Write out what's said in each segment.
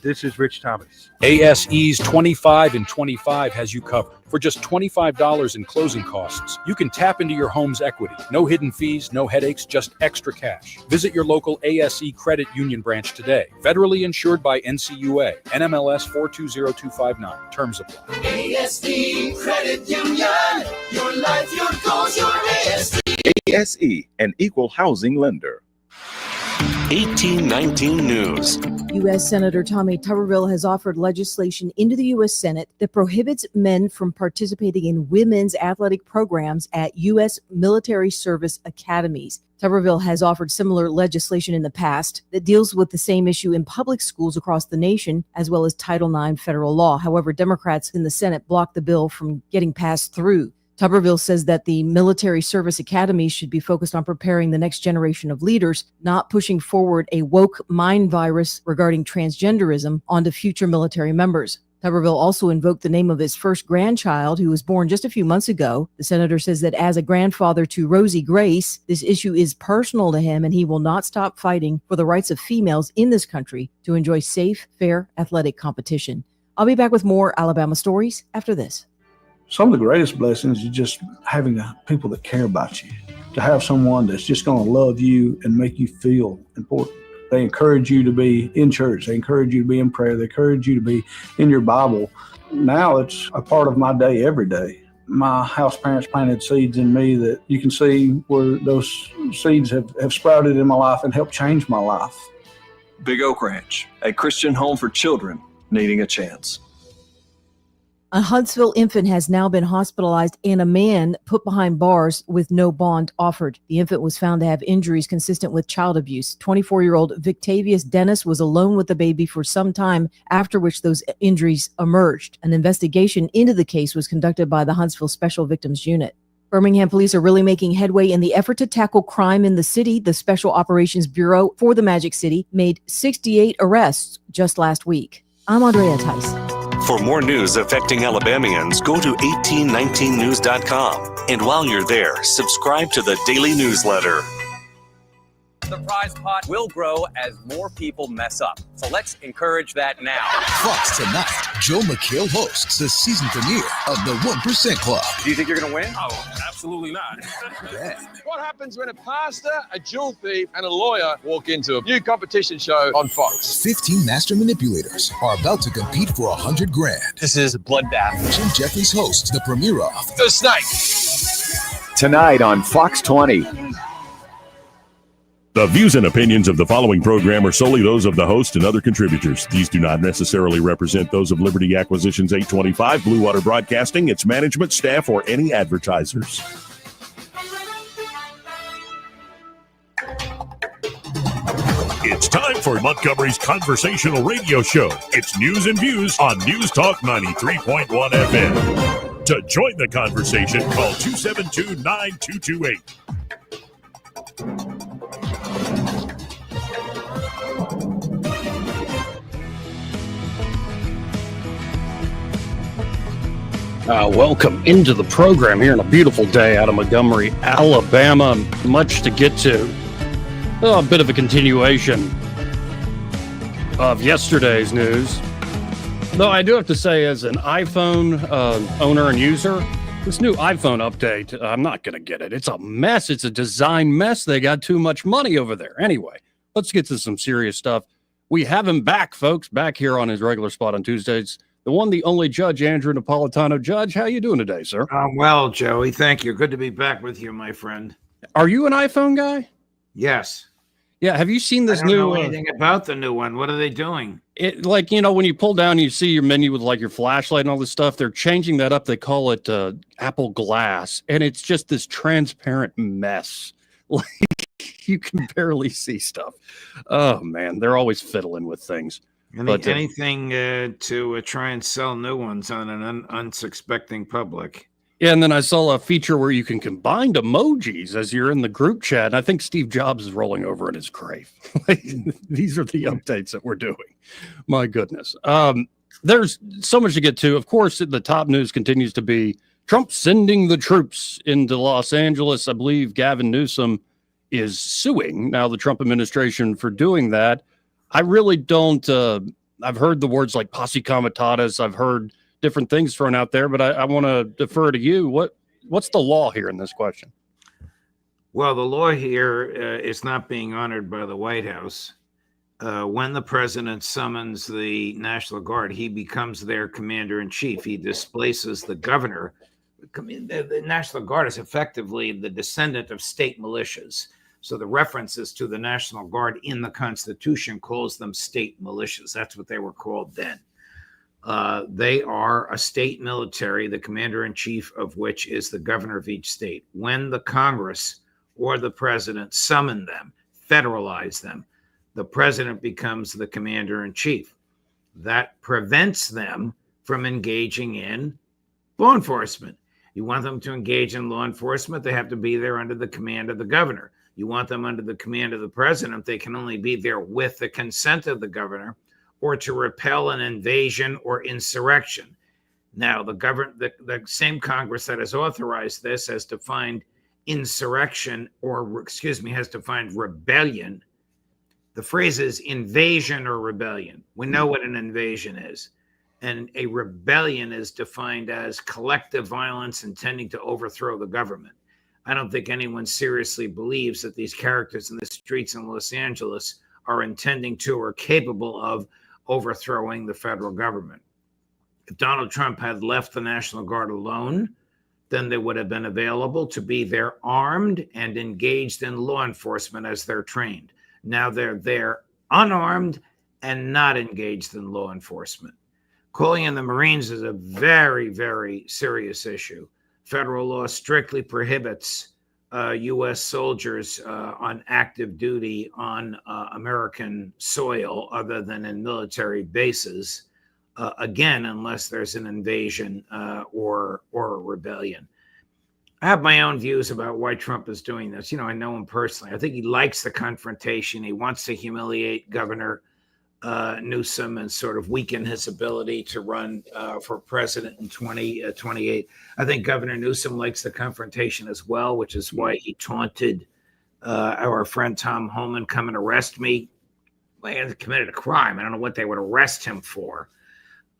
This is Rich Thomas. ASE's 25 and 25 has you covered. For just $25 in closing costs, you can tap into your home's equity. No hidden fees, no headaches, just extra cash. Visit your local ASE Credit Union branch today. Federally insured by NCUA. NMLS 420259. Terms apply. ASE Credit Union. Your life, your goals, your ASE. ASE, an equal housing lender. 1819 News. U.S. Senator Tommy Tuberville has offered legislation into the U.S. Senate that prohibits men from participating in women's athletic programs at U.S. military service academies. Tuberville has offered similar legislation in the past that deals with the same issue in public schools across the nation, as well as Title IX federal law. However, Democrats in the Senate blocked the bill from getting passed through. Tuberville says that the military service academies should be focused on preparing the next generation of leaders, not pushing forward a woke mind virus regarding transgenderism onto future military members. Tuberville also invoked the name of his first grandchild, who was born just a few months ago. The senator says that as a grandfather to Rosie Grace, this issue is personal to him, and he will not stop fighting for the rights of females in this country to enjoy safe, fair athletic competition. I'll be back with more Alabama stories after this. Some of the greatest blessings is just having people that care about you, to have someone that's just going to love you and make you feel important. They encourage you to be in church. They encourage you to be in prayer. They encourage you to be in your Bible. Now it's a part of my day every day. My house parents planted seeds in me that you can see where those seeds have sprouted in my life and helped change my life. Big Oak Ranch, a Christian home for children needing a chance. A Huntsville infant has now been hospitalized and a man put behind bars with no bond offered. The infant was found to have injuries consistent with child abuse. 24-year-old Victavius Dennis was alone with the baby for some time, after which those injuries emerged. An investigation into the case was conducted by the Huntsville Special Victims Unit. Birmingham police are really making headway in the effort to tackle crime in the city. The Special Operations Bureau for the Magic City made 68 arrests just last week. I'm Andrea Tice. For more news affecting Alabamians, go to 1819news.com. And while you're there, subscribe to the daily newsletter. The prize pot will grow as more people mess up. So let's encourage that now. Fox tonight, Joe McHale hosts the season premiere of the 1% Club. Do you think you're going to win? Oh, absolutely not. What happens when a pastor, a jewel thief, and a lawyer walk into a new competition show on Fox? 15 master manipulators are about to compete for $100,000. This is a bloodbath. Jim Jeffries hosts the premiere of The Snake. Tonight on Fox 20. The views and opinions of the following program are solely those of the host and other contributors. These do not necessarily represent those of Liberty Acquisitions 825, Blue Water Broadcasting, its management, staff, or any advertisers. It's time for Montgomery's conversational radio show. It's News and Views on News Talk 93.1 FM. To join the conversation, call 272-9228. Welcome into the program here on a beautiful day out of Montgomery, Alabama. Much to get to. A bit of a continuation of yesterday's news. Though I do have to say, as an iPhone owner and user, this new iPhone update, I'm not going to get it. It's a mess. It's a design mess. They got too much money over there. Anyway, let's get to some serious stuff. We have him back, folks, back here on his regular spot on Tuesdays. The one, the only Judge Andrew Napolitano. Judge, how you doing today, sir? I'm well, Joey. Thank you. Good to be back with you, my friend. Are you an iPhone guy? Yes. Yeah. Have you seen this new? I don't new? know anything about the new one. What are they doing? It, like, you know, when you pull down, you see your menu with like your flashlight and all this stuff. They're changing that up. They call it Apple Glass, and it's just this transparent mess. Like you can barely see stuff. Oh man, they're always fiddling with things. Anything to try and sell new ones on an unsuspecting public. Yeah, and then I saw a feature where you can combine emojis as you're in the group chat. And I think Steve Jobs is rolling over in his grave. These are the updates that we're doing. My goodness. There's so much to get to. Of course, the top news continues to be Trump sending the troops into Los Angeles. I believe Gavin Newsom is suing now the Trump administration for doing that. I really don't I've heard the words like posse comitatus. I've heard different things thrown out there, but I want to defer to you. What's the law here in this question? Well, the law here is not being honored by the White House. When the president summons the National Guard, he becomes their commander-in-chief. He displaces the governor. The National Guard is effectively the descendant of state militias. So the references to the National Guard in the Constitution calls them state militias. That's what they were called then. They are a state military, the commander-in-chief of which is the governor of each state. When the Congress or the president summon them, federalize them, the president becomes the commander-in-chief. That prevents them from engaging in law enforcement. You want them to engage in law enforcement, they have to be there under the command of the governor. You want them under the command of the president, they can only be there with the consent of the governor or to repel an invasion or insurrection. Now, the same Congress that has authorized this has defined insurrection has defined rebellion. The phrase is invasion or rebellion. We know what an invasion is. And a rebellion is defined as collective violence intending to overthrow the government. I don't think anyone seriously believes that these characters in the streets in Los Angeles are intending to or capable of overthrowing the federal government. If Donald Trump had left the National Guard alone, then they would have been available to be there armed and engaged in law enforcement as they're trained. Now they're there unarmed and not engaged in law enforcement. Calling in the Marines is a very, very serious issue. Federal law strictly prohibits U.S. soldiers on active duty on American soil other than in military bases, again, unless there's an invasion or a rebellion. I have my own views about why Trump is doing this. I know him personally. I think he likes the confrontation. He wants to humiliate Governor Newsome and sort of weaken his ability to run for president in 2028. I think Governor Newsome likes the confrontation as well, which is why he taunted our friend Tom Homan, come and arrest me. Well, he had committed a crime. I don't know what they would arrest him for.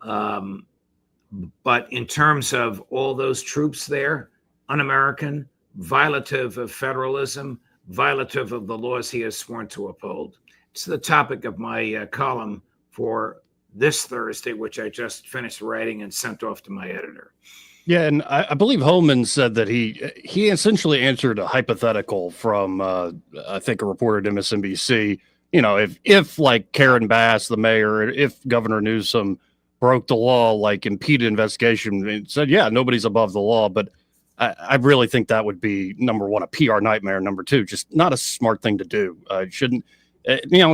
But in terms of all those troops there, un-American, violative of federalism, violative of the laws he has sworn to uphold. It's the topic of my column for this Thursday, which I just finished writing and sent off to my editor. Yeah, and I believe Homan said that he essentially answered a hypothetical from, I think, a reporter at MSNBC. If like Karen Bass, the mayor, if Governor Newsom broke the law, like impeded investigation, and said, yeah, nobody's above the law. But I really think that would be, number one, a PR nightmare. Number two, just not a smart thing to do. Shouldn't.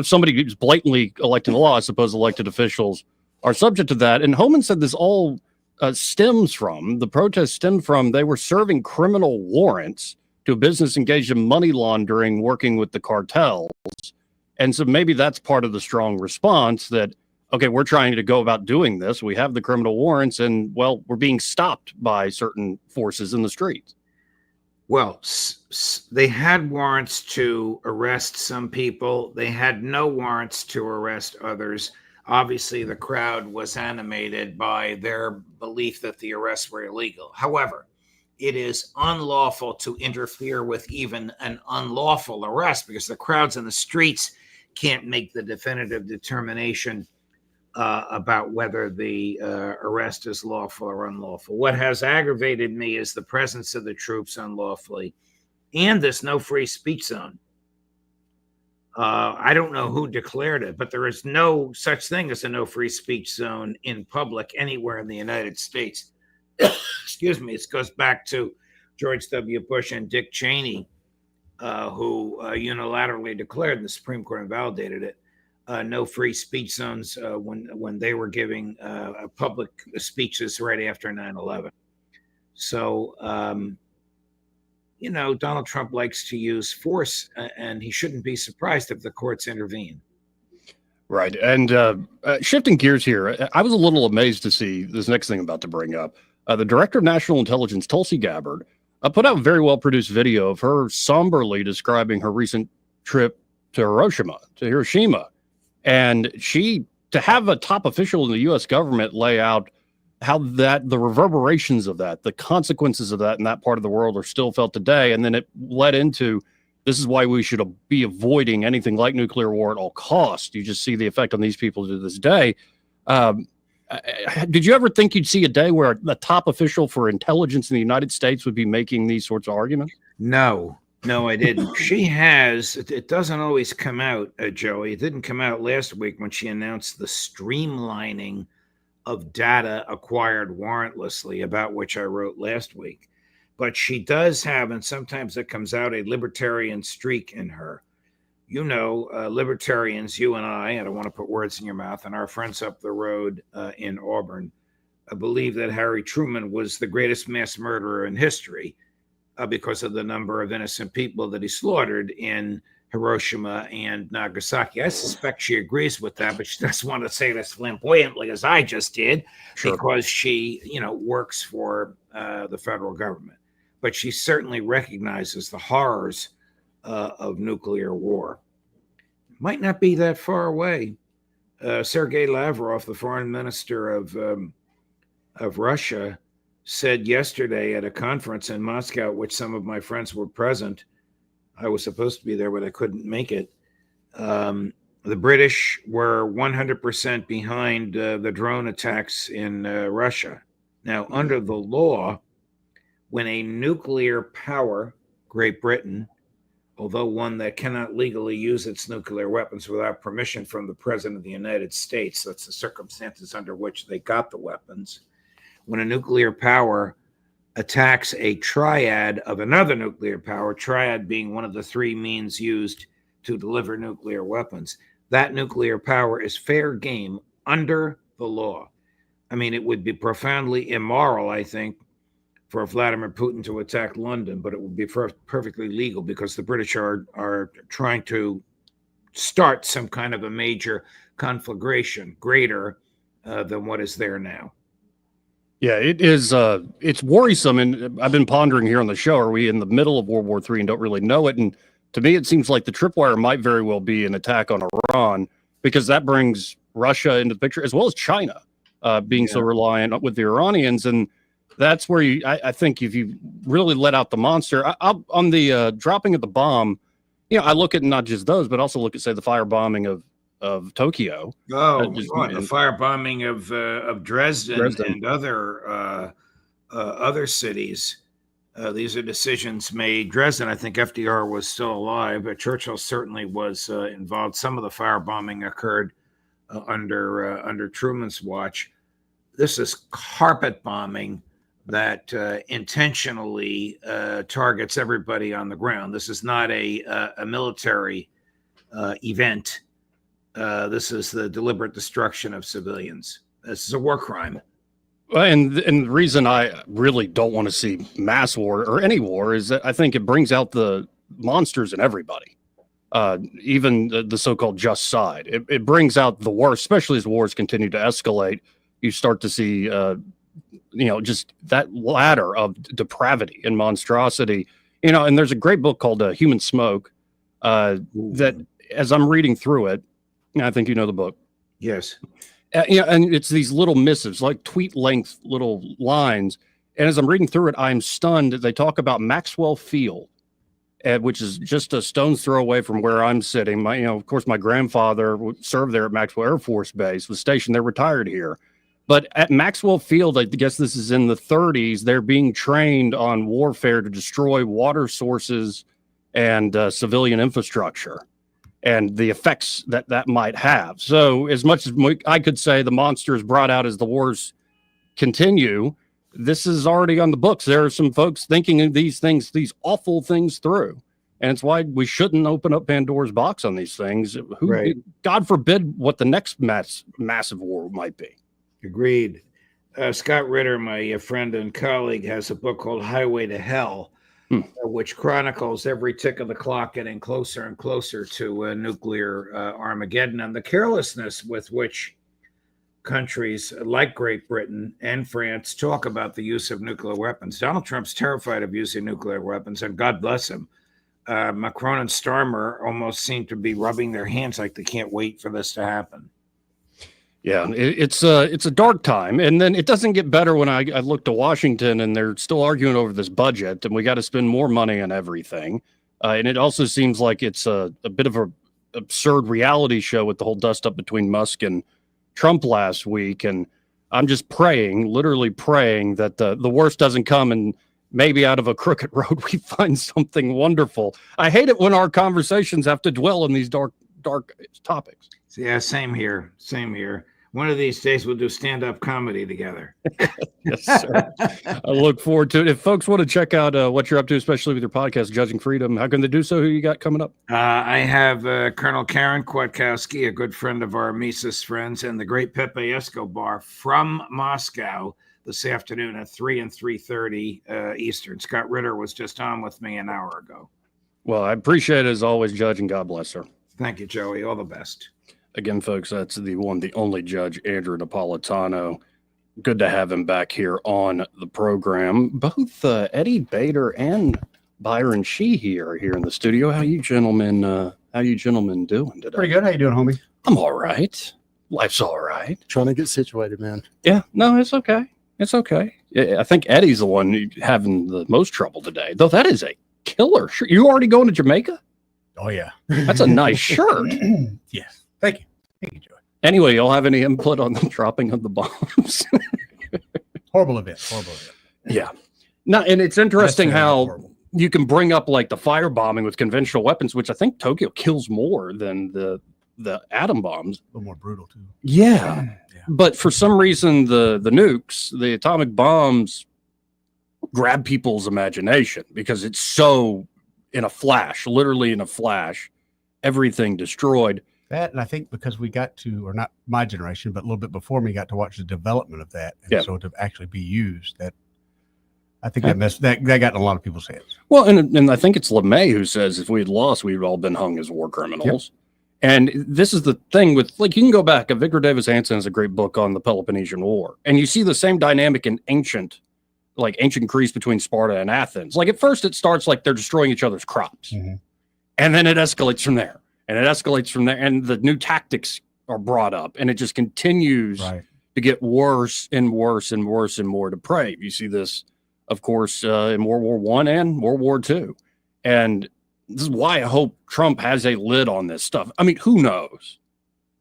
Somebody who's blatantly electing the law, I suppose elected officials are subject to that. And Homan said this all the protest stemmed from they were serving criminal warrants to a business engaged in money laundering, working with the cartels. And so maybe that's part of the strong response that, okay, we're trying to go about doing this. We have the criminal warrants and, well, we're being stopped by certain forces in the streets. Well, they had warrants to arrest some people. They had no warrants to arrest others. Obviously, the crowd was animated by their belief that the arrests were illegal. However, it is unlawful to interfere with even an unlawful arrest because the crowds in the streets can't make the definitive determination about whether the arrest is lawful or unlawful. What has aggravated me is the presence of the troops unlawfully and this no free speech zone. I don't know who declared it, but there is no such thing as a no free speech zone in public anywhere in the United States. Excuse me. It goes back to George W. Bush and Dick Cheney, who unilaterally declared, and the Supreme Court invalidated it, no free speech zones when they were giving public speeches right after 9/11. So, Donald Trump likes to use force, and he shouldn't be surprised if the courts intervene. Right. And shifting gears here, I was a little amazed to see this next thing I'm about to bring up. The director of national intelligence, Tulsi Gabbard, put out a very well-produced video of her somberly describing her recent trip to Hiroshima. And she to have a top official in the U.S. government lay out how that the reverberations of that, the consequences of that in that part of the world are still felt today. And then it led into, this is why we should be avoiding anything like nuclear war at all costs. You just see the effect on these people to this day. Did you ever think you'd see a day where a top official for intelligence in the United States would be making these sorts of arguments? No, I didn't. She has. It doesn't always come out, Joey. It didn't come out last week when she announced the streamlining of data acquired warrantlessly, about which I wrote last week. But she does have, and sometimes it comes out, a libertarian streak in her. You know, libertarians, you and I don't want to put words in your mouth, and our friends up the road in Auburn believe that Harry Truman was the greatest mass murderer in history because of the number of innocent people that he slaughtered in Hiroshima and Nagasaki. I suspect she agrees with that, but she doesn't want to say it as flamboyantly as I just did, because she, works for the federal government. But she certainly recognizes the horrors of nuclear war. Might not be that far away. Sergei Lavrov, the foreign minister of Russia, said yesterday at a conference in Moscow, which some of my friends were present. I was supposed to be there, but I couldn't make it. The British were 100% behind the drone attacks in Russia. Now, under the law, when a nuclear power, Great Britain, although one that cannot legally use its nuclear weapons without permission from the President of the United States, that's the circumstances under which they got the weapons, when a nuclear power attacks a triad of another nuclear power, triad being one of the three means used to deliver nuclear weapons, that nuclear power is fair game under the law. I mean, it would be profoundly immoral, I think, for Vladimir Putin to attack London, but it would be perfectly legal because the British are trying to start some kind of a major conflagration greater than what is there now. Yeah, it is. It's worrisome, and I've been pondering here on the show, are we in the middle of World War III and don't really know it? And to me, it seems like the tripwire might very well be an attack on Iran, because that brings Russia into the picture, as well as China, being so reliant with the Iranians. And that's where I think if you really let out the monster, on the dropping of the bomb, I look at not just those, but also look at, say, the firebombing of Tokyo. The firebombing of Dresden and other cities. These are decisions made. Dresden, I think FDR was still alive, but Churchill certainly was involved. Some of the firebombing occurred under Truman's watch. This is carpet bombing that intentionally targets everybody on the ground. This is not a military event. This is the deliberate destruction of civilians. This is a war crime. And the reason I really don't want to see mass war or any war is that I think it brings out the monsters in everybody, even the so-called just side. It brings out the worst, especially as wars continue to escalate. You start to see, just that ladder of depravity and monstrosity. And there's a great book called Human Smoke that, as I'm reading through it, I think you know the book. Yes. And it's these little missives, like tweet length little lines. And as I'm reading through it, I'm stunned. They talk about Maxwell Field, which is just a stone's throw away from where I'm sitting. Of course, my grandfather served there at Maxwell Air Force Base, was stationed there, retired here. But at Maxwell Field, I guess this is in the 30s, they're being trained on warfare to destroy water sources and civilian infrastructure, and the effects that might have. So as much as I could say the monster is brought out as the wars continue, this is already on the books. There are some folks thinking of these things, these awful things through. And it's why we shouldn't open up Pandora's box on these things. Right. God forbid what the next massive war might be. Agreed. Scott Ritter, my friend and colleague, has a book called Highway to Hell, which chronicles every tick of the clock getting closer and closer to nuclear Armageddon, and the carelessness with which countries like Great Britain and France talk about the use of nuclear weapons. Donald Trump's terrified of using nuclear weapons, and God bless him. Macron and Starmer almost seem to be rubbing their hands like they can't wait for this to happen. Yeah, it's a dark time, and then it doesn't get better when I look to Washington and they're still arguing over this budget, and we got to spend more money on everything, and it also seems like it's a bit of a absurd reality show with the whole dust up between Musk and Trump last week, and I'm just praying, literally praying that the worst doesn't come and maybe out of a crooked road we find something wonderful. I hate it when our conversations have to dwell on these dark topics. Yeah, same here. Same here. One of these days we'll do stand-up comedy together. Yes, sir. I look forward to it. If folks want to check out what you're up to, especially with your podcast, Judging Freedom, how can they do so? Who you got coming up? I have Colonel Karen Kwiatkowski, a good friend of our Mises friends, and the great Pepe Escobar from Moscow this afternoon at 3 and 3:30 Eastern. Scott Ritter was just on with me an hour ago. Well, I appreciate it as always, Judge, and God bless her. Thank you, Joey. All the best. Again, folks, that's the one, the only Judge Andrew Napolitano. Good to have him back here on the program. Both Eddie Bader and Byron Sheehy are here in the studio. How you gentlemen doing today? Pretty good. How you doing, homie? I'm all right. Life's all right. Trying to get situated, man. Yeah, no, it's okay. It's okay. I think Eddie's the one having the most trouble today, though. That is a killer shirt. You already going to Jamaica? Oh, yeah. That's a nice shirt. Yes. Thank you. Thank you, Joey. Anyway, y'all have any input on the dropping of the bombs? Horrible event. Horrible event. Yeah. No, and it's interesting how you can bring up like the firebombing with conventional weapons, which I think Tokyo kills more than the atom bombs. A little more brutal, too. Yeah. But for some reason, the nukes, the atomic bombs, grab people's imagination because it's so in a flash, literally in a flash, everything destroyed. That, and I think because we got to, or not my generation, but a little bit before me, got to watch the development of that. And so to actually be used, that I think that got in a lot of people's heads. Well, and I think it's LeMay who says if we had lost, we'd all been hung as war criminals. Yep. And this is the thing with, like, you can go back. Victor Davis Hanson has a great book on the Peloponnesian War. And you see the same dynamic in ancient Greece between Sparta and Athens. Like, at first it starts like they're destroying each other's crops. Mm-hmm. And then it escalates from there. And it escalates from there. And the new tactics are brought up. And it just continues to get worse and worse and worse and more depraved. You see this, of course, in World War I and World War II. And this is why I hope Trump has a lid on this stuff. I mean, who knows?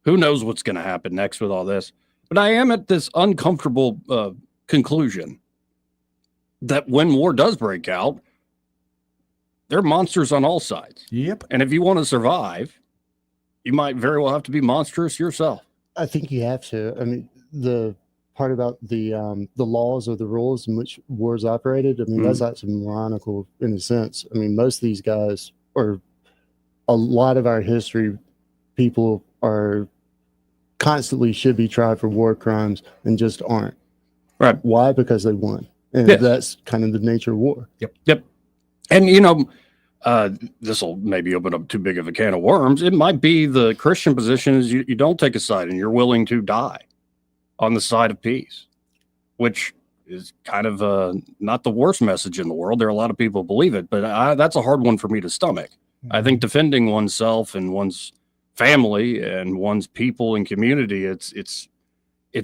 Who knows what's going to happen next with all this? But I am at this uncomfortable conclusion that when war does break out, there are monsters on all sides. Yep. And if you want to survive, you might very well have to be monstrous yourself. I think you have to. I mean, the part about the laws or the rules in which wars operated, I mean, that's actually moronical in a sense. I mean, most of these guys, or a lot of our history, people are constantly should be tried for war crimes and just aren't. Right. Why? Because they won. And that's kind of the nature of war. Yep. And, you know, this will maybe open up too big of a can of worms. It might be the Christian position is you don't take a side and you're willing to die on the side of peace, which is kind of not the worst message in the world. There are a lot of people who believe it, but that's a hard one for me to stomach. Mm-hmm. I think defending oneself and one's family and one's people and community, it's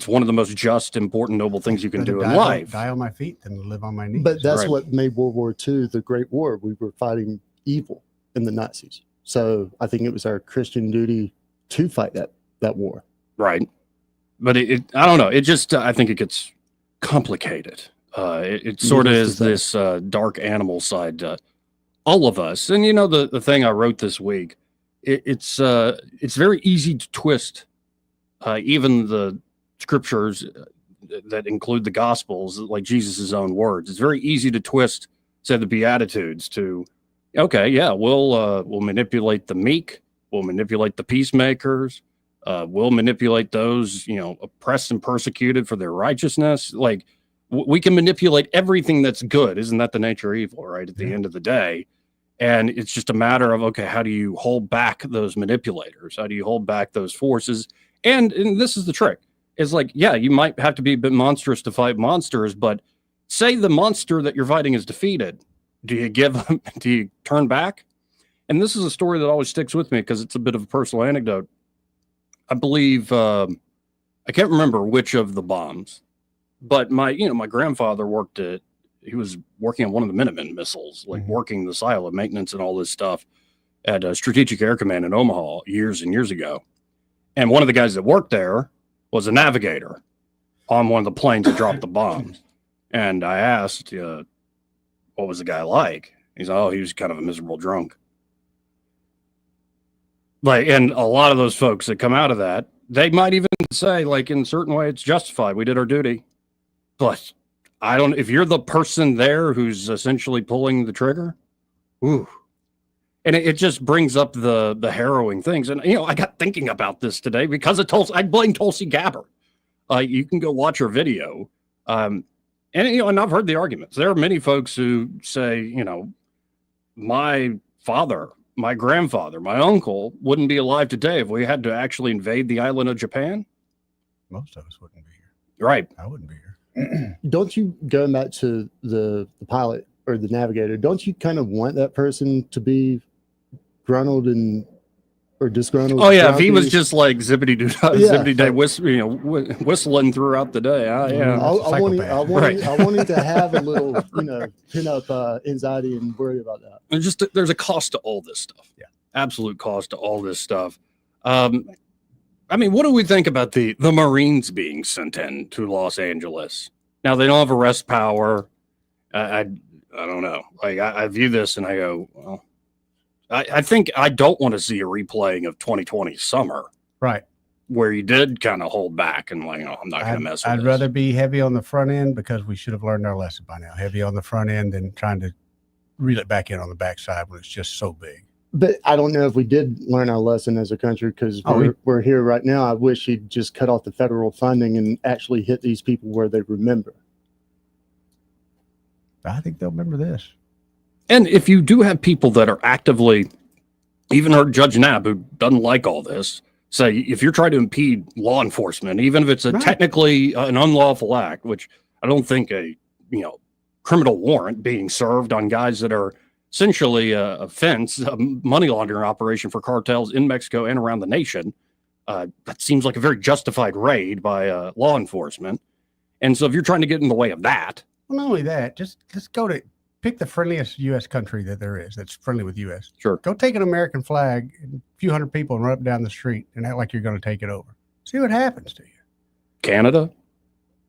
one of the most just, important, noble things you can do in life. Die on my feet than live on my knees. But that's what made World War II the Great War. We were fighting evil in the Nazis. So I think it was our Christian duty to fight that war. Right. But I don't know. It just, I think it gets complicated. It sort of is this dark animal side to all of us. And, you know, the thing I wrote this week, it's very easy to twist even the scriptures that include the gospels, like Jesus' own words. It's very easy to twist, say, the Beatitudes to, okay, yeah, we'll manipulate the meek, we'll manipulate the peacemakers, we'll manipulate those, you know, oppressed and persecuted for their righteousness. Like, we can manipulate everything that's good. Isn't that the nature of evil, right? At the end of the day. And it's just a matter of, okay, how do you hold back those manipulators? How do you hold back those forces? And this is the trick. It's like, yeah, you might have to be a bit monstrous to fight monsters, but say the monster that you're fighting is defeated. Do you turn back? And this is a story that always sticks with me because it's a bit of a personal anecdote. I believe, I I can't remember which of the bombs, but my grandfather he was working on one of the Minuteman missiles, like working the silo maintenance and all this stuff at Strategic Air Command in Omaha years and years ago. And one of the guys that worked there was a navigator on one of the planes that dropped the bombs. And I asked, what was the guy like? He's like, oh, he was kind of a miserable drunk. Like, and a lot of those folks that come out of that, they might even say, like, in a certain way, it's justified. We did our duty. But if you're the person there who's essentially pulling the trigger, ooh. And it just brings up the harrowing things. And, I got thinking about this today because of Tulsi. I blame Tulsi Gabbard. You can go watch her video. And I've heard the arguments. There are many folks who say, my father, my grandfather, my uncle wouldn't be alive today if we had to actually invade the island of Japan. Most of us wouldn't be here. Right. I wouldn't be here. Don't you, going back to the pilot or the navigator, don't you kind of want that person to be gruntled or disgruntled? Oh yeah, if he was just like zippity day whistling throughout the day. Yeah, I want him to have a little, pin up anxiety and worry about that. And there's a cost to all this stuff. Yeah, absolute cost to all this stuff. What do we think about the Marines being sent in to Los Angeles? Now they don't have arrest power. I don't know. Like I view this and I go, well, I think I don't want to see a replaying of 2020 summer. Right. Where you did kind of hold back and like, I'm not going to mess with I'd rather be heavy on the front end because we should have learned our lesson by now. Heavy on the front end than trying to reel it back in on the backside when it's just so big. But I don't know if we did learn our lesson as a country because we're here right now. I wish he'd just cut off the federal funding and actually hit these people where they remember. I think they'll remember this. And if you do have people that are actively, even heard Judge Knapp, who doesn't like all this, say if you're trying to impede law enforcement, even if it's technically an unlawful act, which I don't think a criminal warrant being served on guys that are essentially a money laundering operation for cartels in Mexico and around the nation, that seems like a very justified raid by law enforcement. And so if you're trying to get in the way of that, well, not only that, just go to pick the friendliest U.S. country that there is that's friendly with U.S. Sure. Go take an American flag and a few hundred people and run up down the street and act like you're going to take it over. See what happens to you. Canada?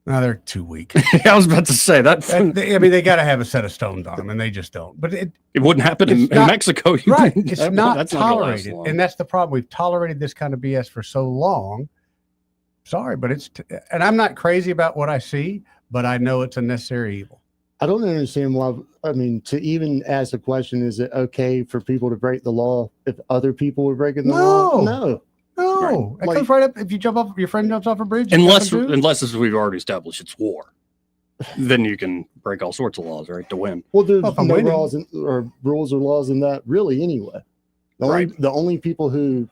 No, they're too weak. I was about to say that. They got to have a set of stones on them, and they just don't. But it wouldn't happen in Mexico. Right. It's not tolerated. And that's the problem. We've tolerated this kind of BS for so long. Sorry, but and I'm not crazy about what I see, but I know it's a necessary evil. I don't understand why. To even ask the question, is it okay for people to break the law if other people are breaking the law? No. It comes right up. If you jump off, your friend jumps off a bridge. Unless as we've already established, it's war. Then you can break all sorts of laws, right, to win. Well, there's no laws or rules or laws in that really anyway. The only people who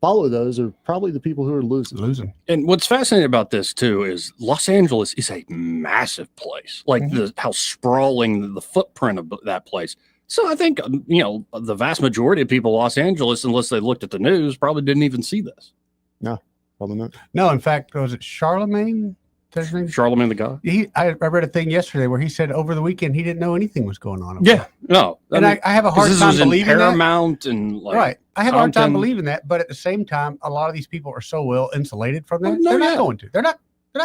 follow those are probably the people who are losing. And what's fascinating about this too is Los Angeles is a massive place, like how sprawling the footprint of that place. So I think, the vast majority of people in Los Angeles, unless they looked at the news, probably didn't even see this. No, probably not. No, in fact, was it Charlemagne? Charlemagne the God? I read a thing yesterday where he said over the weekend he didn't know anything was going on. Yeah, no. I have a hard time believing Paramount that. And right. I have a hard time believing that, but at the same time, a lot of these people are so well insulated from that. They're not going to. They're not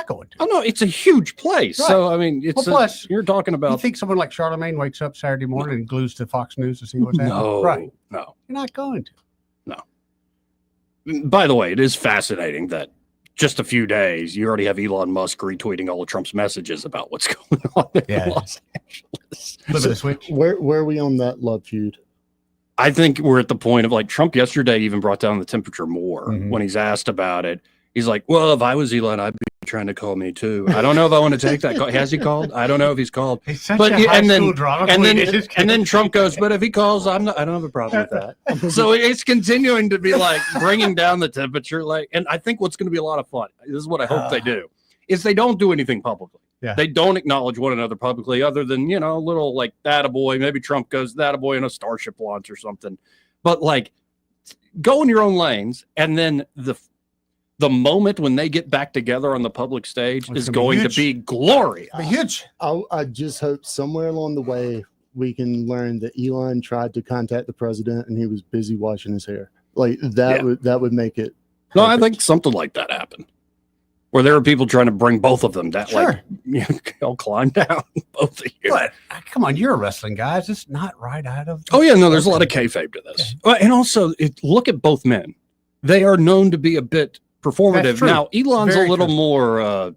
going to. Oh no, it's a huge place. Right. So it's plus you're talking about. You think someone like Charlemagne wakes up Saturday morning and glues to Fox News to see what's happening? No, right? No, you're not going to. No. By the way, it is fascinating that just a few days you already have Elon Musk retweeting all of Trump's messages about what's going on in Los Angeles. Flip the switch. Where are we on that love feud? I think we're at the point of Trump yesterday even brought down the temperature more when he's asked about it. He's like, well, if I was Elon, I'd be trying to call me too. I don't know if I want to take that call. Has he called? I don't know if he's called. He's such a high school drama queen. And then Trump goes, but if he calls, I don't have a problem with that. So it's continuing to be bringing down the temperature. And I think what's going to be a lot of fun, this is what I hope they do, is they don't do anything publicly. Yeah. They don't acknowledge one another publicly other than, a little that a boy. Maybe Trump goes that a boy in a Starship launch or something. But go in your own lanes. And then the moment when they get back together on the public stage is going to be glorious. Huge. I just hope somewhere along the way we can learn that Elon tried to contact the president and he was busy washing his hair. Like that would make it. No, I think something like that happened. Where there are people trying to bring both of them down. Sure. Like, I'll climb down, both of you. But come on, you're a wrestling guy. Is this not right out of? Oh, yeah, no, there's a lot of kayfabe to this. And also, look at both men. They are known to be a bit performative. Now, Elon's Very a little true. more,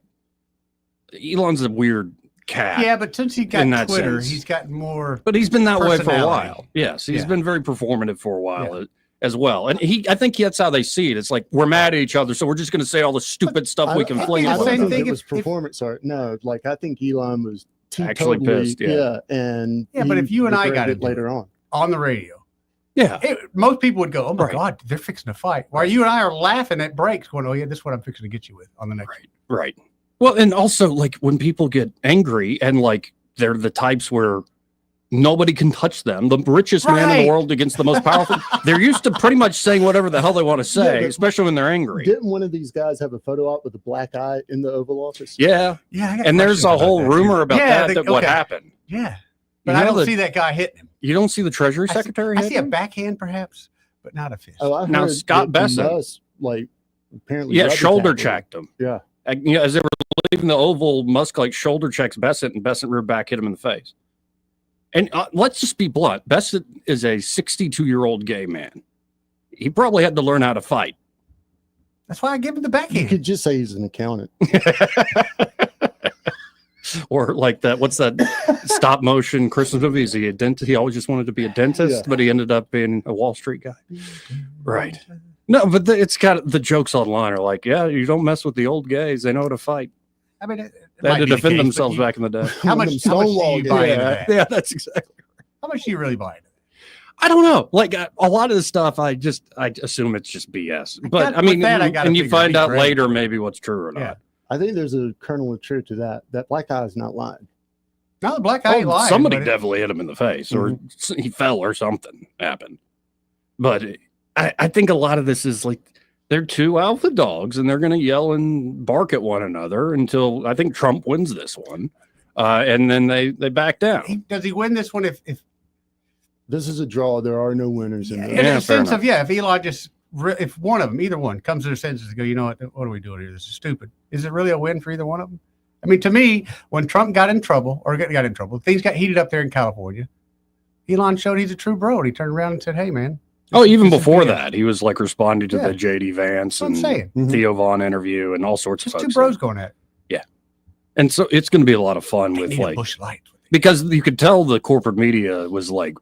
Elon's a weird cat. Yeah, but since he in got that Twitter, sense. he's gotten more. But he's been that way for a personality. while. Yes, he's been very performative for a while as well. And I think that's how they see it. It's like, we're mad at each other, so we're just going to say all the stupid stuff we can fling. I don't think thing it was performance art. No, like I think Elon was Actually pissed, yeah. and But if you and I got it later on the radio, yeah, most people would go, "Oh my God, they're fixing to fight." While you and I are laughing at breaks, going, "Oh yeah, this is what I'm fixing to get you with on the next." Right. Well, and also like when people get angry and like they're the types where nobody can touch them, the richest man in the world against the most powerful, they're used to pretty much saying whatever the hell they want to say, especially when they're angry. Didn't one of these guys have a photo op with a black eye in the Oval Office? Yeah. Yeah. And there's a whole rumor about what happened. Yeah. But I don't see that guy hitting him. You don't see the Treasury Secretary I hitting see a him? backhand, perhaps, but not a fist. Oh, I Now, heard Scott that Bessent. Musk, like apparently, Yeah, rubber shoulder tackled him. checked him. Yeah. As they were leaving the Oval, Musk like shoulder checks Bessent, and Bessent rear back hit him in the face. And let's just be blunt. Bessent is a 62-year-old gay man. He probably had to learn how to fight. That's why I give him the backhand. You could just say he's an accountant. Or like that, what's that stop motion Christmas movie? Is he a dentist? He always just wanted to be a dentist, but he ended up being a Wall Street guy. Right. No, but it's kind of the jokes online are like, yeah, you don't mess with the old gays. They know how to fight. I mean, they had to defend themselves back in the day. How much do you buy into that? Yeah, that's exactly right. How much do you really buy into that? I don't know. Like a lot of the stuff, I assume it's just BS. But I mean, and you find out later maybe what's true or not. I think there's a kernel of truth to that. That black eye is not lying. No, the black eye ain't lying. Somebody definitely hit him in the face, or he fell, or something happened. But I think a lot of this is like they're two alpha dogs, and they're going to yell and bark at one another until I think Trump wins this one, and then they back down. Does he win this one if this is a draw? There are no winners in in the sense of if Elon just if one of them, either one, comes to their senses and go, you know what are we doing here? This is stupid. Is it really a win for either one of them? I mean, to me, when Trump got in trouble, things got heated up there in California. Elon showed he's a true bro, and he turned around and said, "Hey, man." Even before that, he was like responding to the JD Vance and saying. Theo Vaughn interview and all sorts of Just folks. two bros going at it. Yeah, and so it's going to be a lot of fun with like Bush Light because you could tell the corporate media was like,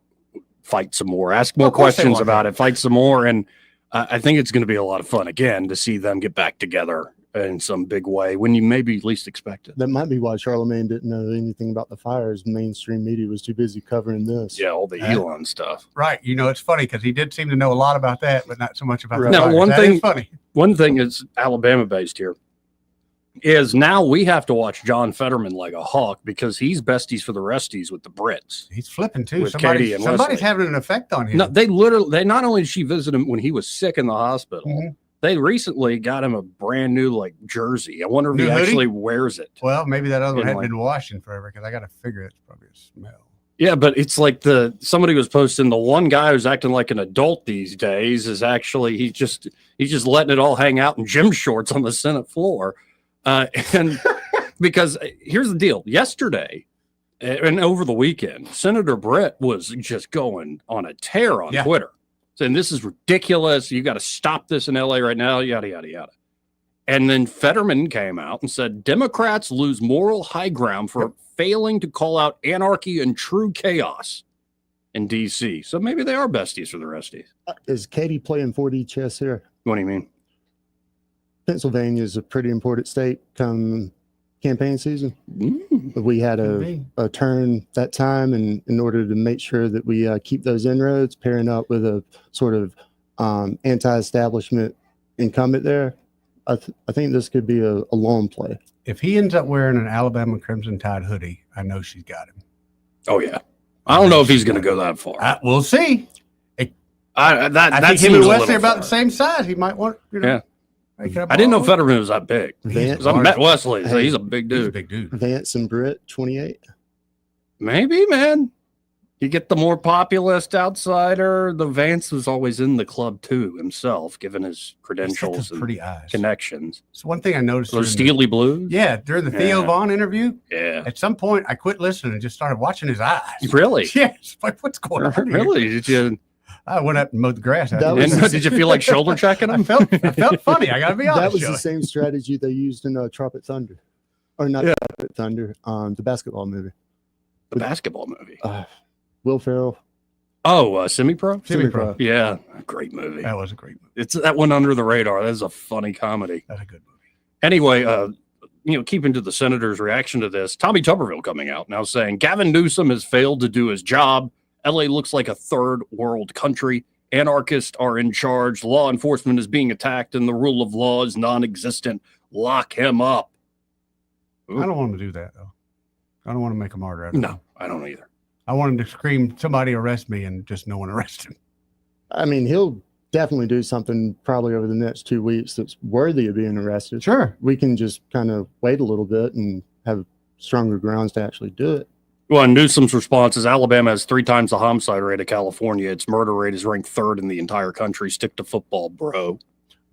fight some more, ask more questions about it, fight some more, and I think it's going to be a lot of fun again to see them get back together in some big way when you maybe least expect it. That might be why Charlemagne didn't know anything about the fires. Mainstream media was too busy covering this. Yeah, all the Elon stuff. Right. You know, it's funny because he did seem to know a lot about that, but not so much about the Now, fires. one That thing is funny. One thing is Alabama based here is now we have to watch John Fetterman like a hawk because he's besties for the resties with the Brits. He's flipping too. With Katie and Somebody's Wesley. having an effect on him. No, they not only did she visit him when he was sick in the hospital, they recently got him a brand new like jersey. I wonder if New he hoodie? actually wears it. Well, maybe that other one In, hadn't like- been washing forever because I got to figure it's probably a smell. Yeah, but it's like somebody was posting the one guy who's acting like an adult these days is actually he's just letting it all hang out in gym shorts on the Senate floor. And because here's the deal. Yesterday and over the weekend, Senator Brett was just going on a tear on Twitter, saying this is ridiculous. You got to stop this in LA right now, yada, yada, yada. And then Fetterman came out and said, Democrats lose moral high ground for failing to call out anarchy and true chaos in D.C. So maybe they are besties for the resties. Is Katie playing 4D chess here? What do you mean? Pennsylvania is a pretty important state come campaign season. We had a turn that time, and in order to make sure that we keep those inroads, pairing up with a sort of anti-establishment incumbent there, I think this could be a long play. If he ends up wearing an Alabama Crimson Tide hoodie, I know she's got him. Oh, yeah. I don't know if he's going to go that far. We'll see. I that think him seems and a Wesley are little about far. the same size. He might want, Yeah. I didn't know Fetterman was that big. Because I met Wesley. So he's a big dude. He's a big dude. Vance and Britt, 28. Maybe, man. You get the more populist outsider. The Vance was always in the club too himself, given his credentials and pretty eyes. connections. So one thing I noticed. Those Steely Blues? Yeah, during the Theo Vaughn interview. Yeah. At some point, I quit listening and just started watching his eyes. Really? Yes. Like, what's going on here? Really? Did you? I went up and mowed the grass. Did you feel like shoulder checking him? I felt funny. I got to be honest. That was Joey. the same strategy they used in Tropic Thunder. Or not Tropic Thunder, the basketball movie. The basketball movie? Will Ferrell. Oh, Semi-Pro? Semi-Pro. Yeah, great movie. That was a great movie. It's that one under the radar. That is a funny comedy. That's a good movie. Anyway, keeping to the senator's reaction to this, Tommy Tuberville coming out now saying Gavin Newsom has failed to do his job. LA looks like a third world country. Anarchists are in charge. Law enforcement is being attacked, and the rule of law is non-existent. Lock him up. Ooh. I don't want to do that though. I don't want to make a martyr out of him. No, I don't either. I want him to scream, "Somebody arrest me!" and just no one arrest him. I mean, he'll definitely do something probably over the next 2 weeks that's worthy of being arrested. Sure. We can just kind of wait a little bit and have stronger grounds to actually do it. Well, Newsom's response is Alabama has 3 times the homicide rate of California. Its murder rate is ranked 3rd in the entire country. Stick to football, bro.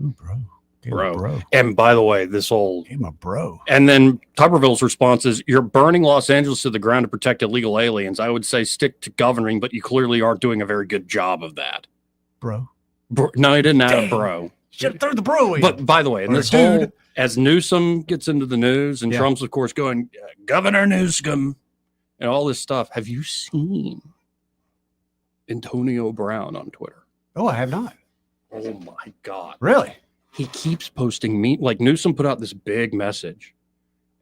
Ooh, bro. Bro. And by the way, this whole Give him a bro. And then Tuberville's response is, you're burning Los Angeles to the ground to protect illegal aliens. I would say stick to governing, but you clearly aren't doing a very good job of that. Bro. No, he didn't add a bro. Should have thrown the bro in. But by the way, in Or this dude. whole, as Newsom gets into the news and Trump's, of course, going, Governor Newsom, and all this stuff, have you seen Antonio Brown on Twitter? Oh, I have not. Oh, my God. Really? He keeps posting like Newsom put out this big message,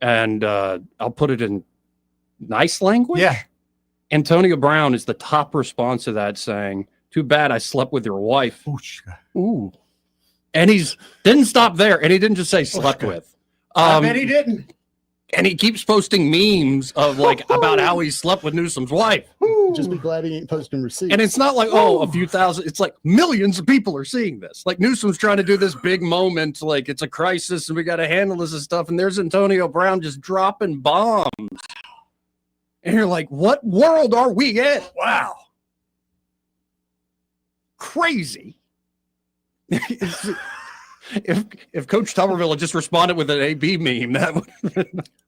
and I'll put it in nice language. Yeah. Antonio Brown is the top response to that, saying, "Too bad I slept with your wife." Ooh. And he's didn't stop there, and he didn't just say slept with. I bet he didn't. And he keeps posting memes of like about how he slept with Newsom's wife. Just be glad he ain't posting receipts. And it's not like, a few thousand. It's like millions of people are seeing this. Like Newsom's trying to do this big moment, like it's a crisis and we got to handle this and stuff. And there's Antonio Brown just dropping bombs. And you're like, what world are we in? Wow. Crazy. If Coach Tuberville had just responded with an AB meme, that would.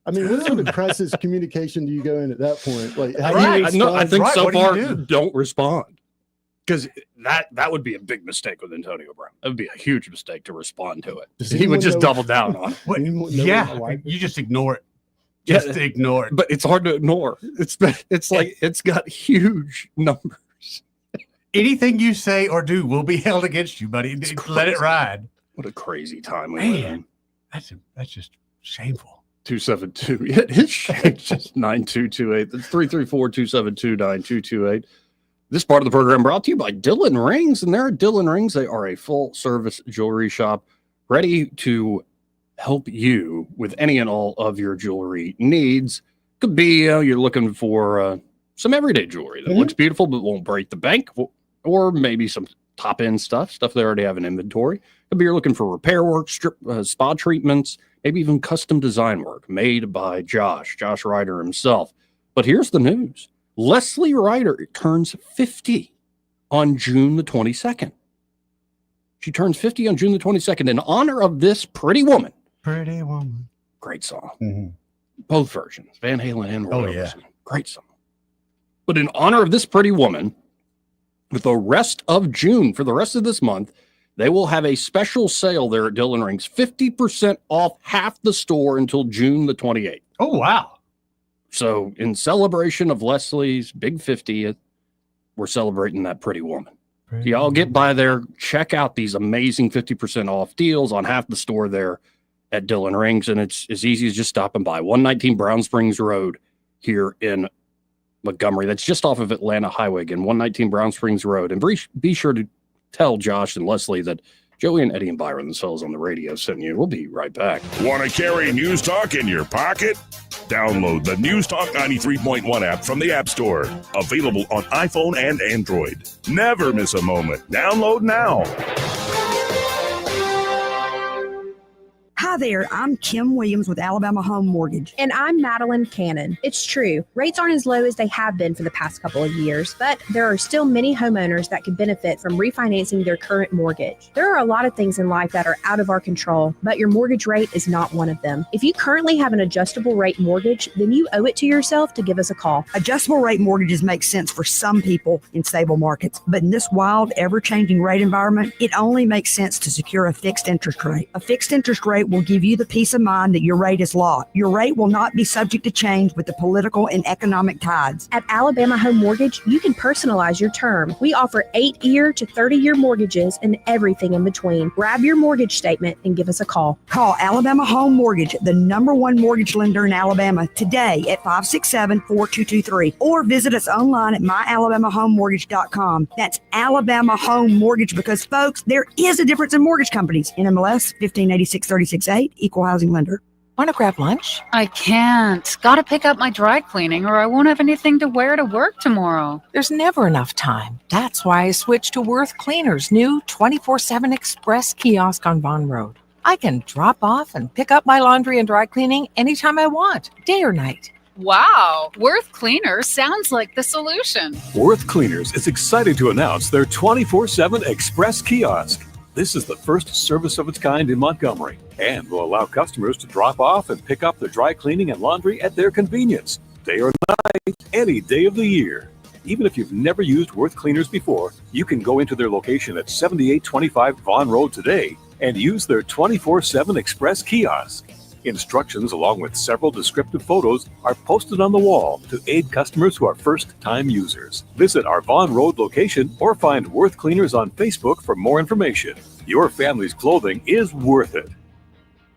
I mean, what sort of crisis communication do you go in at that point? Like, how Right. do you respond? I think so What do far, you do? don't respond. Because that would be a big mistake with Antonio Brown. That would be a huge mistake to respond to it. Does He would anyone just know- double down on it. What? Anyone know Yeah. what my wife You just ignore it. Yeah. Just ignore it. But it's hard to ignore. It's like it's got huge numbers. Anything you say or do will be held against you, buddy. Let it ride. What a crazy time we live in. Man, that's just shameful. 272. Yeah, it's just 9228. That's 334-272-9228. This part of the program brought to you by Dillon Rings. And there at Dillon Rings, they are a full-service jewelry shop ready to help you with any and all of your jewelry needs. Could be you're looking for some everyday jewelry that looks beautiful but won't break the bank, or maybe some top-end stuff they already have in inventory. Could be you're looking for repair work, spa treatments, maybe even custom design work made by Josh Ryder himself. But here's the news. Leslie Ryder turns 50 on June the 22nd. She turns 50 on June the 22nd in honor of this pretty woman. Pretty woman. Great song. Mm-hmm. Both versions, Van Halen and Roy Oh, yeah. Orbison. Great song. But in honor of this pretty woman, with the rest of June, for the rest of this month, they will have a special sale there at Dillon Rings, 50% off half the store until June the 28th. Oh, wow. So in celebration of Leslie's big 50th, we're celebrating that pretty woman. So y'all get by there, check out these amazing 50% off deals on half the store there at Dillon Rings. And it's as easy as just stopping by 119 Brown Springs Road here in Montgomery. That's just off of Atlanta Highway again, 119 Brown Springs Road. And be sure to tell Josh and Leslie that Joey and Eddie and Byron themselves on the radio sent you. We'll be right back. Want to carry News Talk in your pocket? Download the News Talk 93.1 app from the App Store. Available on iPhone and Android. Never miss a moment. Download now. Hi there, I'm Kim Williams with Alabama Home Mortgage. And I'm Madeline Cannon. It's true, rates aren't as low as they have been for the past couple of years, but there are still many homeowners that could benefit from refinancing their current mortgage. There are a lot of things in life that are out of our control, but your mortgage rate is not one of them. If you currently have an adjustable rate mortgage, then you owe it to yourself to give us a call. Adjustable rate mortgages make sense for some people in stable markets, but in this wild, ever-changing rate environment, it only makes sense to secure a fixed interest rate. A fixed interest rate will give you the peace of mind that your rate is locked. Your rate will not be subject to change with the political and economic tides. At Alabama Home Mortgage, you can personalize your term. We offer 8-year to 30-year mortgages and everything in between. Grab your mortgage statement and give us a call. Call Alabama Home Mortgage, the #1 mortgage lender in Alabama, today at 567-4223, or visit us online at myalabamahomemortgage.com. That's Alabama Home Mortgage, because, folks, there is a difference in mortgage companies. NMLS 1586-36-8, Equal Housing Lender. Want to grab lunch? I can't. Gotta pick up my dry cleaning or I won't have anything to wear to work tomorrow. There's never enough time. That's why I switched to Worth Cleaner's new 24/7 Express kiosk on Vaughan Road. I can drop off and pick up my laundry and dry cleaning anytime I want, day or night. Wow, Worth Cleaners sounds like the solution. Worth Cleaners is excited to announce their 24/7 Express kiosk. This is the first service of its kind in Montgomery and will allow customers to drop off and pick up their dry cleaning and laundry at their convenience, day or night, any day of the year. Even if you've never used Worth Cleaners before, you can go into their location at 7825 Vaughan Road today and use their 24/7 Express kiosk. Instructions along with several descriptive photos are posted on the wall to aid customers who are first-time users. Visit our Vaughan Road location or find Worth Cleaners on Facebook for more information. Your family's clothing is worth it.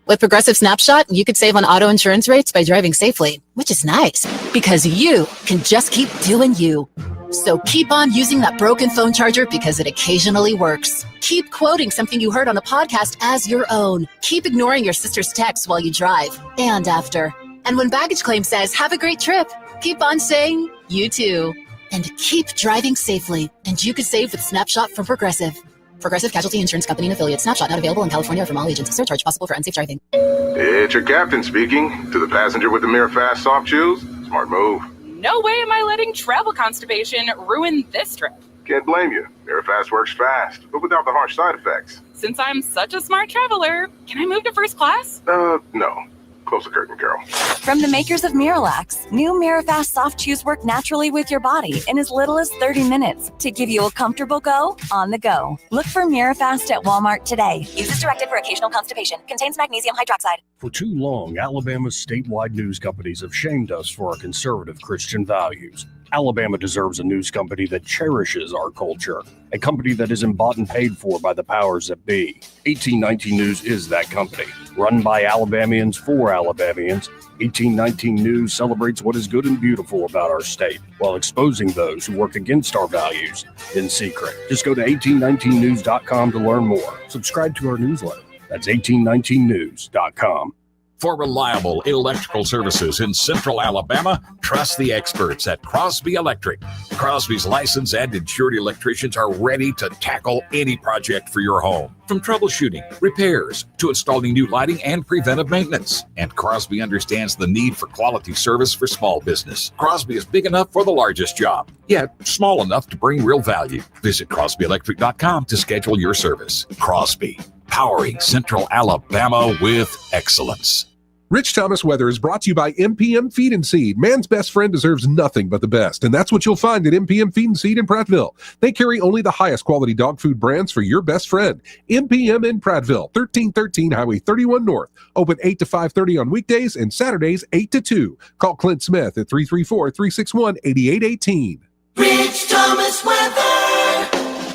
With Progressive Snapshot, you could save on auto insurance rates by driving safely, which is nice because you can just keep doing you. So keep on using that broken phone charger because it occasionally works. Keep quoting something you heard on a podcast as your own. Keep ignoring your sister's texts while you drive and after. And when baggage claim says, have a great trip, keep on saying, you too. And keep driving safely. And you could save with Snapshot from Progressive. Progressive Casualty Insurance Company and Affiliates. Snapshot not available in California or from all agents. Surcharge possible for unsafe driving. It's your captain speaking. To the passenger with the Mirror Fast soft shoes, smart move. No way am I letting travel constipation ruin this trip. Can't blame you. Mirror Fast works fast, but without the harsh side effects. Since I'm such a smart traveler, can I move to first class? No. Close the curtain, Carol. From the makers of Miralax, new Mirafast soft chews work naturally with your body in as little as 30 minutes to give you a comfortable go on the go. Look for Mirafast at Walmart today. Use as directed for occasional constipation. Contains magnesium hydroxide. For too long, Alabama's statewide news companies have shamed us for our conservative Christian values. Alabama deserves a news company that cherishes our culture, a company that isn't bought and paid for by the powers that be. 1819 News is that company. Run by Alabamians for Alabamians, 1819 News celebrates what is good and beautiful about our state while exposing those who work against our values in secret. Just go to 1819news.com to learn more. Subscribe to our newsletter. That's 1819news.com. For reliable electrical services in Central Alabama, trust the experts at Crosby Electric. Crosby's licensed and insured electricians are ready to tackle any project for your home, from troubleshooting, repairs, to installing new lighting and preventive maintenance. And Crosby understands the need for quality service for small business. Crosby is big enough for the largest job, yet small enough to bring real value. Visit CrosbyElectric.com to schedule your service. Crosby, powering Central Alabama with excellence. Rich Thomas Weather is brought to you by MPM Feed and Seed. Man's best friend deserves nothing but the best, and that's what you'll find at MPM Feed and Seed in Prattville. They carry only the highest quality dog food brands for your best friend. MPM in Prattville, 1313 Highway 31 North. Open 8 to 5:30 on weekdays and Saturdays 8 to 2. Call Clint Smith at 334-361-8818. Rich Thomas Weather.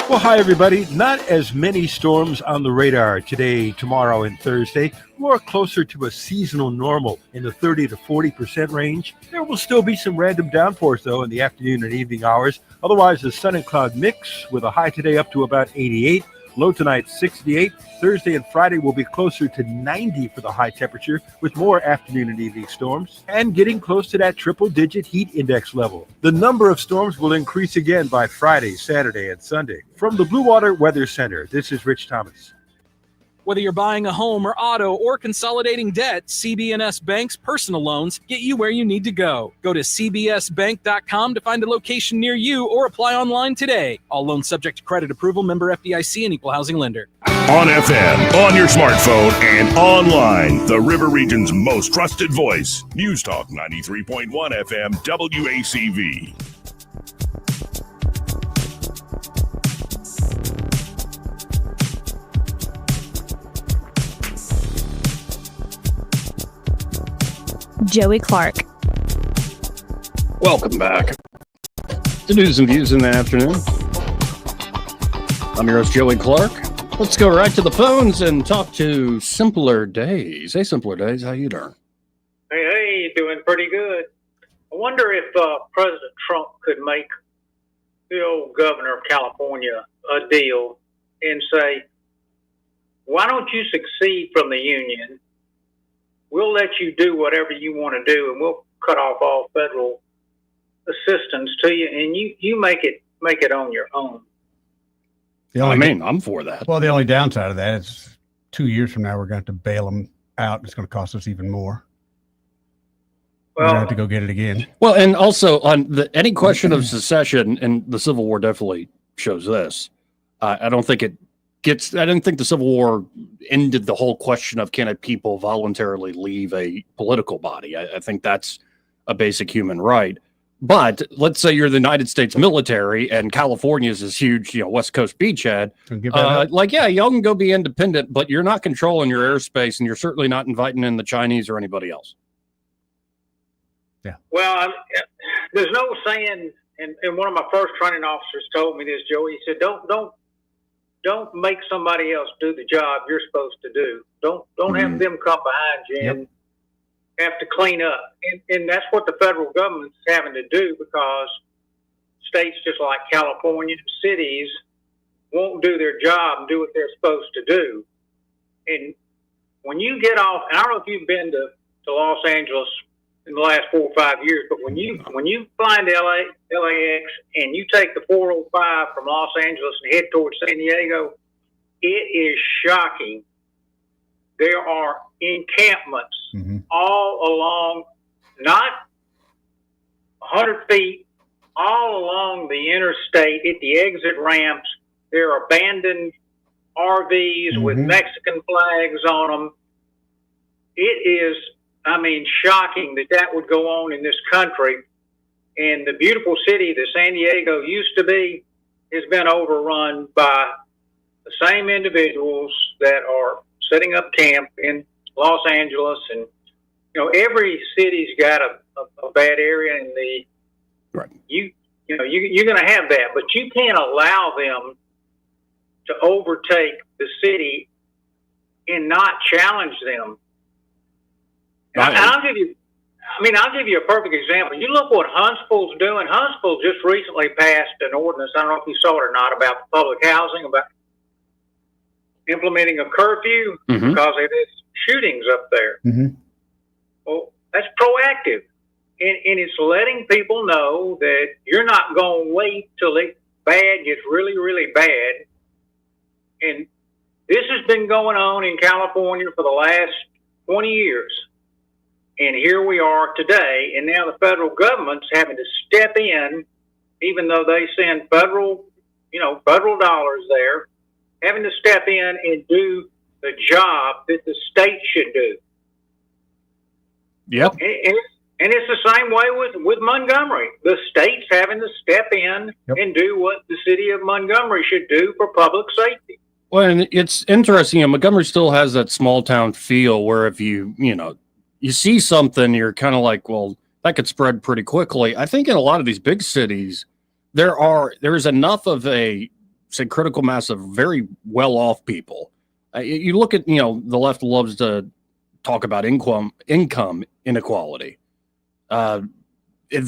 Well, hi, everybody. Not as many storms on the radar today, tomorrow, and Thursday. More closer to a seasonal normal in the 30 to 40% range. There will still be some random downpours, though, in the afternoon and evening hours. Otherwise, the sun and cloud mix with a high today up to about 88. Low tonight, 68. Thursday and Friday will be closer to 90 for the high temperature with more afternoon and evening storms and getting close to that triple-digit heat index level. The number of storms will increase again by Friday, Saturday, and Sunday. From the Blue Water Weather Center, this is Rich Thomas. Whether you're buying a home or auto or consolidating debt, CB&S Bank's personal loans get you where you need to go. Go to cbsbank.com to find a location near you or apply online today. All loans subject to credit approval, member FDIC, and equal housing lender. On FM, on your smartphone, and online, the River Region's most trusted voice. News Talk 93.1 FM WACV. Joey Clark. Welcome back to News and Views in the afternoon. I'm your host, Joey Clark. Let's go right to the phones and talk to Simpler Days. Hey, Simpler Days, how you doing? Hey, doing pretty good. I wonder if President Trump could make the old governor of California a deal and say, why don't you succeed from the union? We'll let you do whatever you want to do, and we'll cut off all federal assistance to you, and you make it on your own. I'm for that. Well, the only downside of that is 2 years from now, we're going to have to bail them out. It's going to cost us even more. We're going to have to go get it again. Well, and also on any question of secession, and the Civil War definitely shows this. I don't think the Civil War ended the whole question of can a people voluntarily leave a political body. I think that's a basic human right. But let's say you're the United States military and California is this huge, West Coast beachhead. Y'all can go be independent, but you're not controlling your airspace, and you're certainly not inviting in the Chinese or anybody else. Yeah. Well, there's no saying, and one of my first training officers told me this, Joey. He said, don't make somebody else do the job you're supposed to do. Don't have them come behind you and have to clean up. And that's what the federal government's having to do, because states just like California, cities won't do their job and do what they're supposed to do. And when you get off, and I don't know if you've been to Los Angeles in the last 4 or 5 years, but when you fly into LAX and you take the 405 from Los Angeles and head towards San Diego, it is shocking. There are encampments all along, not 100 feet, all along the interstate at the exit ramps. There are abandoned RVs with Mexican flags on them. It is, shocking that would go on in this country. And the beautiful city that San Diego used to be has been overrun by the same individuals that are setting up camp in Los Angeles. And, every city's got a bad area, and you're going to have that, but you can't allow them to overtake the city and not challenge them. And I'll give you a perfect example. You look what Huntsville's doing. Huntsville just recently passed an ordinance. I don't know if you saw it or not, about public housing, about implementing a curfew because of this shootings up there. Well, that's proactive. And it's letting people know that you're not going to wait till it bad gets really, really bad. And this has been going on in California for the last 20 years. And here we are today, and now the federal government's having to step in, even though they send federal dollars there, having to step in and do the job that the state should do. Yep. And it's the same way with Montgomery. The state's having to step in and do what the city of Montgomery should do for public safety. Well, and it's interesting. Montgomery still has that small town feel where if you see something, you're kind of like, well, that could spread pretty quickly. I think in a lot of these big cities, there is enough of a critical mass of very well-off people. You look at, the left loves to talk about income inequality. The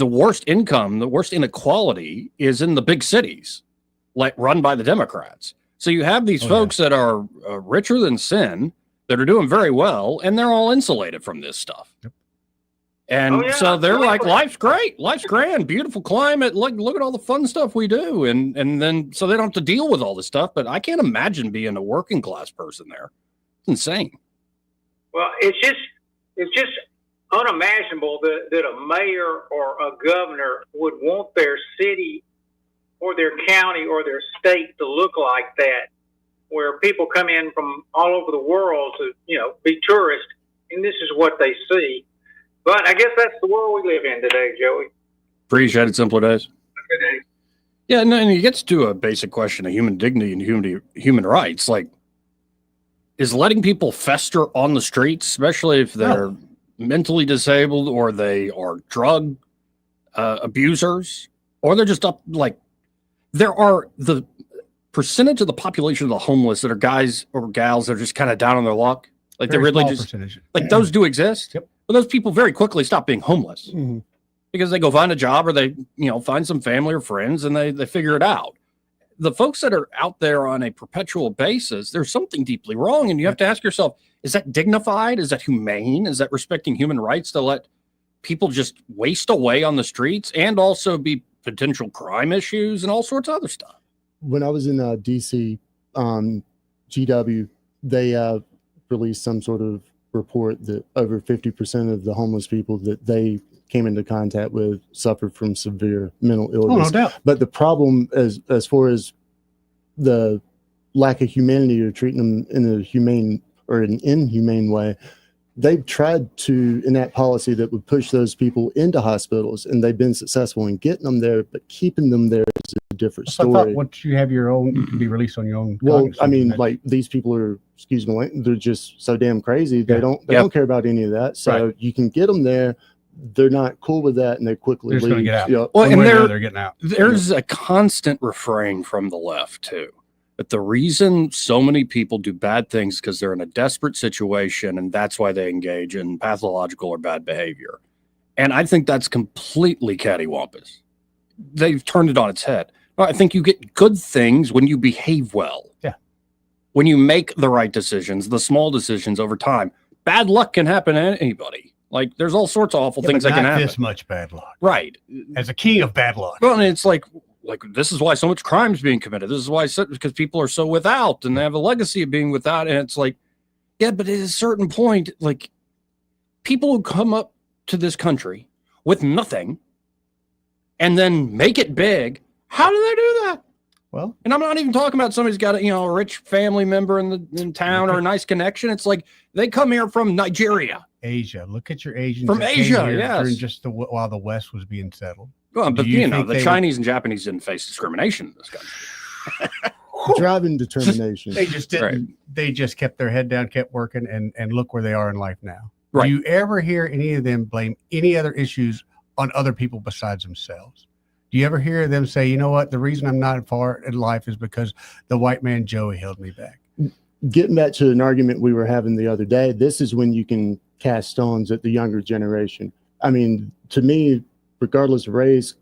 worst inequality is in the big cities, like run by the Democrats. So you have these folks that are richer than sin, that are doing very well, and they're all insulated from this stuff. And so they're like, life's great, life's grand, beautiful climate. Look at all the fun stuff we do. And then, so they don't have to deal with all this stuff, but I can't imagine being a working class person there. insane. Well, it's just unimaginable that a mayor or a governor would want their city or their county or their state to look like that, where people come in from all over the world to, be tourists, and this is what they see. But I guess that's the world we live in today, Joey. Appreciate it, Simpler Days. Yeah, and it gets to a basic question of human dignity and human rights. Like, is letting people fester on the streets, especially if they're mentally disabled or they are drug abusers, or they're just up, like, there are the percentage of the population of the homeless that are guys or gals that are just kind of down on their luck. Like, they really just, percentage. like, those do exist. Yep. But those people very quickly stop being homeless because they go find a job or they, find some family or friends and they figure it out. The folks that are out there on a perpetual basis, there's something deeply wrong. And you have to ask yourself, is that dignified? Is that humane? Is that respecting human rights to let people just waste away on the streets and also be potential crime issues and all sorts of other stuff? When I was in DC, GW, they released some sort of report that over 50% of the homeless people that they came into contact with suffered from severe mental illness. Oh, no doubt. But the problem, as far as the lack of humanity or treating them in a humane or an inhumane way, they've tried to enact policy that would push those people into hospitals, and they've been successful in getting them there, but keeping them there is a different I story. thought once you have your own, you can be released on your own. Well, I mean, cognizance. like, these people are, excuse me, they're just so damn crazy. They don't care about any of that. So you can get them there. They're not cool with that, and they quickly They're just leave. gonna get out. Yep. Well, One and way or another, they're getting out. There's a constant refrain from the left too. But the reason so many people do bad things because they're in a desperate situation, and that's why they engage in pathological or bad behavior. And I think that's completely cattywampus. They've turned it on its head. I think you get good things when you behave well. Yeah. When you make the right decisions, the small decisions over time. Bad luck can happen to anybody. Like, there's all sorts of awful things that can happen. This much bad luck. Right. As a king of bad luck. Well, and it's like this is why so much crime is being committed. This is why, because people are so without and they have a legacy of being without. And it's like, yeah, but at a certain point, like, people who come up to this country with nothing and then make it big, how do they do that? Well, and I'm not even talking about somebody's got a rich family member in town or a nice connection. It's like they come here from Nigeria. Asia. Look at your Asians. From that came Asia, here yes. during just while the West was being settled. Well, but Do you the think they Chinese and Japanese didn't face discrimination in this country. Driving determination. They just didn't. Right. They just kept their head down, kept working, and look where they are in life now. Right. Do you ever hear any of them blame any other issues on other people besides themselves? Do you ever hear them say, you know what, the reason I'm not far in life is because the white man Joey held me back? Getting back to an argument we were having the other day, this is when you can cast stones at the younger generation. I mean, to me, regardless of race,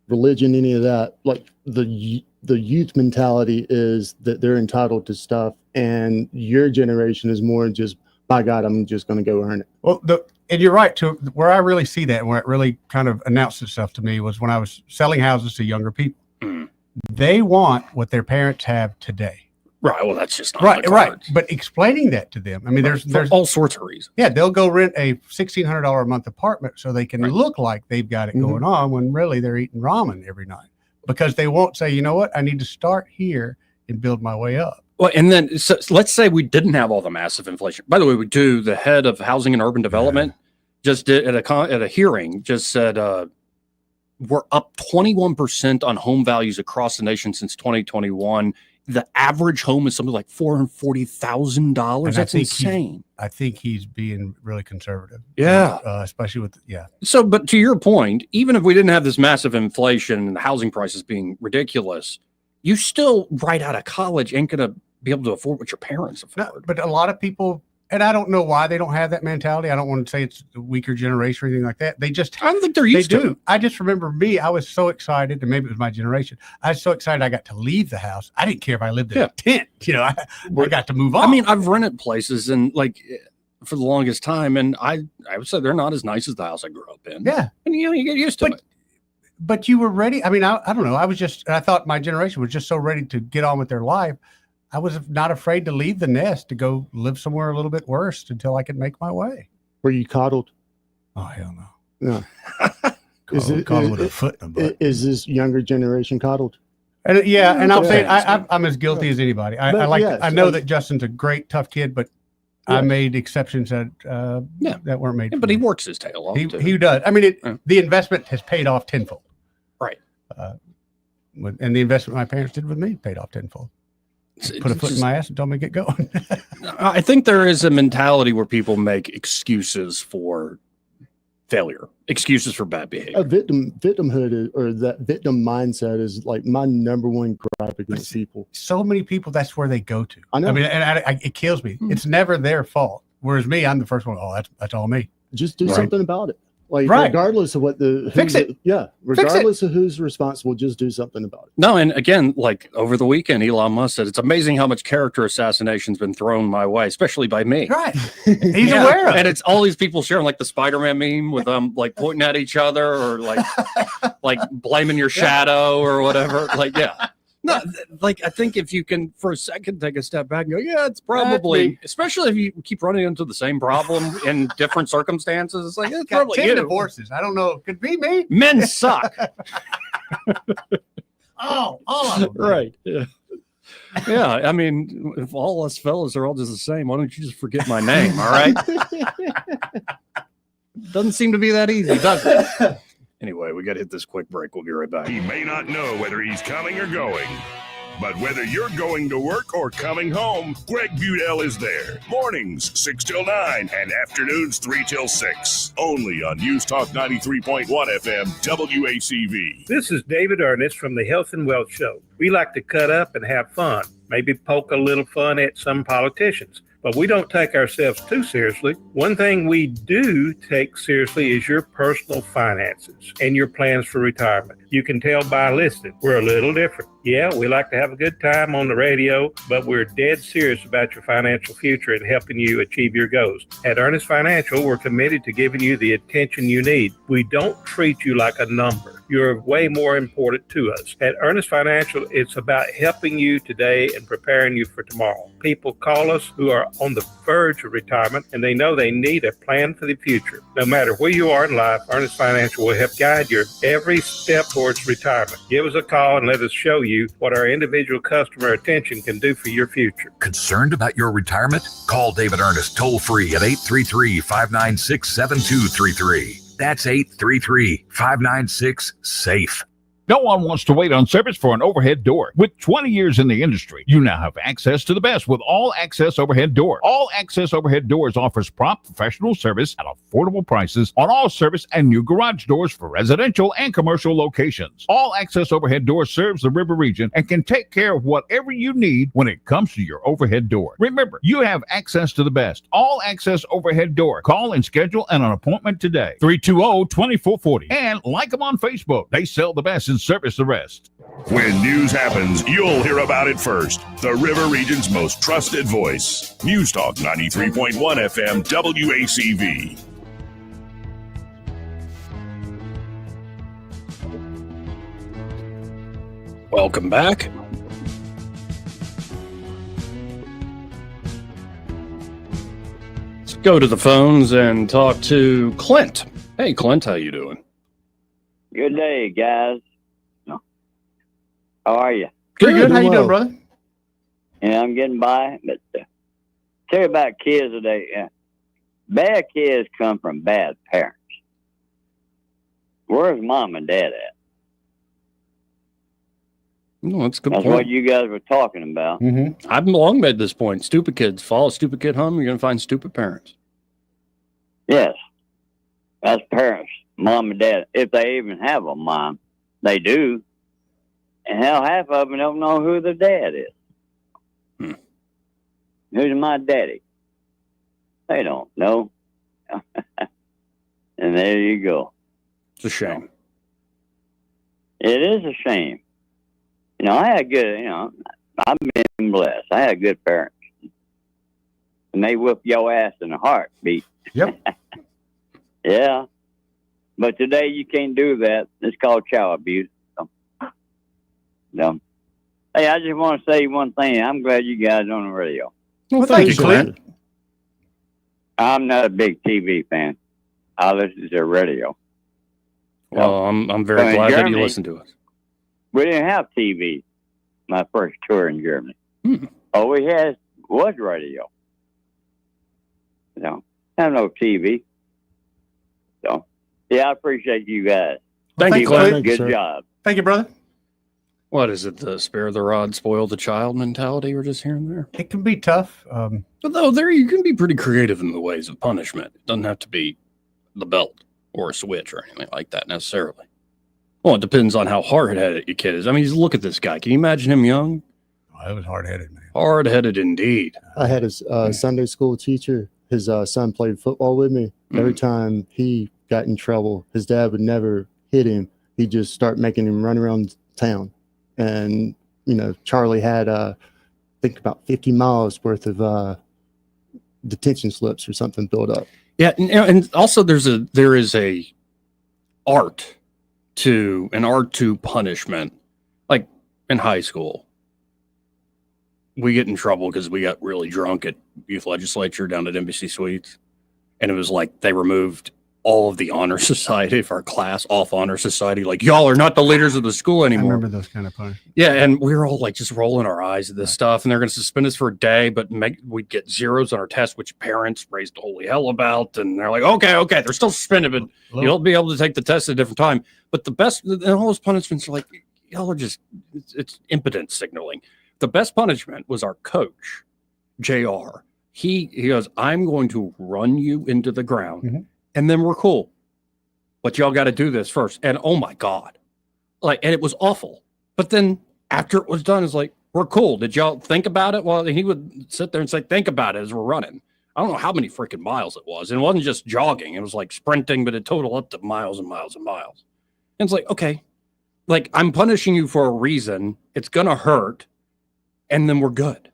religion, any of that, like, the youth mentality is that they're entitled to stuff, and your generation is more just, by God, I'm just going to go earn it. Well, and you're right, too. Where I really see that, and where it really kind of announced itself to me, was when I was selling houses to younger people. They want what their parents have today. Right. Well, that's just not right. But explaining that to them, I mean, there's all sorts of reasons. Yeah, they'll go rent a $1,600 a month apartment so they can look like they've got it going on when really they're eating ramen every night, because they won't say, you know what, I need to start here and build my way up. Well, and then so let's say we didn't have all the massive inflation. By the way, the head of housing and urban development just did at a hearing just said we're up 21% on home values across the nation since 2021. The average home is something like $440,000. That's insane. I think he's being really conservative. Yeah. Especially with, So, but to your point, even if we didn't have this massive inflation and the housing prices being ridiculous, you still, right out of college, ain't going to be able to afford what your parents afford. No, but a lot of people, and I don't know why they don't have that mentality. I don't want to say it's a weaker generation or anything like that. They just, I don't think they're used to it. I just remember I was so excited, and maybe it was my generation. I was so excited I got to leave the house. I didn't care if I lived in a tent. I got to move on. I mean, I've rented places and for the longest time, and I would say they're not as nice as the house I grew up in. Yeah. And you get used to it. But you were ready. I mean, I don't know. I thought my generation was just so ready to get on with their life. I was not afraid to leave the nest to go live somewhere a little bit worse until I could make my way. Were you coddled? Oh, hell no. No. Coddled with a foot in the butt. Is this younger generation coddled? And I'll say I'm as guilty as anybody. I know that Justin's a great, tough kid, but I made exceptions that weren't made. But he works his tail off. He does. I mean, the investment has paid off tenfold. Right. And the investment my parents did with me paid off tenfold. Put a foot in my ass and told me to get going. I think there is a mentality where people make excuses for failure, excuses for bad behavior. Victimhood or that victim mindset is like my number one gripe against people. So many people, that's where they go to. I know. I mean, and it kills me. It's never their fault. Whereas me, I'm the first one. Oh, that's all me. Just do something about it. Like regardless of what fix it. Regardless of who's responsible, just do something about it. No, and again, like over the weekend, Elon Musk said, it's amazing how much character assassination's been thrown my way, especially by me. Right. He's aware of it. And it's all these people sharing like the Spider-Man meme with them like pointing at each other or like blaming your shadow or whatever. Like, no, like I think if you can for a second take a step back and go, it's probably, especially if you keep running into the same problem in different circumstances, it's like it's probably 10 you. divorces. I don't know. Could be me. Men suck. All of them. Right. Yeah. Yeah. I mean, if all us fellas are all just the same, why don't you just forget my name? All right. Doesn't seem to be that easy, does it? Anyway, we got to hit this quick break. We'll be right back. He may not know whether he's coming or going, but whether you're going to work or coming home, Greg Budell is there. Mornings, 6 till 9, and afternoons, 3 till 6. Only on News Talk 93.1 FM, WACV. This is David Ernest from the Health and Wealth Show. We like to cut up and have fun, maybe poke a little fun at some politicians. But we don't take ourselves too seriously. One thing we do take seriously is your personal finances and your plans for retirement. You can tell by listening, we're a little different. Yeah, we like to have a good time on the radio, but we're dead serious about your financial future and helping you achieve your goals. At Ernest Financial, we're committed to giving you the attention you need. We don't treat you like a number. You're way more important to us. At Ernest Financial, it's about helping you today and preparing you for tomorrow. People call us who are on the verge of retirement, and they know they need a plan for the future. No matter where you are in life, Ernest Financial will help guide your every step towards retirement. Give us a call and let us show you what our individual customer attention can do for your future. Concerned about your retirement? Call David Ernest toll-free at 833-596-7233. That's 833-596-SAFE. No one wants to wait on service for an overhead door. With 20 years in the industry, you now have access to the best with All Access Overhead Door. All Access Overhead Doors offers prompt professional service at affordable prices on all service and new garage doors for residential and commercial locations. All Access Overhead Door serves the river region and can take care of whatever you need when it comes to your overhead door. Remember, you have access to the best. All Access Overhead Door. Call and schedule an appointment today. 320-2440. And like them on Facebook. They sell the best and service the rest. When news happens, you'll hear about it first. The River Region's most trusted voice. News Talk 93.1 FM, WACV. Welcome back. Let's go to the phones and talk to Clint. Hey, Clint, how you doing? Good day, guys. How are you? Good. How you doing, brother? Yeah, I'm getting by. But tell you about kids today. Bad kids come from bad parents. Where's mom and dad at? No, that's a good That's point. what you guys were talking about. Mm-hmm. I've long made this point. Stupid kids follow a stupid kid home. You're going to find stupid parents. Yes. That's parents, mom and dad. If they even have a mom, they do. And hell, half of them don't know who their dad is. Who's my daddy? They don't know. And there you go. It's a shame. It is a shame. You know, I had good, I've been blessed. I had good parents. And they whip your ass in a heartbeat. Yep. Yeah. But today you can't do that. It's called child abuse. No. Hey, I just want to say one thing. I'm glad you guys are on the radio. Well, thank you, Clint. I'm not a big TV fan. I listen to the radio. Well, I'm very So in glad that you Germany, listen to us. We didn't have TV my first tour in Germany. Hmm. All we had was radio. So, have no TV. So, yeah, I appreciate you guys. Thank you, Keep Clint. up. Good job. Thank you, brother. What is it? The spare the rod, spoil the child mentality we're just hearing there? It can be tough. But though there you can be pretty creative in the ways of punishment. It doesn't have to be the belt or a switch or anything like that necessarily. Well, it depends on how hard-headed your kid is. I mean, just look at this guy. Can you imagine him young? Oh, it was hard-headed, man. Hard-headed indeed. I had his Sunday school teacher. His son played football with me. Every time he got in trouble, his dad would never hit him. He'd just start making him run around town. And, you know, Charlie had, I think, about 50 miles worth of detention slips or something built up. Yeah, and also there is a art to punishment. Like in high school, we get in trouble because we got really drunk at youth legislature down at Embassy Suites, and it was like they removed all of the honor society of our class off honor society. Like, y'all are not the leaders of the school anymore. I remember those kind of punishments. Yeah, and we were all like just rolling our eyes at this stuff, and they're going to suspend us for a day, but we'd get zeros on our test, which parents raised holy hell about, and they're like, okay, they're still suspended, but you'll be able to take the test at a different time. But the best, and all those punishments are like, y'all are just, it's impotent signaling. The best punishment was our coach, JR. He goes, I'm going to run you into the ground, and then we're cool. But y'all got to do this first. And oh my God. And it was awful. But then after it was done, it's like, we're cool. Did y'all think about it? Well, he would sit there and say, think about it as we're running. I don't know how many freaking miles it was. And it wasn't just jogging. It was like sprinting, but it totaled up to miles and miles and miles. And it's like, okay, like I'm punishing you for a reason. It's going to hurt. And then we're good.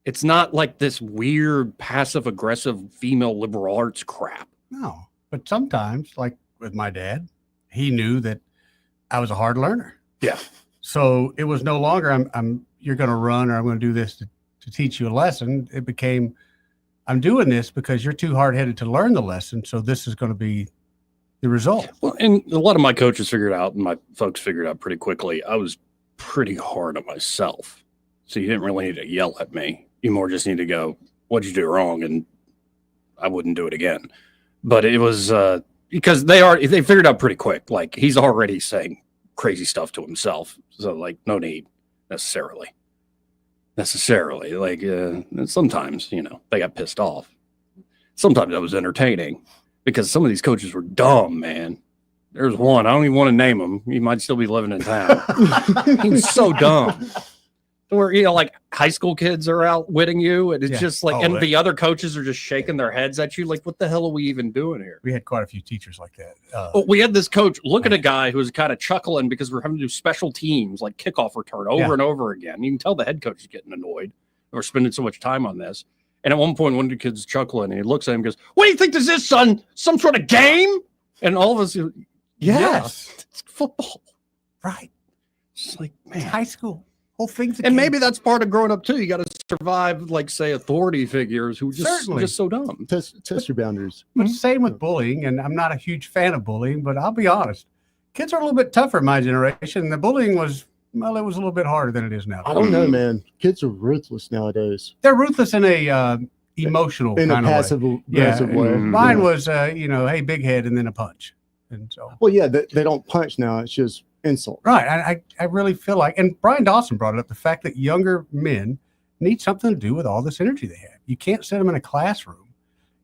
It's not like this weird passive aggressive female liberal arts crap. No, but sometimes, like with my dad, he knew that I was a hard learner. Yeah. So it was no longer you're going to run or I'm going to do this to teach you a lesson. It became I'm doing this because you're too hard-headed to learn the lesson. So this is going to be the result. Well, and a lot of my coaches figured out, and my folks figured out pretty quickly, I was pretty hard on myself. So you didn't really need to yell at me. You more just need to go, what'd you do wrong? And I wouldn't do it again. But it was because they figured out pretty quick. Like he's already saying crazy stuff to himself. So like no need necessarily. Like sometimes, they got pissed off. Sometimes that was entertaining because some of these coaches were dumb, man. There's one, I don't even want to name him. He might still be living in town. He was so dumb. Where, like high school kids are outwitting you, and it's just like, the other coaches are just shaking their heads at you. Like, what the hell are we even doing here? We had quite a few teachers like that. We had this coach look at a guy who was kind of chuckling because we're having to do special teams, like kickoff return over and over again. You can tell the head coach is getting annoyed. We're spending so much time on this. And at one point, one of the kids chuckling, and he looks at him and goes, what do you think this is, son? Some sort of game? And all of us, yes, it's football. Right. It's like, man. It's high school. Whole thing's and maybe that's part of growing up too. You got to survive, like say, authority figures who just so dumb. Test your boundaries. But same with bullying, and I'm not a huge fan of bullying, but I'll be honest, kids are a little bit tougher in my generation. The bullying was it was a little bit harder than it is now. I don't know, man. Kids are ruthless nowadays. They're ruthless in a emotional in kind a passive aggressive way. Mine was hey, big head, and then a punch, and so. Well, yeah, they don't punch now. It's just insult. Right. I really feel like, and Brian Dawson brought it up, the fact that younger men need something to do with all this energy they have. You can't sit them in a classroom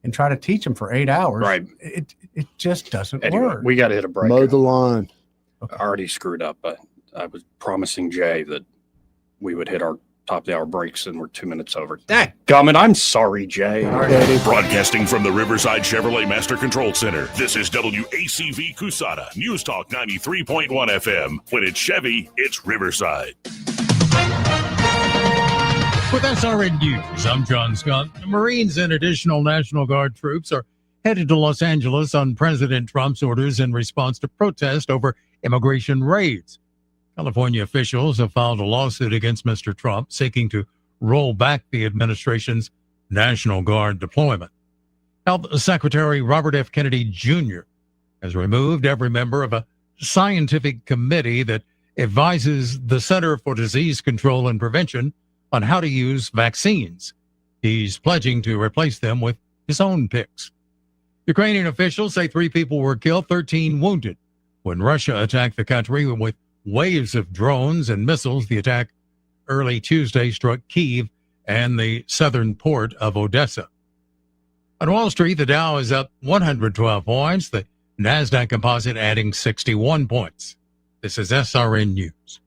and try to teach them for 8 hours. Right. It just doesn't anyway, work. We got to hit a break. Mow the lawn. I already screwed up, but I was promising Jay that we would hit our top of the hour breaks, and we're 2 minutes over. Dadgummit, I'm sorry, Jay. Broadcasting from the Riverside Chevrolet Master Control Center, this is WACV Cusana, News Talk 93.1 FM. When it's Chevy, it's Riverside. With SRN News, I'm John Scott. The Marines and additional National Guard troops are headed to Los Angeles on President Trump's orders in response to protest over immigration raids. California officials have filed a lawsuit against Mr. Trump seeking to roll back the administration's National Guard deployment. Health Secretary Robert F. Kennedy Jr. has removed every member of a scientific committee that advises the Center for Disease Control and Prevention on how to use vaccines. He's pledging to replace them with his own picks. Ukrainian officials say 3 people were killed, 13 wounded when Russia attacked the country with waves of drones and missiles. The attack early Tuesday struck Kyiv and the southern port of Odessa. On Wall Street, the Dow is up 112 points, the NASDAQ composite adding 61 points. This is SRN News.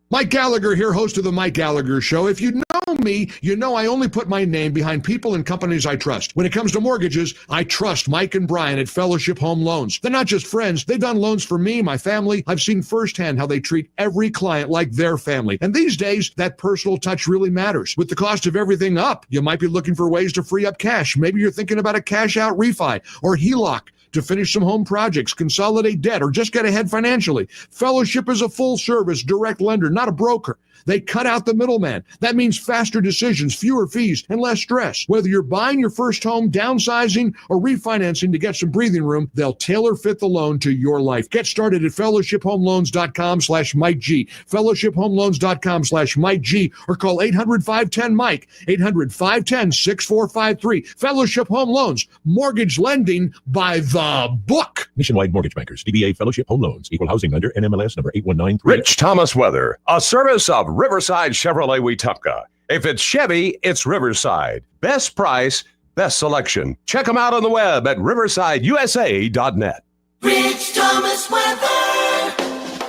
Mike Gallagher here, host of the Mike Gallagher Show. If you know me, you know I only put my name behind people and companies I trust. When it comes to mortgages, I trust Mike and Brian at Fellowship Home Loans. They're not just friends. They've done loans for me, my family. I've seen firsthand how they treat every client like their family. And these days, that personal touch really matters. With the cost of everything up, you might be looking for ways to free up cash. Maybe you're thinking about a cash-out refi or HELOC to finish some home projects, consolidate debt, or just get ahead financially. Fellowship is a full-service direct lender, not a broker. They cut out the middleman. That means faster decisions, fewer fees, and less stress. Whether you're buying your first home, downsizing, or refinancing to get some breathing room, they'll tailor fit the loan to your life. Get started at fellowshiphomeloans.com/Mike G. fellowshiphomeloans.com/Mike G, or call 800-510-MIKE, 800-510-6453. Fellowship Home Loans, mortgage lending by the book. Nationwide Mortgage Bankers, DBA Fellowship Home Loans, Equal Housing Lender, NMLS number 8193. Rich Thomas Weather, a service of Riverside Chevrolet Wetumpka. If it's Chevy, it's Riverside. Best price, best selection. Check them out on the web at riversideusa.net. Rich Thomas Weather.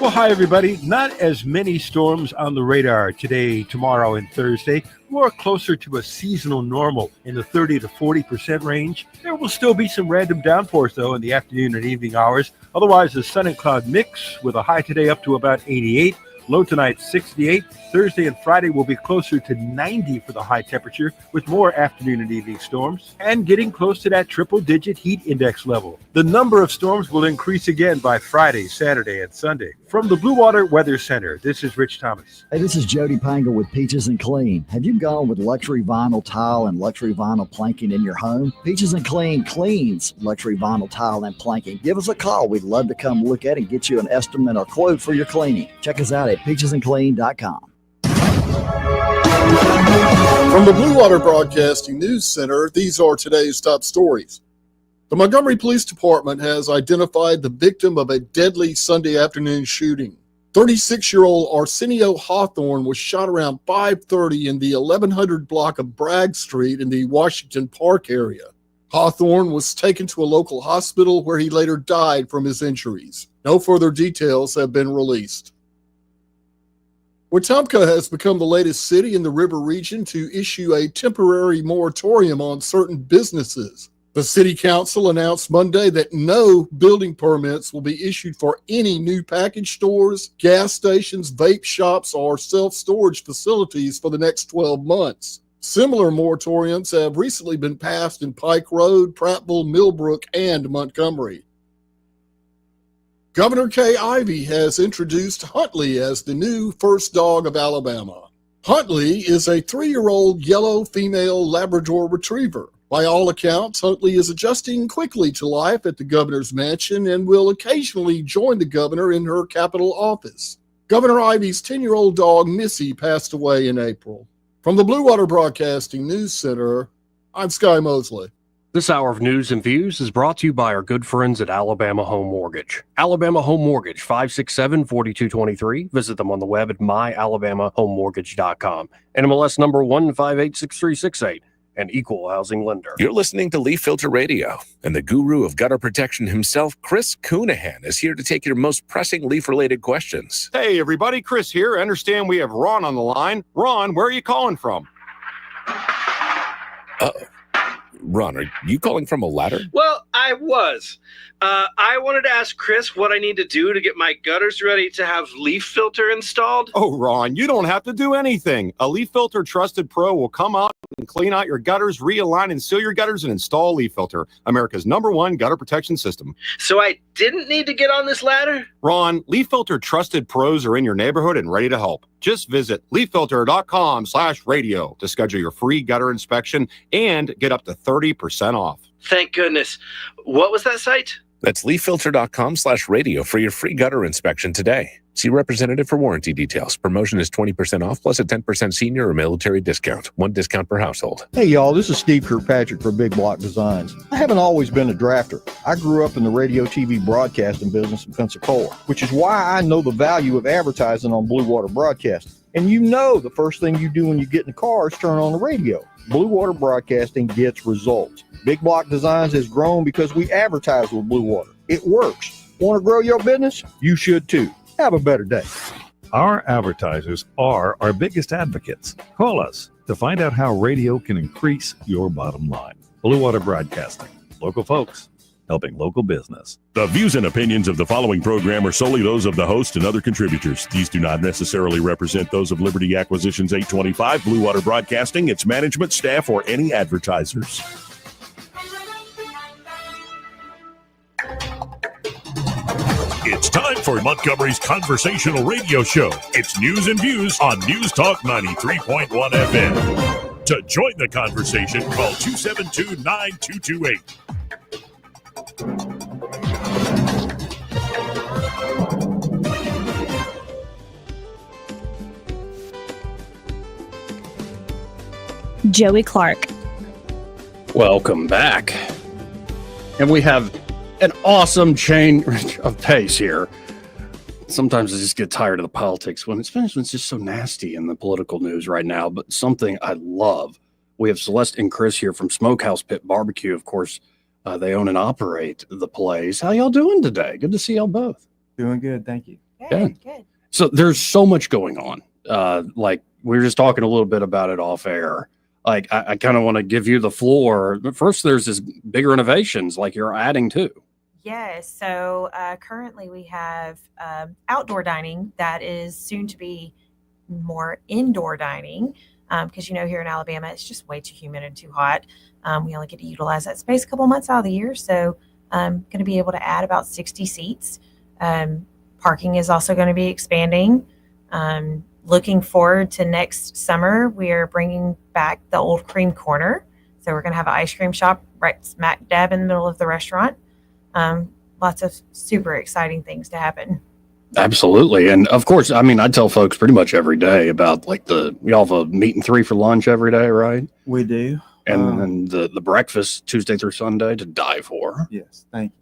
Well, hi, everybody. Not as many storms on the radar today, tomorrow, and Thursday. More closer to a seasonal normal in the 30 to 40% range. There will still be some random downpours, though, in the afternoon and evening hours. Otherwise, the sun and cloud mix with a high today up to about 88. Low tonight, 68. Thursday and Friday will be closer to 90 for the high temperature, with more afternoon and evening storms, and getting close to that triple-digit heat index level. The number of storms will increase again by Friday, Saturday, and Sunday. From the Blue Water Weather Center, this is Rich Thomas. Hey, this is Jody Pangle with Peaches and Clean. Have you gone with luxury vinyl tile and luxury vinyl planking in your home? Peaches and Clean cleans luxury vinyl tile and planking. Give us a call. We'd love to come look at it and get you an estimate or quote for your cleaning. Check us out at peachesandclean.com. From the Blue Water Broadcasting News Center, these are today's top stories. The Montgomery Police Department has identified the victim of a deadly Sunday afternoon shooting. 36-year-old Arsenio Hawthorne was shot around 5:30 in the 1100 block of Bragg Street in the Washington Park area. Hawthorne was taken to a local hospital where he later died from his injuries. No further details have been released. Wetumpka has become the latest city in the river region to issue a temporary moratorium on certain businesses. The city council announced Monday that no building permits will be issued for any new package stores, gas stations, vape shops, or self-storage facilities for the next 12 months. Similar moratoriums have recently been passed in Pike Road, Prattville, Millbrook, and Montgomery. Governor Kay Ivey has introduced Huntley as the new first dog of Alabama. Huntley is a 3-year-old yellow female Labrador retriever. By all accounts, Huntley is adjusting quickly to life at the governor's mansion and will occasionally join the governor in her Capitol office. Governor Ivey's 10-year-old dog, Missy, passed away in April. From the Blue Water Broadcasting News Center, I'm Sky Mosley. This hour of News and Views is brought to you by our good friends at Alabama Home Mortgage. Alabama Home Mortgage, 567-4223. Visit them on the web at myalabamahomemortgage.com. NMLS number 1586368. An equal housing lender. You're listening to Leaf Filter Radio, and the guru of gutter protection himself, Chris Coonahan, is here to take your most pressing leaf-related questions. Hey, everybody, Chris here. I understand we have Ron on the line. Ron, where are you calling from? Ron, are you calling from a ladder? Well, I was. I wanted to ask Chris what I need to do to get my gutters ready to have leaf filter installed. Oh, Ron, you don't have to do anything. A Leaf Filter Trusted Pro will come out and clean out your gutters, realign and seal your gutters, and install Leaf Filter, America's #1 gutter protection system. So I didn't need to get on this ladder? Ron, Leaf Filter Trusted Pros are in your neighborhood and ready to help. Just visit leaffilter.com/radio to schedule your free gutter inspection and get up to 30% off. Thank goodness. What was that site? That's leaffilter.com/radio for your free gutter inspection today. See representative for warranty details. Promotion is 20% off plus a 10% senior or military discount. One discount per household. Hey y'all, this is Steve Kirkpatrick for Big Block Designs. I haven't always been a drafter. I grew up in the radio TV broadcasting business in Pensacola, which is why I know the value of advertising on Blue Water Broadcasting. And you know the first thing you do when you get in the car is turn on the radio. Blue Water Broadcasting gets results. Big Block Designs has grown because we advertise with Blue Water. It works. Want to grow your business? You should too. Have a better day. Our advertisers are our biggest advocates. Call us to find out how radio can increase your bottom line. Blue Water Broadcasting. Local folks helping local business. The views and opinions of the following program are solely those of the host and other contributors. These do not necessarily represent those of Liberty Acquisitions 825, Blue Water Broadcasting, its management, staff, or any advertisers. It's time for Montgomery's conversational radio show. It's News and Views on News Talk 93.1 FM. To join the conversation, call 272-9228. Joey Clark. Welcome back. And we have an awesome change of pace here. Sometimes I just get tired of the politics it's just so nasty in the political news right now, but something I love. We have Celeste and Chris here from Smokehouse Pit Barbecue. Of course, they own and operate the place. How y'all doing today? Good to see y'all both. Doing good, thank you. Good. So there's so much going on. Like we were just talking a little bit about it off air. Like I kind of want to give you the floor. But first, there's this bigger innovations like you're adding to. Yes. So currently we have outdoor dining that is soon to be more indoor dining because, here in Alabama, it's just way too humid and too hot. We only get to utilize that space a couple months out of the year. So I'm going to be able to add about 60 seats. Parking is also going to be expanding. Looking forward to next summer, we are bringing back the old cream corner. So we're going to have an ice cream shop right smack dab in the middle of the restaurant. Lots of super exciting things to happen. Absolutely. And of course, I mean, I tell folks pretty much every day about like y'all have a meat and 3 for lunch every day, right? We do. And then the breakfast Tuesday through Sunday to die for. Yes. Thank you.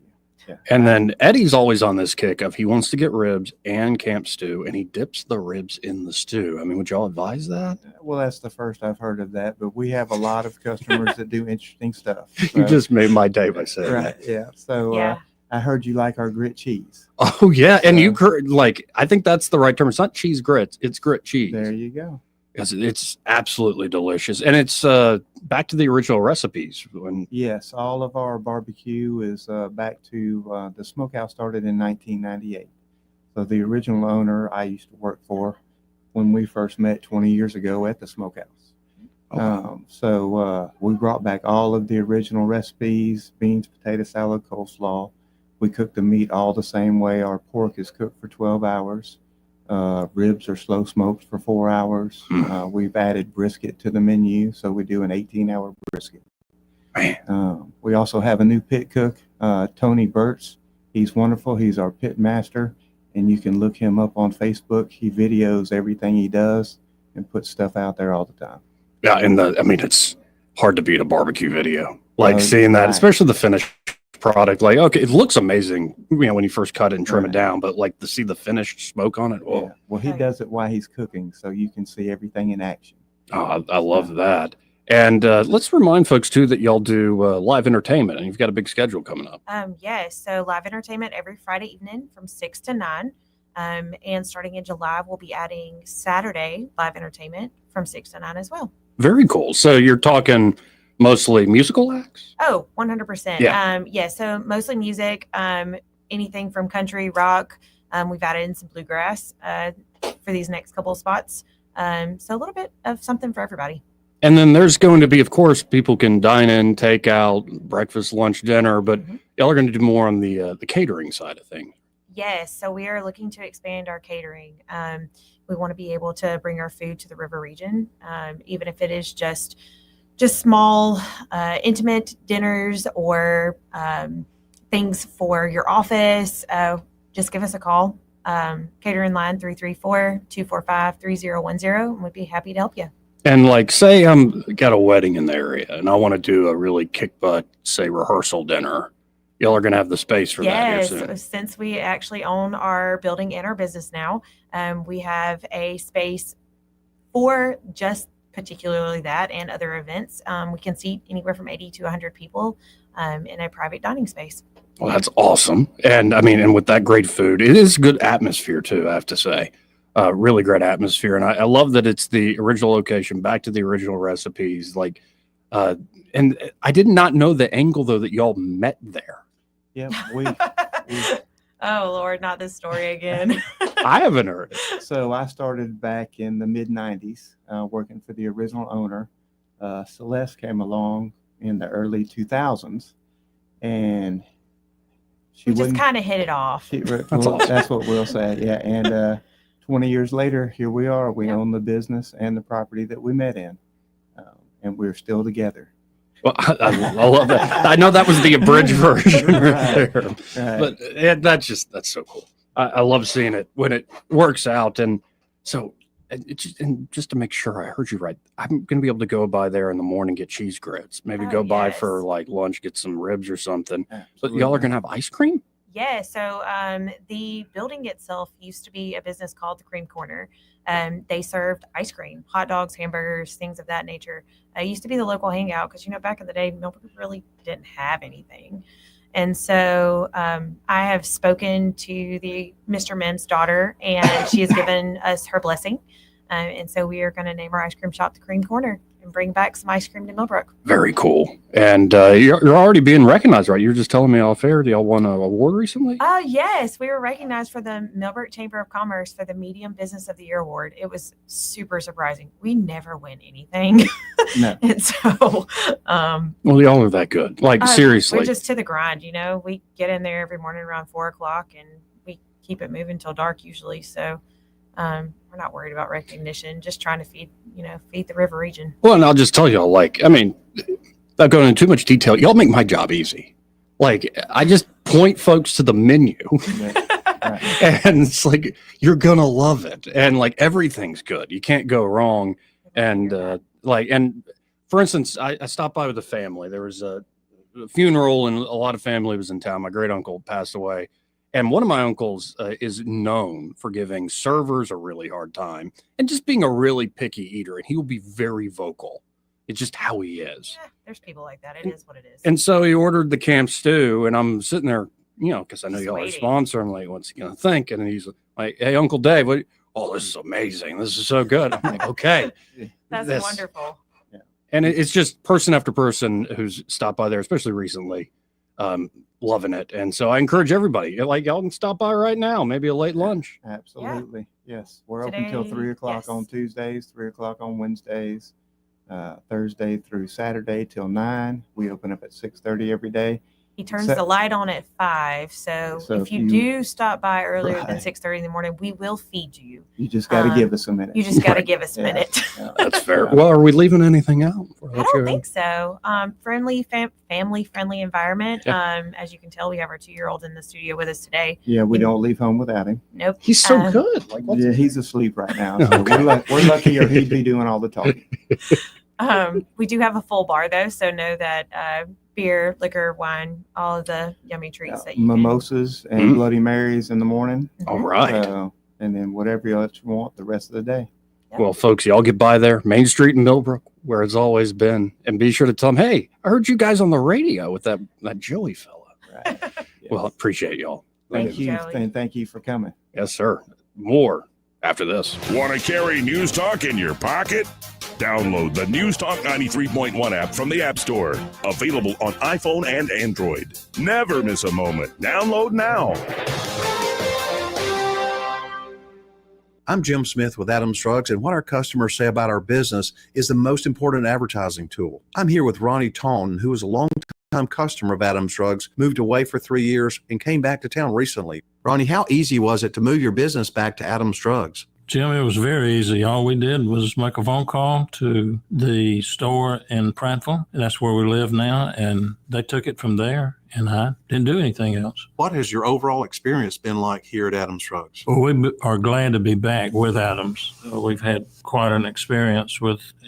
Yeah. And then Eddie's always on this kick of he wants to get ribs and camp stew and he dips the ribs in the stew. I mean, would y'all advise that? Well, that's the first I've heard of that, but we have a lot of customers that do interesting stuff. So. You just made my day by saying right, that. Yeah. So I heard you like our grit cheese. Oh, yeah. And you I think that's the right term. It's not cheese grits. It's grit cheese. There you go. It's absolutely delicious. And it's back to the original recipes. Yes, all of our barbecue is back to the smokehouse started in 1998. So the original owner I used to work for when we first met 20 years ago at the smokehouse. Okay. So we brought back all of the original recipes, beans, potato salad, coleslaw. We cook the meat all the same way. Our pork is cooked for 12 hours. Ribs are slow smoked for 4 hours. We've added brisket to the menu, so we do an 18-hour brisket. We also have a new pit cook, Tony Burtz. He's wonderful. He's our pit master, and you can look him up on Facebook. He videos everything he does and puts stuff out there all the time. Yeah, and it's hard to beat a barbecue video. Like seeing that, especially the finished product. Like, okay, it looks amazing, when you first cut it and trim it down, but like to see the finished smoke on it. Oh, yeah. Well, he does it while he's cooking, so you can see everything in action. Oh, I love that. And let's remind folks too that y'all do live entertainment, and you've got a big schedule coming up. Yes, so live entertainment every Friday evening from 6 to 9. And starting in July, we'll be adding Saturday live entertainment from 6 to 9 as well. Very cool. So you're talking Mostly musical acts? Oh, 100%. Yeah. So mostly music, anything from country, rock. We've added in some bluegrass for these next couple of spots. So a little bit of something for everybody. And then there's going to be, of course, people can dine in, take out, breakfast, lunch, dinner, but y'all are going to do more on the catering side of things. Yes. So we are looking to expand our catering. We want to be able to bring our food to the river region, even if it is just small, intimate dinners or things for your office. Just give us a call. Catering line 334-245-3010, and we'd be happy to help you. And like, say I'm got a wedding in the area and I want to do a really kick butt, say, rehearsal dinner. Y'all are going to have the space for that here soon. Yes, since we actually own our building and our business now, we have a space for just particularly that and other events. We can seat anywhere from 80 to 100 people in a private dining space. Well, that's awesome. And I mean, and with that great food, it is good atmosphere too, I have to say. Really great atmosphere. And I love that it's the original location, back to the original recipes. Like, and I did not know the angle though that y'all met there. Yeah, Oh Lord, not this story again. I haven't heard it. So I started back in the mid 90s, working for the original owner. Celeste came along in the early 2000s, and we just kind of hit it off. That's what we'll say. Yeah. And 20 years later, here we are. We own the business and the property that we met in, and we're still together. Well, I love that. I know that was the abridged version right there, but that's so cool. I love seeing it when it works out. And so, and just to make sure I heard you right, I'm going to be able to go by there in the morning, get cheese grits, maybe go by for like lunch, get some ribs or something. But y'all are going to have ice cream? Yeah, so the building itself used to be a business called the Cream Corner. They served ice cream, hot dogs, hamburgers, things of that nature. It used to be the local hangout because, back in the day, Millbrook really didn't have anything. And so I have spoken to the Mr. Mims' daughter, and she has given us her blessing. And so we are going to name our ice cream shop the Cream Corner and bring back some ice cream to Millbrook. Very cool. And you're already being recognized, right? You were just telling me off air. Y'all won an award recently? Yes. We were recognized for the Millbrook Chamber of Commerce for the Medium Business of the Year Award. It was super surprising. We never win anything. No. And so... well, y'all are that good. Like, seriously. We're just to the grind, We get in there every morning around 4 o'clock, and we keep it moving till dark usually. So... we're not worried about recognition, just trying to feed the river region. Well, and I'll just tell y'all, without going into too much detail, y'all make my job easy. Like, I just point folks to the menu and it's like, you're going to love it. And like, everything's good. You can't go wrong. And and for instance, I stopped by with a family. There was a funeral and a lot of family was in town. My great uncle passed away. And one of my uncles is known for giving servers a really hard time and just being a really picky eater. And he will be very vocal. It's just how he is. Yeah, there's people like that. It is what it is. And so he ordered the camp stew, and I'm sitting there, because I know y'all are sponsor. I'm like, what's he going to think? And he's like, hey, Uncle Dave, this is amazing. This is so good. I'm like, okay. That's wonderful. Yeah. And it's just person after person who's stopped by there, especially recently. Loving it. And so I encourage everybody, y'all can stop by right now, maybe a late lunch. Absolutely. Yeah. Yes. We're open till 3 o'clock on Tuesdays, 3 o'clock on Wednesdays, Thursday through Saturday till 9. We open up at 6:30 every day. He turns the light on at 5. So if you do stop by earlier than 6:30 in the morning, we will feed you. You just got to give us a minute. You just got to give us a minute. That's fair. Well, are we leaving anything out? I don't think so. Friendly, family-friendly environment. Yeah. As you can tell, we have our 2-year-old in the studio with us today. Yeah, we don't leave home without him. Nope. He's so good. Yeah, he's asleep right now. So we're lucky, or he'd be doing all the talking. We do have a full bar, though, so know that beer, liquor, wine, all of the yummy treats that you mimosas and Bloody Marys in the morning. All right. And then whatever else you want the rest of the day. Yep. Well, folks, y'all get by there, Main Street in Millbrook, where it's always been. And be sure to tell them, hey, I heard you guys on the radio with that Joey fella. Right. Yes. Well, appreciate y'all. Thank you. And thank you for coming. Yes, sir. More after this. Want to carry News Talk in your pocket? Download the News Talk 93.1 app from the App Store. Available on iPhone and Android. Never miss a moment. Download now. I'm Jim Smith with Adams Drugs, and what our customers say about our business is the most important advertising tool. I'm here with Ronnie Tone, who is a long-time customer of Adams Drugs, moved away for 3 years, and came back to town recently. Ronnie, how easy was it to move your business back to Adams Drugs? Jim, it was very easy. All we did was make a phone call to the store in Prattville, and that's where we live now, and they took it from there, and I didn't do anything else. What has your overall experience been like here at Adams Drugs? Well, we are glad to be back with Adams. We've had quite an experience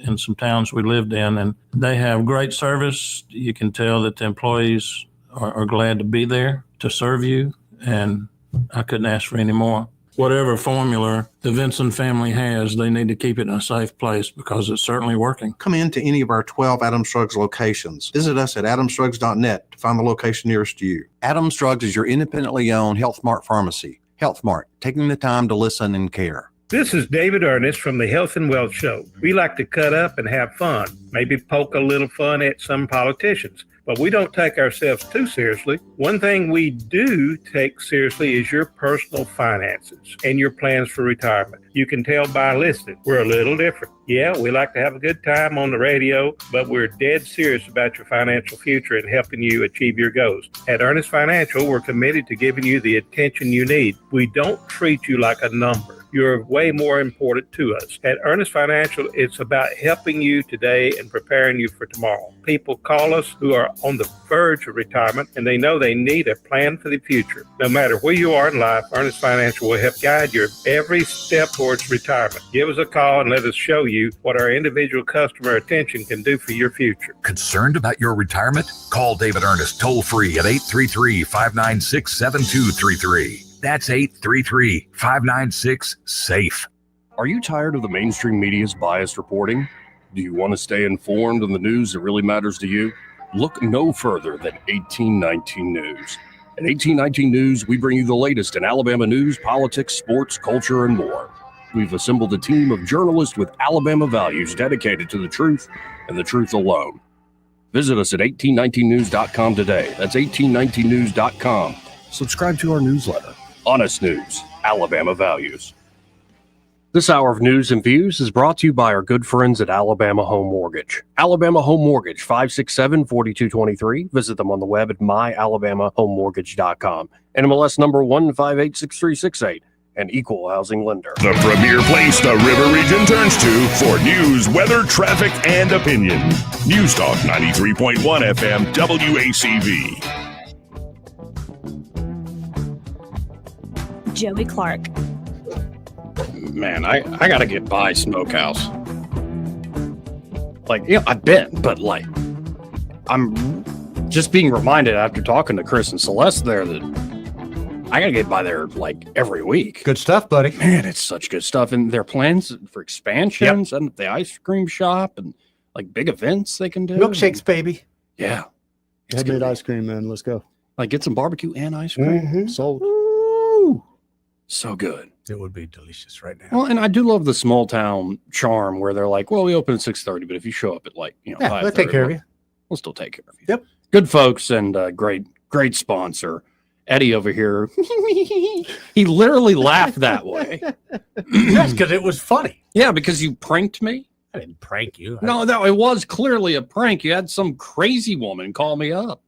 in some towns we lived in, and they have great service. You can tell that the employees are glad to be there to serve you, and I couldn't ask for any more. Whatever formula the Vinson family has, they need to keep it in a safe place because it's certainly working. Come into any of our 12 Adams Drugs locations. Visit us at adamsdrugs.net to find the location nearest you. Adams Drugs is your independently owned Health Mart pharmacy. Health Mart, taking the time to listen and care. This is David Ernest from the Health and Wealth Show. We like to cut up and have fun, maybe poke a little fun at some politicians, but we don't take ourselves too seriously. One thing we do take seriously is your personal finances and your plans for retirement. You can tell by listening, we're a little different. Yeah, we like to have a good time on the radio, but we're dead serious about your financial future and helping you achieve your goals. At Ernest Financial, we're committed to giving you the attention you need. We don't treat you like a number. You're way more important to us. At Ernest Financial, it's about helping you today and preparing you for tomorrow. People call us who are on the verge of retirement, and they know they need a plan for the future. No matter where you are in life, Ernest Financial will help guide your every step towards retirement. Give us a call and let us show you what our individual customer attention can do for your future. Concerned about your retirement? Call David Ernest toll-free at 833-596-7233. That's 833-596-SAFE. Are you tired of the mainstream media's biased reporting? Do you want to stay informed on the news that really matters to you? Look no further than 1819 News. At 1819 News, we bring you the latest in Alabama news, politics, sports, culture, and more. We've assembled a team of journalists with Alabama values dedicated to the truth and the truth alone. Visit us at 1819news.com today. That's 1819news.com. Subscribe to our newsletter. Honest News, Alabama Values. This hour of News and Views is brought to you by our good friends at Alabama Home Mortgage. Alabama Home Mortgage, 567-4223. Visit them on the web at myalabamahomemortgage.com. NMLS number 1586368. An equal housing lender. The premier place the River Region turns to for news, weather, traffic, and opinion. News Talk 93.1 FM WACV. Joey Clark. Man, I got to get by Smokehouse. Like, yeah, I've been, but like, I'm just being reminded after talking to Chris and Celeste there that I got to get by there like every week. Good stuff, buddy. Man, it's such good stuff. And their plans for expansions and the ice cream shop and like big events they can do. Milkshakes, baby. Yeah. Homemade ice cream, man. Let's go. Like, get some barbecue and ice cream. Sold. So good. It would be delicious right now. Well, and I do love the small town charm where they're like, well, we open at 6:30, but if you show up at like, they'll 5:30, take care of you. We'll still take care of you. Yep. Good folks and great sponsor. Eddie over here, he literally laughed that way. Yes, because it was funny. Yeah, because you pranked me. I didn't prank you. No, it was clearly a prank. You had some crazy woman call me up.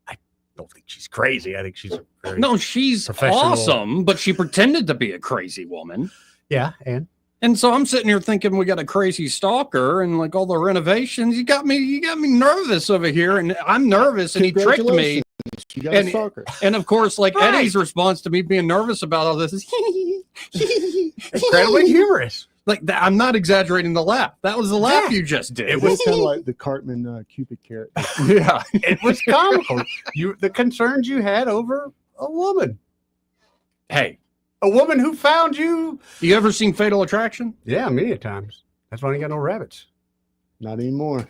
I don't think she's crazy. I think she's very No, she's awesome, but she pretended to be a crazy woman. Yeah, and so I'm sitting here thinking we got a crazy stalker and like all the renovations. You got me nervous over here, and I'm nervous, and he tricked me. You got a stalker. And of course, like Eddie's response to me being nervous about all this is incredibly humorous. Like that, I'm not exaggerating the laugh. That was the laugh you just did. It was kind of like the Cartman Cupid character. Yeah, it was comical. The concerns you had over a woman. Hey, a woman who found you. You ever seen Fatal Attraction? Yeah, many times. That's why I ain't got no rabbits. Not anymore.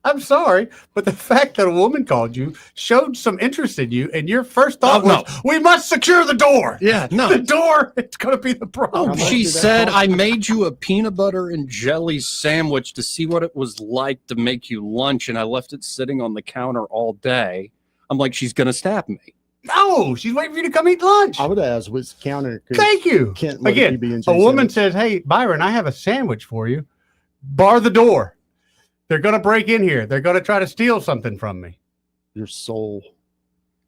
I'm sorry, but the fact that a woman called you showed some interest in you, and your first thought was, we must secure the door. Yeah, no. The door, it's going to be the problem. She said, I made you a peanut butter and jelly sandwich to see what it was like to make you lunch, and I left it sitting on the counter all day. I'm like, she's going to stab me. No, she's waiting for you to come eat lunch. I would ask which counter. Thank you. Can't let Again, it be in a woman says, hey, Byron, I have a sandwich for you. Bar the door. They're going to break in here. They're going to try to steal something from me. Your soul.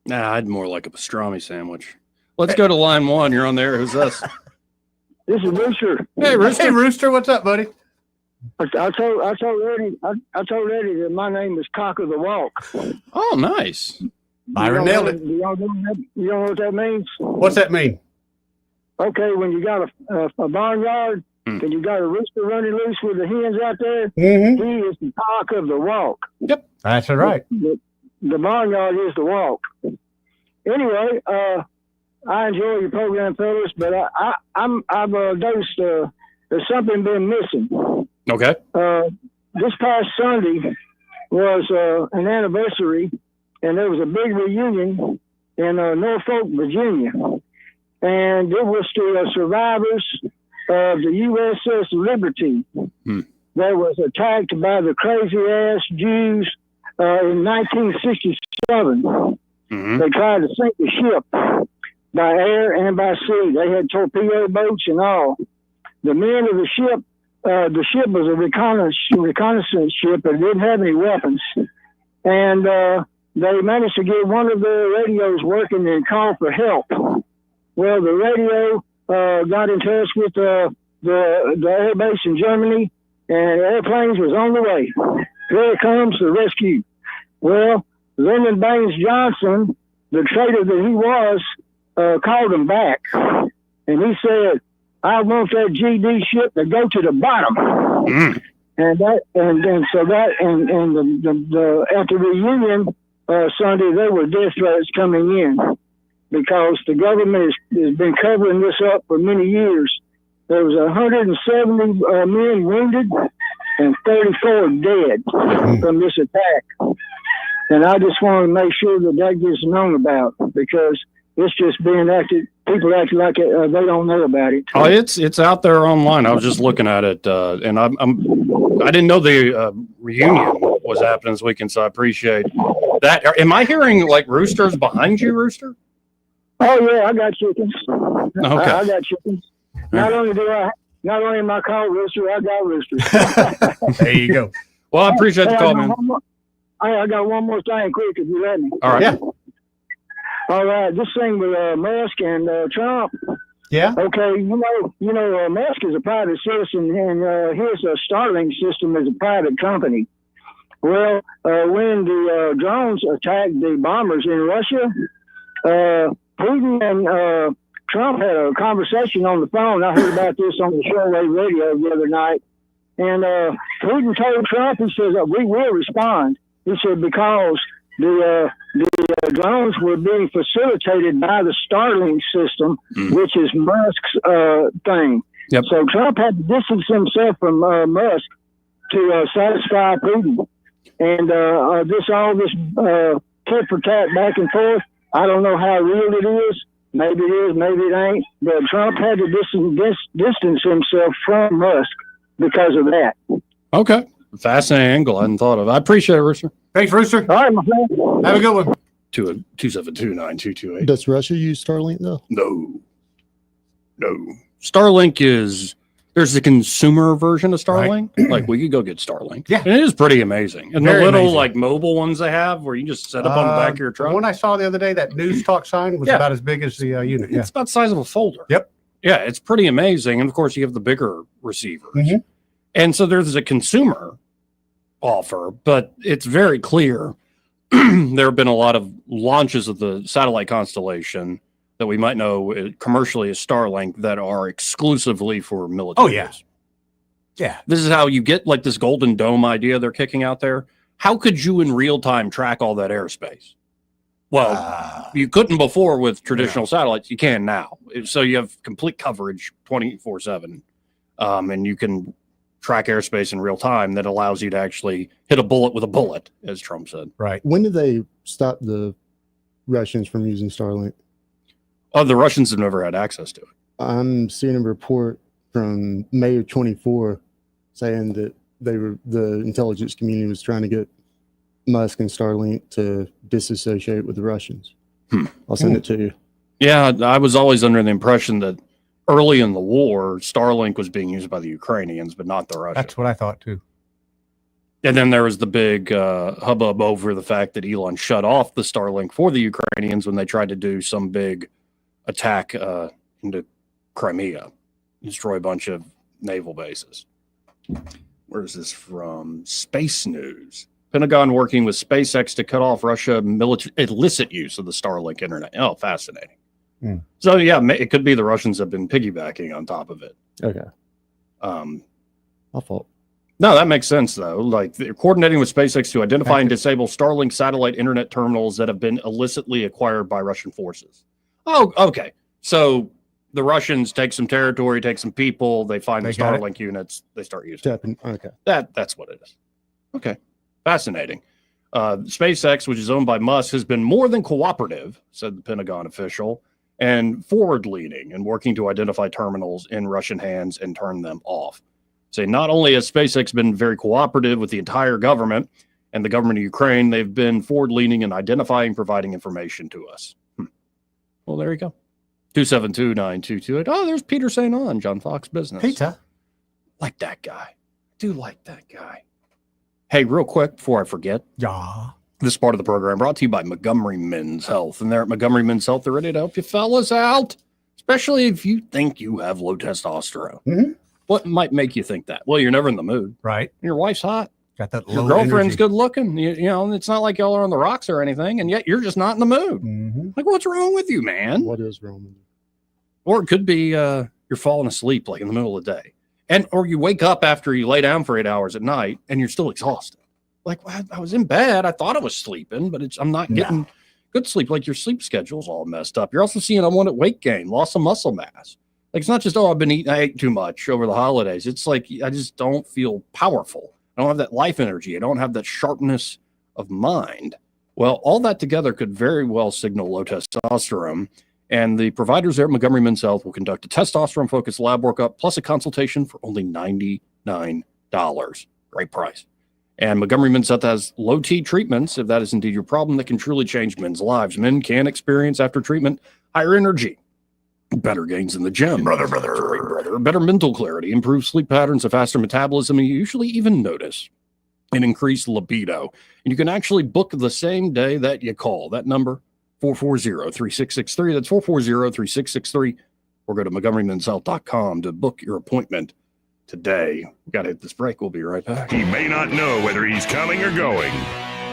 Nah, I'd more like a pastrami sandwich. Let's go to line 1. You're on there. Who's this? This is Rooster. Hey, Rooster. Hey, Rooster. What's up, buddy? I told Eddie that my name is Cock of the Walk. Oh, nice. Byron nailed it. You don't know what that means? What's that mean? Okay, when you got a barnyard and you got a rooster running loose with the hens out there, Mm-hmm. he is the Cock of the Walk. Yep, that's right. The barnyard is the walk. Anyway, I enjoy your program, fellas, but I've noticed there's something been missing. Okay. This past Sunday was an anniversary, and there was a big reunion in Norfolk, Virginia, and it was to survivors of the USS Liberty that was attacked by the crazy-ass Jews in 1967. They tried to sink the ship by air and by sea. They had torpedo boats and all. The men of the ship was a reconnaissance ship that didn't have any weapons. And they managed to get one of the radios working and call for help. Well, the radio got in touch with the air base in Germany, and airplanes was on the way. Here comes the rescue. Well, Lyndon Baines Johnson, the traitor that he was, called him back, and he said, I want that GD ship to go to the bottom. And so at the reunion Sunday, there were death threats coming in because the government has been covering this up for many years. There was 170 men wounded and 34 dead from this attack. And I just want to make sure that gets known about because it's just being acted. People act like they don't know about it. Oh, it's out there online. I was just looking at it, and I didn't know the reunion was happening this weekend, so I appreciate that. Am I hearing like roosters behind you, Rooster? Oh yeah, I got chickens. Okay. I got chickens. Not only am I called Rooster, I got roosters. There you go. Well, I appreciate the call, man. I got one more thing, quick, if you let me. All right. Yeah. All right. This thing with Musk and Trump. Yeah. Okay. You know, Musk is a private citizen, and his Starlink system is a private company. Well, when the drones attacked the bombers in Russia, Putin and Trump had a conversation on the phone. I heard about this on the shortwave radio the other night. And Putin told Trump, he says, we will respond. He said, because the drones were being facilitated by the Starlink system, which is Musk's thing. Yep. So Trump had to distance himself from Musk to satisfy Putin. And all this tit for tat back and forth, I don't know how real it is. Maybe it is, maybe it ain't. But Trump had to distance himself from Musk because of that. Okay. Fascinating angle I hadn't thought of. I appreciate it, Rooster. Thanks, Rooster. All right, my friend. Have a good one. 272-9228. Does Russia use Starlink though? No. Starlink there's a consumer version of Starlink. Right. Like we could go get Starlink. Yeah. And it is pretty amazing. And Very the little amazing. like mobile ones they have where you just set up on the back of your truck. The one I saw the other day, that News Talk sign was about as big as the unit. Yeah. It's about the size of a folder. Yep. Yeah, it's pretty amazing. And of course you have the bigger receivers. And so there's a consumer offer, but it's very clear there have been a lot of launches of the satellite constellation that we might know commercially as Starlink that are exclusively for military. Oh, yeah. Yeah. This is how you get like this Golden Dome idea they're kicking out there. How could you in real time track all that airspace? Well, you couldn't before with traditional satellites. You can now. So you have complete coverage 24/7. And you can track airspace in real time that allows you to actually hit a bullet with a bullet, as Trump said. Right. When did they stop the Russians from using Starlink? Oh, the Russians have never had access to it. I'm seeing a report from May of 24 saying that the intelligence community was trying to get Musk and Starlink to disassociate with the Russians. I'll send it to you. Yeah, I was always under the impression that early in the war, Starlink was being used by the Ukrainians, but not the Russians. That's what I thought too. And then there was the big hubbub over the fact that Elon shut off the Starlink for the Ukrainians when they tried to do some big attack into Crimea, destroy a bunch of naval bases. Where is this from? Space News. Pentagon working with SpaceX to cut off Russia illicit use of the Starlink internet. Oh, fascinating. So, yeah, it could be the Russians have been piggybacking on top of it. Okay. My fault. No, that makes sense, though. Like, they're coordinating with SpaceX to identify and disable Starlink satellite internet terminals that have been illicitly acquired by Russian forces. Oh, okay. So the Russians take some territory, take some people, they find the Starlink units, they start using it. Okay. That's what it is. Okay. Fascinating. SpaceX, which is owned by Musk, has been more than cooperative, said the Pentagon official, and forward-leaning and working to identify terminals in Russian hands and turn them off. Say, not only has SpaceX been very cooperative with the entire government and the government of Ukraine, they've been forward-leaning and identifying, providing information to us. Well, there you go. 272-9228. Oh, there's Peter St. On, John Fox Business. Peter. Like that guy. Do like that guy. Hey, real quick, before I forget. Yeah. This part of the program brought to you by Montgomery Men's Health. And there at Montgomery Men's Health, they're ready to help you fellas out, especially if you think you have low testosterone. Mm-hmm. What might make you think that? Well, you're never in the mood. Right. Your wife's hot. Got that Your low girlfriend's energy. good looking. You know, it's not like y'all are on the rocks or anything, and yet you're just not in the mood. Mm-hmm. Like, what's wrong with you, man? What is wrong with you? Or it could be you're falling asleep like in the middle of the day. Or you wake up after you lay down for 8 hours at night and you're still exhausted. Like, well, I was in bed. I thought I was sleeping, but I'm not getting good sleep. Like, your sleep schedule's all messed up. You're also seeing unwanted weight gain, loss of muscle mass. Like, it's not just, I ate too much over the holidays. It's like, I just don't feel powerful. I don't have that life energy. I don't have that sharpness of mind. Well, all that together could very well signal low testosterone. And the providers there at Montgomery Men's Health will conduct a testosterone-focused lab workup plus a consultation for only $99. Great price. And Montgomery Men's Health has low T treatments, if that is indeed your problem, that can truly change men's lives. Men can experience after treatment higher energy, better gains in the gym, brother, better mental clarity, improved sleep patterns, a faster metabolism, and you usually even notice an increased libido. And you can actually book the same day that you call. That number, 440-3663. That's 440-3663. Or go to MontgomeryMen'sHealth.com to book your appointment today. We got to hit this break. We'll be right back. He may not know whether he's coming or going,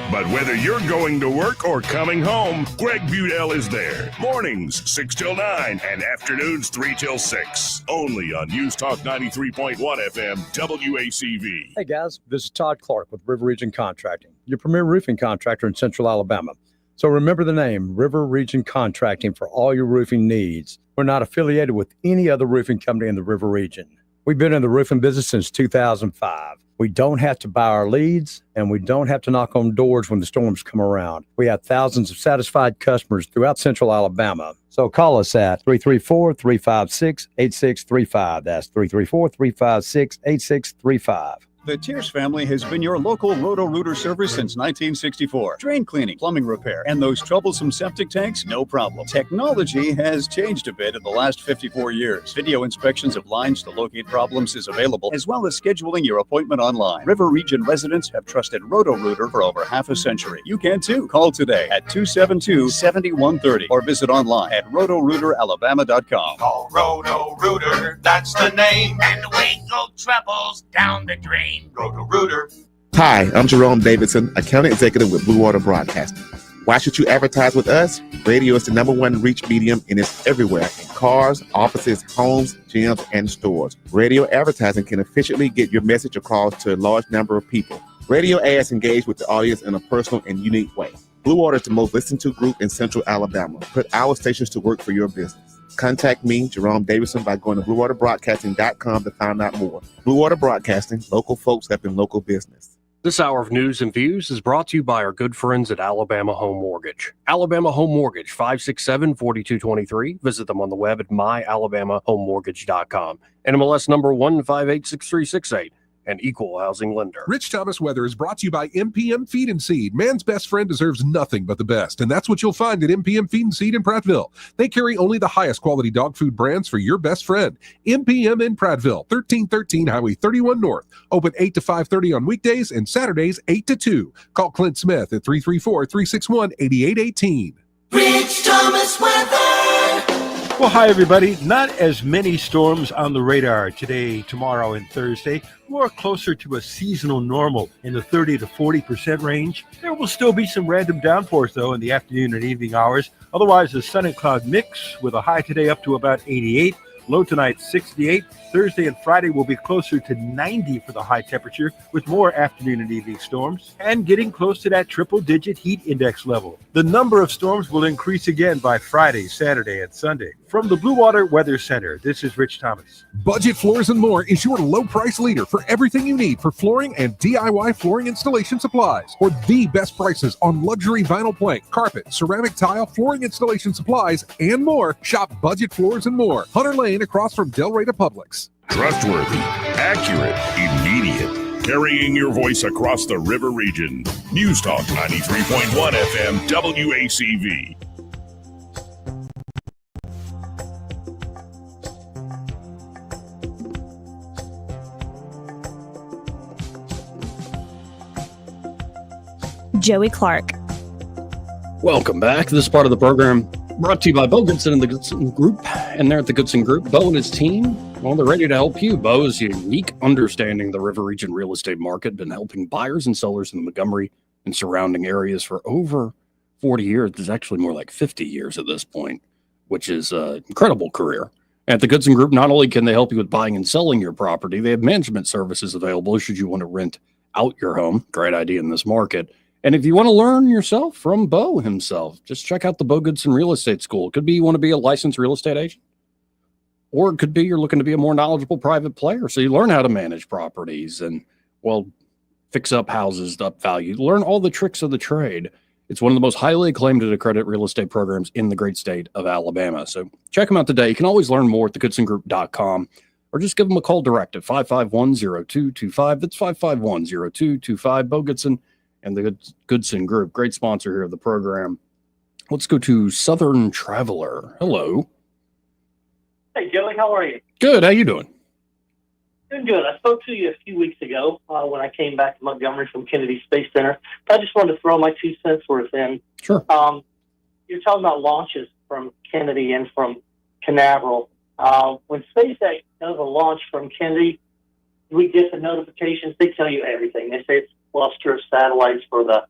but whether you're going to work or coming home, Greg Budell is there. Mornings, 6 till 9, and afternoons, 3 till 6. Only on News Talk 93.1 FM, WACV. Hey guys, this is Todd Clark with River Region Contracting, your premier roofing contractor in Central Alabama. So remember the name, River Region Contracting, for all your roofing needs. We're not affiliated with any other roofing company in the River Region. We've been in the roofing business since 2005. We don't have to buy our leads, and we don't have to knock on doors when the storms come around. We have thousands of satisfied customers throughout Central Alabama. So call us at 334-356-8635. That's 334-356-8635. The Tears family has been your local Roto-Rooter service since 1964. Drain cleaning, plumbing repair, and those troublesome septic tanks, no problem. Technology has changed a bit in the last 54 years. Video inspections of lines to locate problems is available, as well as scheduling your appointment online. River Region residents have trusted Roto-Rooter for over half a century. You can too. Call today at 272-7130 or visit online at rotorooteralabama.com. Call Roto-Rooter, that's the name, and away go troubles down the drain. Roto-Rooter. Hi, I'm Jerome Davidson, account executive with Blue Water Broadcasting. Why should you advertise with us? Radio is the #1 reach medium and it's everywhere in cars, offices, homes, gyms, and stores. Radio advertising can efficiently get your message across to a large number of people. Radio ads engage with the audience in a personal and unique way. Blue Water is the most listened to group in Central Alabama. Put our stations to work for your business. Contact me, Jerome Davidson, by going to BlueWaterBroadcasting.com to find out more. Blue Water Broadcasting, local folks helping local business. This hour of News and Views is brought to you by our good friends at Alabama Home Mortgage. Alabama Home Mortgage, 567-4223. Visit them on the web at myalabamahomemortgage.com. NMLS number 1586368. An equal housing lender. Rich Thomas Weather is brought to you by MPM Feed and Seed. Man's best friend deserves nothing but the best, and that's what you'll find at MPM Feed and Seed in Prattville. They carry only the highest quality dog food brands for your best friend. MPM in Prattville, 1313 Highway 31 North. Open 8 to 5:30 on weekdays and Saturdays 8 to 2. Call Clint Smith at 334-361-8818. Rich Thomas Weather. Well, hi, everybody. Not as many storms on the radar today, tomorrow, and Thursday. More closer to a seasonal normal in the 30 to 40% range. There will still be some random downpours, though, in the afternoon and evening hours. Otherwise, the sun and cloud mix with a high today up to about 88. Low tonight, 68. Thursday and Friday will be closer to 90 for the high temperature with more afternoon and evening storms and getting close to that triple-digit heat index level. The number of storms will increase again by Friday, Saturday, and Sunday. From the Blue Water Weather Center, this is Rich Thomas. Budget Floors and More is your low-price leader for everything you need for flooring and DIY flooring installation supplies. For the best prices on luxury vinyl plank, carpet, ceramic tile, flooring installation supplies, and more, shop Budget Floors and More, Hunter Lane across from Delray to Publix. Trustworthy, accurate, immediate. Carrying your voice across the river region. News Talk 93.1 FM WACV. Joey Clark. Welcome back. This part of the program brought to you by Bo Goodson and the Goodson Group. And there at the Goodson Group, Bo and his team, well, they're ready to help you. Bo's unique understanding of the river region real estate market, been helping buyers and sellers in the Montgomery and surrounding areas for over 40 years. It's actually more like 50 years at this point, which is an incredible career. At the Goodson Group, not only can they help you with buying and selling your property, they have management services available should you want to rent out your home. Great idea in this market. And if you want to learn yourself from Bo himself, just check out the Bo Goodson Real Estate School. It could be you want to be a licensed real estate agent, or it could be you're looking to be a more knowledgeable private player. So you learn how to manage properties and, well, fix up houses, up value, learn all the tricks of the trade. It's one of the most highly acclaimed and accredited real estate programs in the great state of Alabama. So check them out today. You can always learn more at thegoodsongroup.com or just give them a call direct at 551-0225. That's 551-0225. Bo Goodson and the Goodson Group. Great sponsor here of the program. Let's go to Southern Traveler. Hello. Hey, Joey, how are you? Good. How you doing? Doing good. I spoke to you a few weeks ago when I came back to Montgomery from Kennedy Space Center. I just wanted to throw my 2 cents worth in. Sure. You're talking about launches from Kennedy and from Canaveral. When SpaceX does a launch from Kennedy, we get the notifications. They tell you everything. They say it's cluster of satellites for the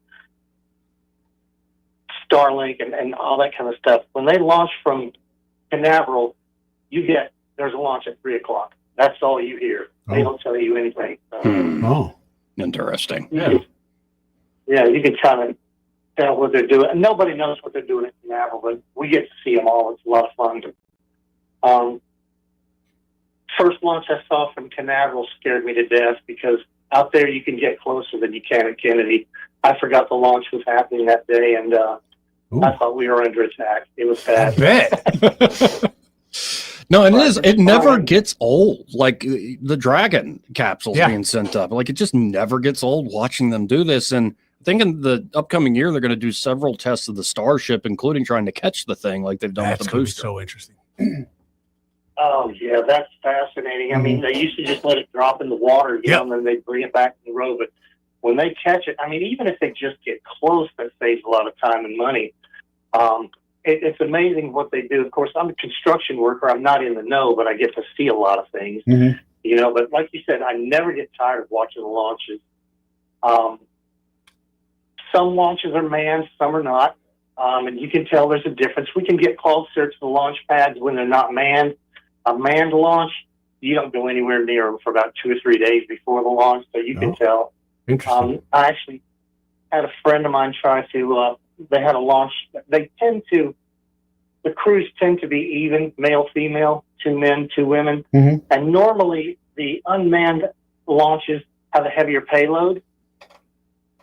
Starlink and all that kind of stuff. When they launch from Canaveral, there's a launch at 3:00. That's all you hear. They don't tell you anything. Oh, interesting. Yeah, you can kind of tell what they're doing. And nobody knows what they're doing at Canaveral, but we get to see them all. It's a lot of fun. First launch I saw from Canaveral scared me to death because out there you can get closer than you can at Kennedy. I forgot the launch was happening that day, and I thought we were under attack. It was bad. I bet. No, and it never gets old. Like the Dragon capsules being sent up. Like it just never gets old watching them do this. And I think in the upcoming year, they're going to do several tests of the Starship, including trying to catch the thing like they've done with the booster. So interesting. Oh, yeah, that's fascinating. I mean, they used to just let it drop in the water, and then they'd bring it back in the road. But when they catch it, I mean, even if they just get close, that saves a lot of time and money. It's amazing what they do. Of course, I'm a construction worker. I'm not in the know, but I get to see a lot of things. But like you said, I never get tired of watching the launches. Some launches are manned, some are not. And you can tell there's a difference. We can get closer to the launch pads when they're not manned. A manned launch, you don't go anywhere near them for about 2 or 3 days before the launch, so you can tell. Interesting. I actually had a friend of mine try to, they had a launch. They tend to the crews tend to be even, male, female, 2 men, 2 women. Mm-hmm. And normally the unmanned launches have a heavier payload,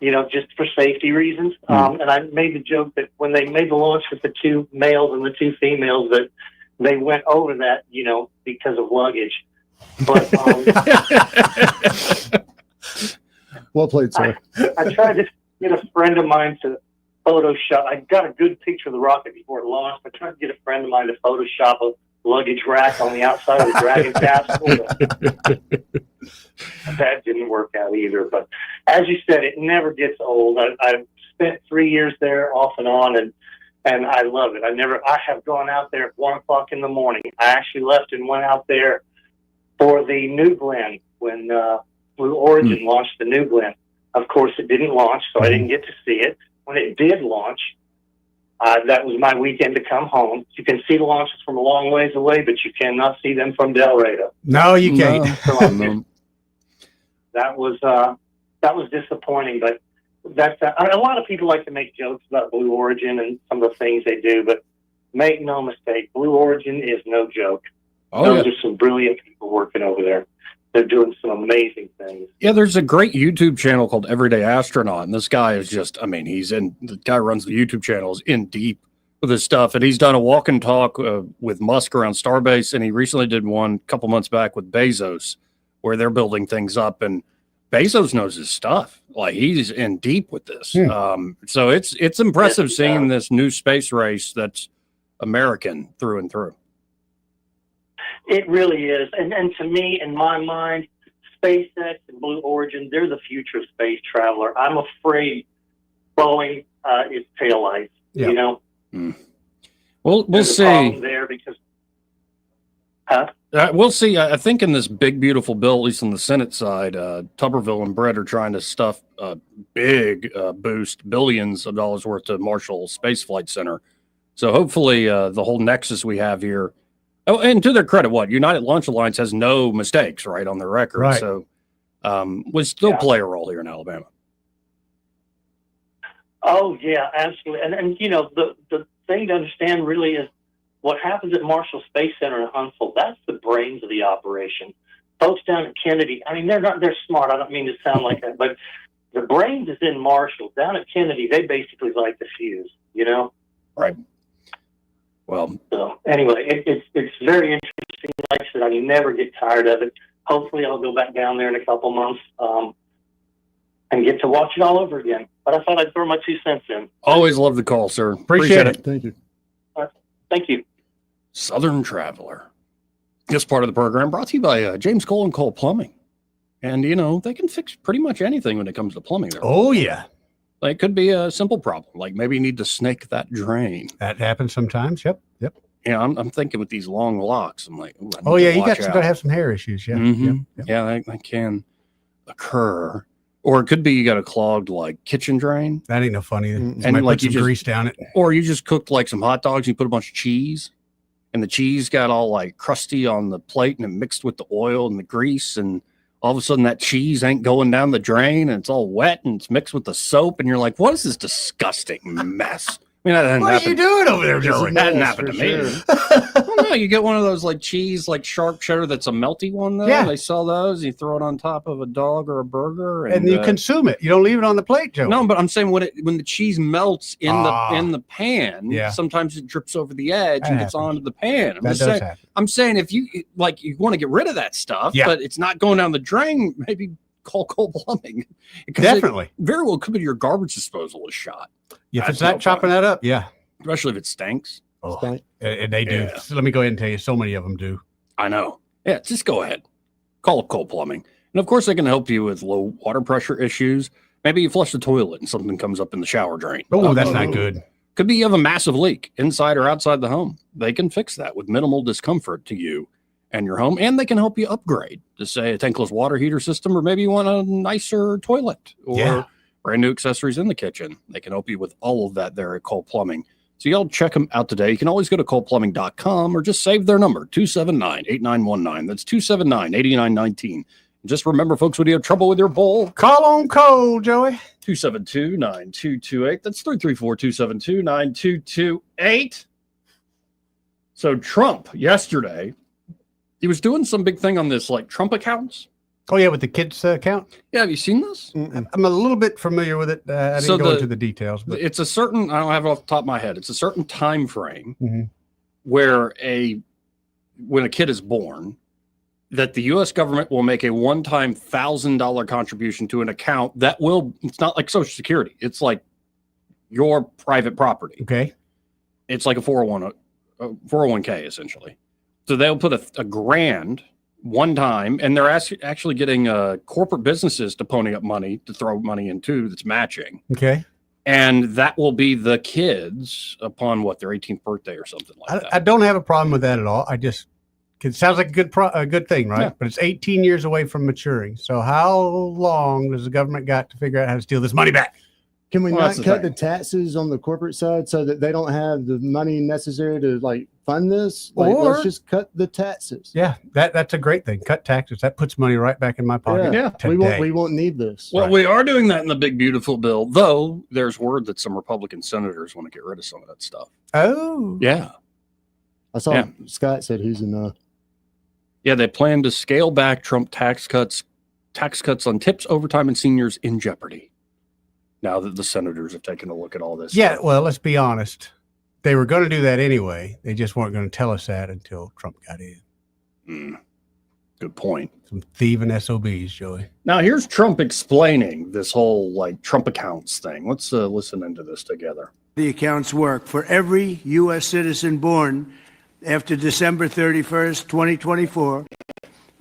just for safety reasons. And I made the joke that when they made the launch with the 2 males and the 2 females, that they went over that, because of luggage. But well played, sir. I tried to get a friend of mine to Photoshop. I got a good picture of the rocket before it launched. I tried to get a friend of mine to Photoshop a luggage rack on the outside of the Dragon capsule. That didn't work out either. But as you said, it never gets old. I've spent 3 years there off and on, and I love it. I have gone out there at 1 o'clock in the morning. I actually left and went out there for the New Glenn when Blue Origin launched the New Glenn. Of course, it didn't launch, so I didn't get to see it. When it did launch, that was my weekend to come home. You can see the launches from a long ways away, but you cannot see them from Delrado. No, you can't. So that was disappointing, but that's a lot of people like to make jokes about Blue Origin and some of the things they do, but make no mistake, Blue Origin is no joke. Those are some brilliant people working over there. They're doing some amazing things. Yeah, there's a great YouTube channel called Everyday Astronaut, and this guy is just, the guy runs the YouTube channel, is in deep with his stuff, and he's done a walk and talk with Musk around Starbase, and he recently did one a couple months back with Bezos, where they're building things up, and Bezos knows his stuff. Like, he's in deep with this. So it's impressive seeing this new space race that's American through and through. It really is. And to me, in my mind, SpaceX and Blue Origin, they're the future of space traveler. I'm afraid Boeing is taillights, We'll There's see. a problem there because, We'll see. I think in this big, beautiful bill, at least on the Senate side, Tuberville and Brett are trying to stuff a big boost, billions of dollars worth to Marshall Space Flight Center. So hopefully the whole nexus we have here. Oh, and to their credit, United Launch Alliance has no mistakes, right, on their record. Right. So we still play a role here in Alabama. oh, yeah, absolutely. And the thing to understand really is what happens at Marshall Space Center in Huntsville, that's the brains of the operation. Folks down at Kennedy, they're smart. I don't mean to sound like that, but the brains is in Marshall. Down at Kennedy, they basically like the fuse, Right. Well, so anyway, it's very interesting. Like I said, I never get tired of it. Hopefully, I'll go back down there in a couple months and get to watch it all over again. But I thought I'd throw my 2 cents in. always love the call, sir. Appreciate it. Thank you. Thank you. Southern Traveler. This part of the program brought to you by James Cole and Cole Plumbing. And, they can fix pretty much anything when it comes to plumbing. Oh, yeah. Like, it could be a simple problem. Like, maybe you need to snake that drain. That happens sometimes. Yep. Yeah, I'm thinking with these long locks. I'm like, Oh, yeah, you got to have some hair issues. Yeah. Mhm. Yep. Yeah, that can occur. Or it could be you got a clogged, kitchen drain. That ain't no fun either. And, Somebody like, put some grease down it. Or you just cooked, some hot dogs, you put a bunch of cheese, and the cheese got all, crusty on the plate, and it mixed with the oil and the grease, and all of a sudden that cheese ain't going down the drain, and it's all wet, and it's mixed with the soap, and you're like, what is this disgusting mess? That hadn't What are happened. you doing over there, Joey? That hadn't happened to me. Well, no, you get one of those cheese, sharp cheddar that's a melty one, though. Yeah. They sell those. You throw it on top of a dog or a burger. And you consume it. You don't leave it on the plate, Joey. No, but I'm saying when the cheese melts in the pan, Yeah. sometimes it drips over the edge and gets onto the pan. Happen. I'm saying if you you want to get rid of that stuff, but it's not going down the drain, maybe call Cole Plumbing. Because Definitely. it very well could be your garbage disposal is shot. If it's not chopping that up, yeah. Especially if it stinks. Oh, and they do. Yeah. So let me go ahead and tell you, so many of them do. I know. Yeah, just go ahead. Call up Cole Plumbing. And of course, they can help you with low water pressure issues. Maybe you flush the toilet and something comes up in the shower drain. Oh, that's not good. Could be you have a massive leak inside or outside the home. They can fix that with minimal discomfort to you and your home. And they can help you upgrade to, say, a tankless water heater system, or maybe you want a nicer toilet or brand new accessories in the kitchen. They can help you with all of that there at Cole Plumbing. So y'all check them out today. You can always go to coleplumbing.com or just save their number, 279-8919. That's 279-8919. Just remember, folks, when you have trouble with your bowl, call on Cole, Joey. 272-9228. That's 334-272-9228. So Trump yesterday, he was doing some big thing on this, like Trump accounts. Oh yeah, with the kids account. Yeah, have you seen this? I'm a little bit familiar with it. I didn't go into the details, but it's a certain. I don't have it off the top of my head. It's a certain time frame Mhm. where when a kid is born, that the U.S. government will make a one-time $1,000 contribution to an account that will. It's not like Social Security. It's like your private property. Okay. It's like a 401k essentially. So they'll put a grand one time, and they're actually getting corporate businesses to pony up money to throw money into that's matching. Okay. And that will be the kids upon their 18th birthday or something like that. I don't have a problem with that at all. It sounds like a good thing, right? Yeah. But it's 18 years away from maturing. So how long does the government got to figure out how to steal this money back? Can we Well, not that's the cut thing. the taxes on the corporate side so that they don't have the money necessary to like fund this? Like, Or- let's just cut the taxes. Yeah, that's a great thing. Cut taxes. That puts money right back in my pocket. Today. We won't need this. Well, we are doing that in the big, beautiful bill, though there's word that some Republican senators want to get rid of some of that stuff. Oh. Yeah. I saw Yeah. Scott said he's enough. Yeah, they plan to scale back Trump tax cuts on tips, overtime, and seniors in jeopardy. Now that the senators have taken a look at all this. Yeah, well, let's be honest. They were going to do that anyway. They just weren't going to tell us that until Trump got in. Good point. Some thieving SOBs, Joey. Now here's Trump explaining this whole Trump accounts thing. Let's listen into this together. The accounts work. For every U.S. citizen born after December 31st, 2024,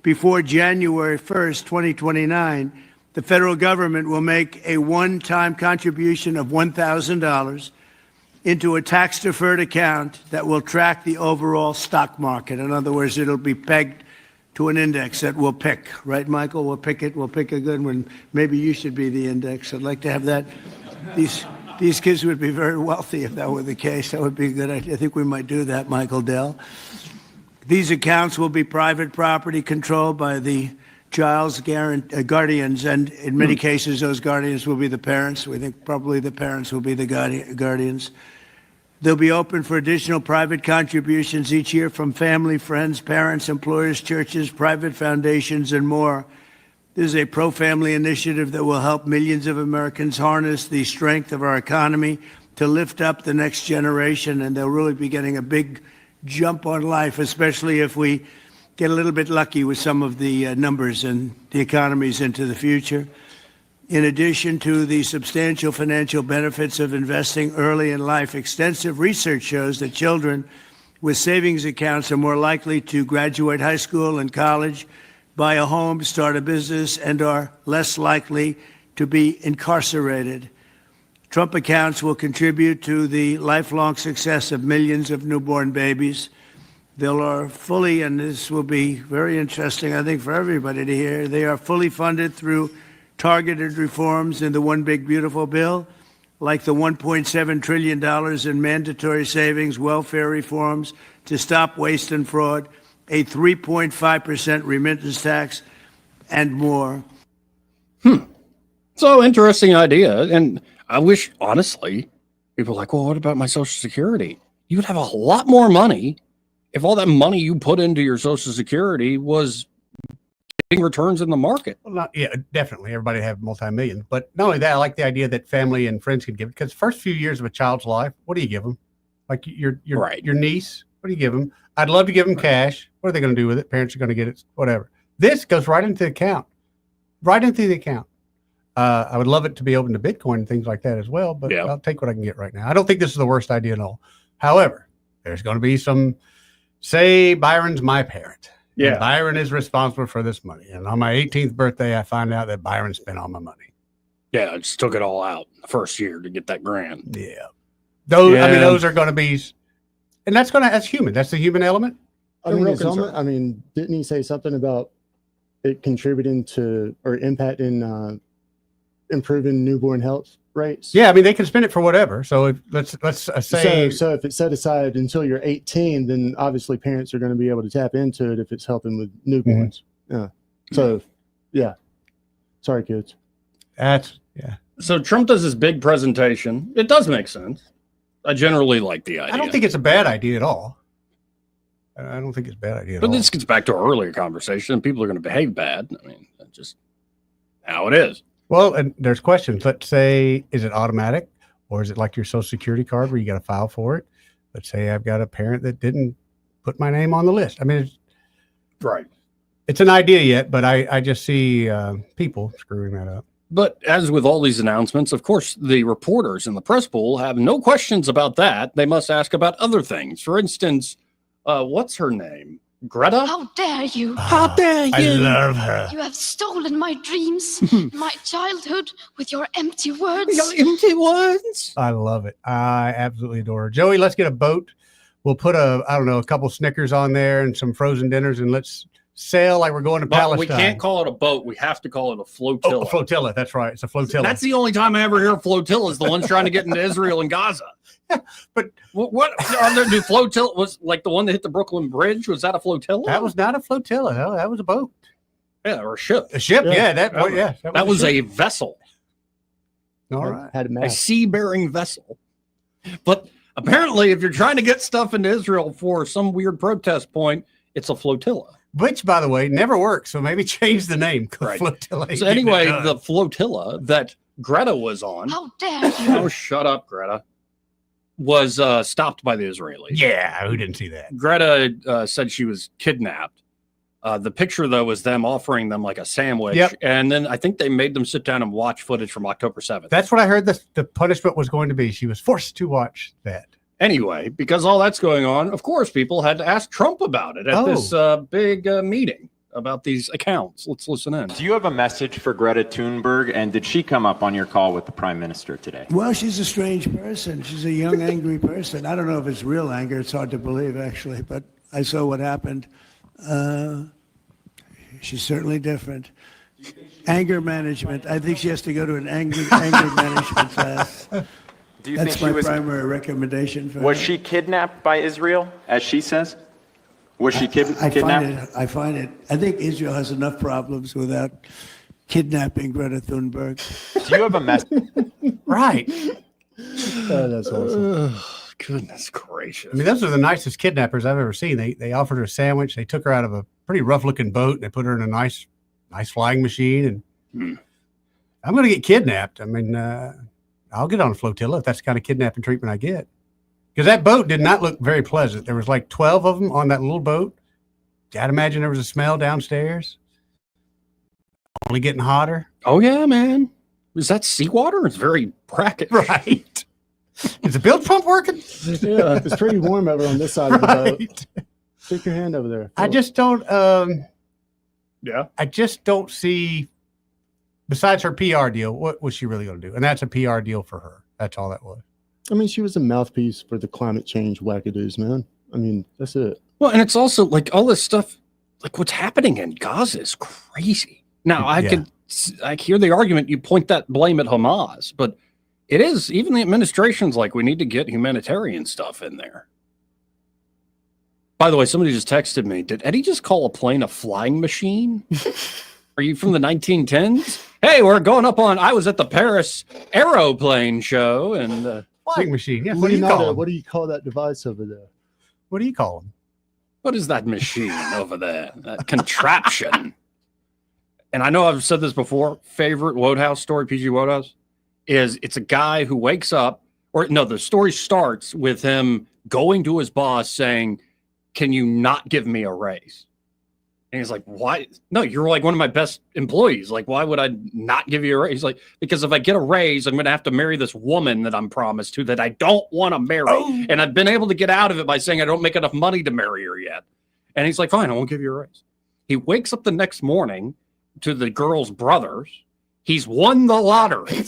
before January 1st, 2029, the federal government will make a one-time contribution of $1,000 into a tax-deferred account that will track the overall stock market. In other words, it'll be pegged to an index that we'll pick. Right, Michael? We'll pick it. We'll pick a good one. Maybe you should be the index. I'd like to have that. These kids would be very wealthy if that were the case. That would be a good idea. I think we might do that, Michael Dell. These accounts will be private property controlled by the child's guardians, and in many cases, those guardians will be the parents. We think probably the parents will be the guardians. They'll be open for additional private contributions each year from family, friends, parents, employers, churches, private foundations, and more. This is a pro-family initiative that will help millions of Americans harness the strength of our economy to lift up the next generation, and they'll really be getting a big jump on life, especially if we get a little bit lucky with some of the numbers and the economies into the future. In addition to the substantial financial benefits of investing early in life, extensive research shows that children with savings accounts are more likely to graduate high school and college, buy a home, start a business, and are less likely to be incarcerated. Trump accounts will contribute to the lifelong success of millions of newborn babies. They are fully, and this will be very interesting, I think, for everybody to hear, they are fully funded through targeted reforms in the One Big Beautiful Bill, like the $1.7 trillion in mandatory savings, welfare reforms to stop waste and fraud, a 3.5% remittance tax, and more. So interesting idea. And I wish, honestly, people are like, well, what about my Social Security? You would have a lot more money if all that money you put into your Social Security was getting returns in the market. Well, definitely. Everybody have multi-million. But not only that, I like the idea that family and friends can give it, because first few years of a child's life, what do you give them? Like your niece, what do you give them? I'd love to give them cash. What are they going to do with it? Parents are going to get it, whatever. This goes right into the account. Right into the account. I would love it to be open to Bitcoin and things like that as well, but I'll take what I can get right now. I don't think this is the worst idea at all. However, there's going to be some, say Byron's my parent. Yeah. And Byron is responsible for this money. And on my 18th birthday, I find out that Byron spent all my money. Yeah, I just took it all out the first year to get that grand. Yeah. Those are going to be, and that's human. That's the human element. Didn't he say something about it contributing to or impacting improving newborn health rates? Yeah, they can spend it for whatever. So let's say so if it's set aside until you're 18, then obviously parents are going to be able to tap into it if it's helping with newborns. Yeah. So yeah. Sorry, kids. So Trump does this big presentation. It does make sense. I generally like the idea. I don't think it's a bad idea at all. I don't think it's a bad idea. But this gets back to our earlier conversation. People are going to behave bad. I mean, that's just how it is. Well, and there's questions. Let's say, is it automatic, or is it like your Social Security card where you got to file for it? Let's say I've got a parent that didn't put my name on the list. I mean, right. It's an idea yet, but I just see people screwing that up. But as with all these announcements, of course, the reporters in the press pool have no questions about that. They must ask about other things. For instance, what's her name? Greta? How dare you? How dare you? I love her. You have stolen my dreams, my childhood, with your empty words. Your empty words? I love it. I absolutely adore her. Joey, let's get a boat. We'll put a couple Snickers on there and some frozen dinners, and let's sail like we're going to Palestine. We can't call it a boat. We have to call it a flotilla. Oh, a flotilla. That's right. It's a flotilla. That's the only time I ever hear flotilla is the ones trying to get into Israel and Gaza. But what are there? Do flotilla was like the one that hit the Brooklyn Bridge? Was that a flotilla? That was not a flotilla. No, that was a boat. Yeah, or a ship. A ship. Yeah, that was a vessel. All right. Had a A map. sea-bearing vessel. But apparently, if you're trying to get stuff into Israel for some weird protest point, it's a flotilla. Which, by the way, never works. So maybe change the name. Right. Flotilla. ain't So getting it anyway, done. the flotilla that Greta was on. How dare you? Oh, shut up, Greta. Was stopped by the Israelis. Yeah, who didn't see that? Greta said she was kidnapped. The picture, though, was them offering them like a sandwich. Yep. And then I think they made them sit down and watch footage from October 7th. That's what I heard the punishment was going to be. She was forced to watch that. Anyway, because all that's going on, of course, people had to ask Trump about it at this big meeting about these accounts. Let's listen in. Do you have a message for Greta Thunberg, and did she come up on your call with the Prime Minister today? Well, she's a strange person. She's a young, angry person. I don't know if it's real anger. It's hard to believe, actually, but I saw what happened. She's certainly different. Anger management. I think she has to go to an anger management class. Do you That's think my she was primary recommendation for Was her. she kidnapped by Israel, as she says? Was she kidnapped? I find it. I think Israel has enough problems without kidnapping Greta Thunberg. Do you have a message? Right. Oh, that's awesome. Goodness gracious. I mean, those are the nicest kidnappers I've ever seen. They offered her a sandwich. They took her out of a pretty rough looking boat. And they put her in a nice flying machine. And I'm going to get kidnapped. I mean, I'll get on a flotilla if that's the kind of kidnapping treatment I get. Because that boat did not look very pleasant. There was like 12 of them on that little boat. I'd imagine there was a smell downstairs. Only getting hotter. Oh, yeah, man. Is that seawater? It's very brackish. Right. Is the bilge pump working? Yeah, it's pretty warm over on this side of the boat. Stick your hand over there. I just don't. Yeah. I just don't see. Besides her PR deal, what was she really going to do? And that's a PR deal for her. That's all that was. I mean, she was a mouthpiece for the climate change wackadoos, man. I mean, that's it. Well, and it's also like all this stuff, like what's happening in Gaza is crazy. Now, I hear the argument, you point that blame at Hamas, but it is, even the administration's like, we need to get humanitarian stuff in there. By the way, somebody just texted me, did Eddie just call a plane a flying machine? Are you from the 1910s? Hey, we're going up on, I was at the Paris aeroplane show and... flying machine, yeah. What What do you call them? What do you call that device over there? What do you call them? What is that machine over there? That contraption. And I know I've said this before. Favorite Wodehouse story, PG Wodehouse, is it's a guy who wakes up, or no, the story starts with him going to his boss saying, can you not give me a raise? And he's like, why? No, you're like one of my best employees. Like, why would I not give you a raise? He's like, because if I get a raise, I'm going to have to marry this woman that I'm promised to that I don't want to marry. Oh. And I've been able to get out of it by saying I don't make enough money to marry her yet. And he's like, fine, I won't give you a raise. He wakes up the next morning to the girl's brothers. He's won the lottery.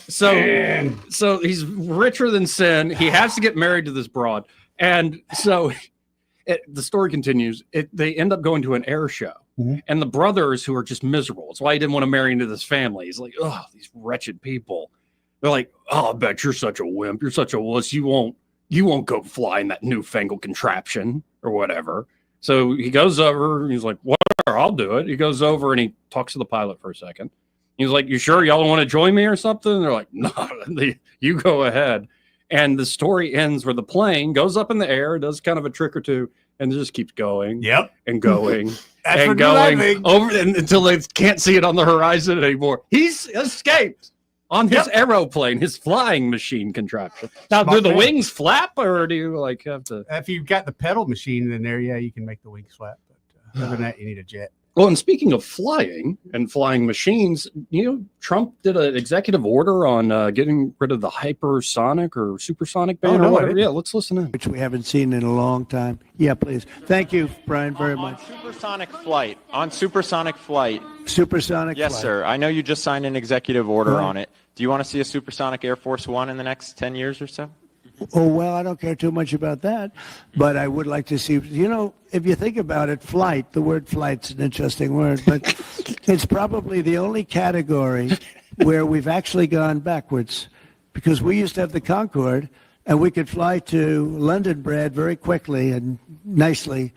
So he's richer than sin. He has to get married to this broad. And so the story continues. They end up going to an air show. And the brothers who are just miserable. It's why he didn't want to marry into this family. He's like, oh, these wretched people. They're like, oh, I bet you're such a wimp. You're such a wuss. You won't go fly in that newfangled contraption or whatever. So he goes over. He's like, whatever, I'll do it. He goes over and he talks to the pilot for a second. He's like, you sure y'all want to join me or something? And they're like, no, you go ahead. And the story ends where the plane goes up in the air, does kind of a trick or two, and just keeps going. Yep. And going. That's and what going laughing. over until they can't see it on the horizon anymore. He's escaped on his aeroplane, his flying machine contraption. Now, Smart do the man. wings flap, or do you like have to? If you've got the pedal machine in there, yeah, you can make the wings flap. But other than that, you need a jet. Well, and speaking of flying and flying machines, Trump did an executive order on getting rid of the hypersonic or supersonic ban or whatever. Yeah, let's listen in. Which we haven't seen in a long time. Yeah, please. Thank you, Brian, very much. Supersonic flight. On supersonic flight. Supersonic Yes, flight. sir. I know you just signed an executive order Right. on it. Do you want to see a supersonic Air Force One in the next 10 years or so? Oh, well, I don't care too much about that, but I would like to see, if you think about it, flight, the word flight's an interesting word, but it's probably the only category where we've actually gone backwards, because we used to have the Concorde and we could fly to London, Brad, very quickly and nicely.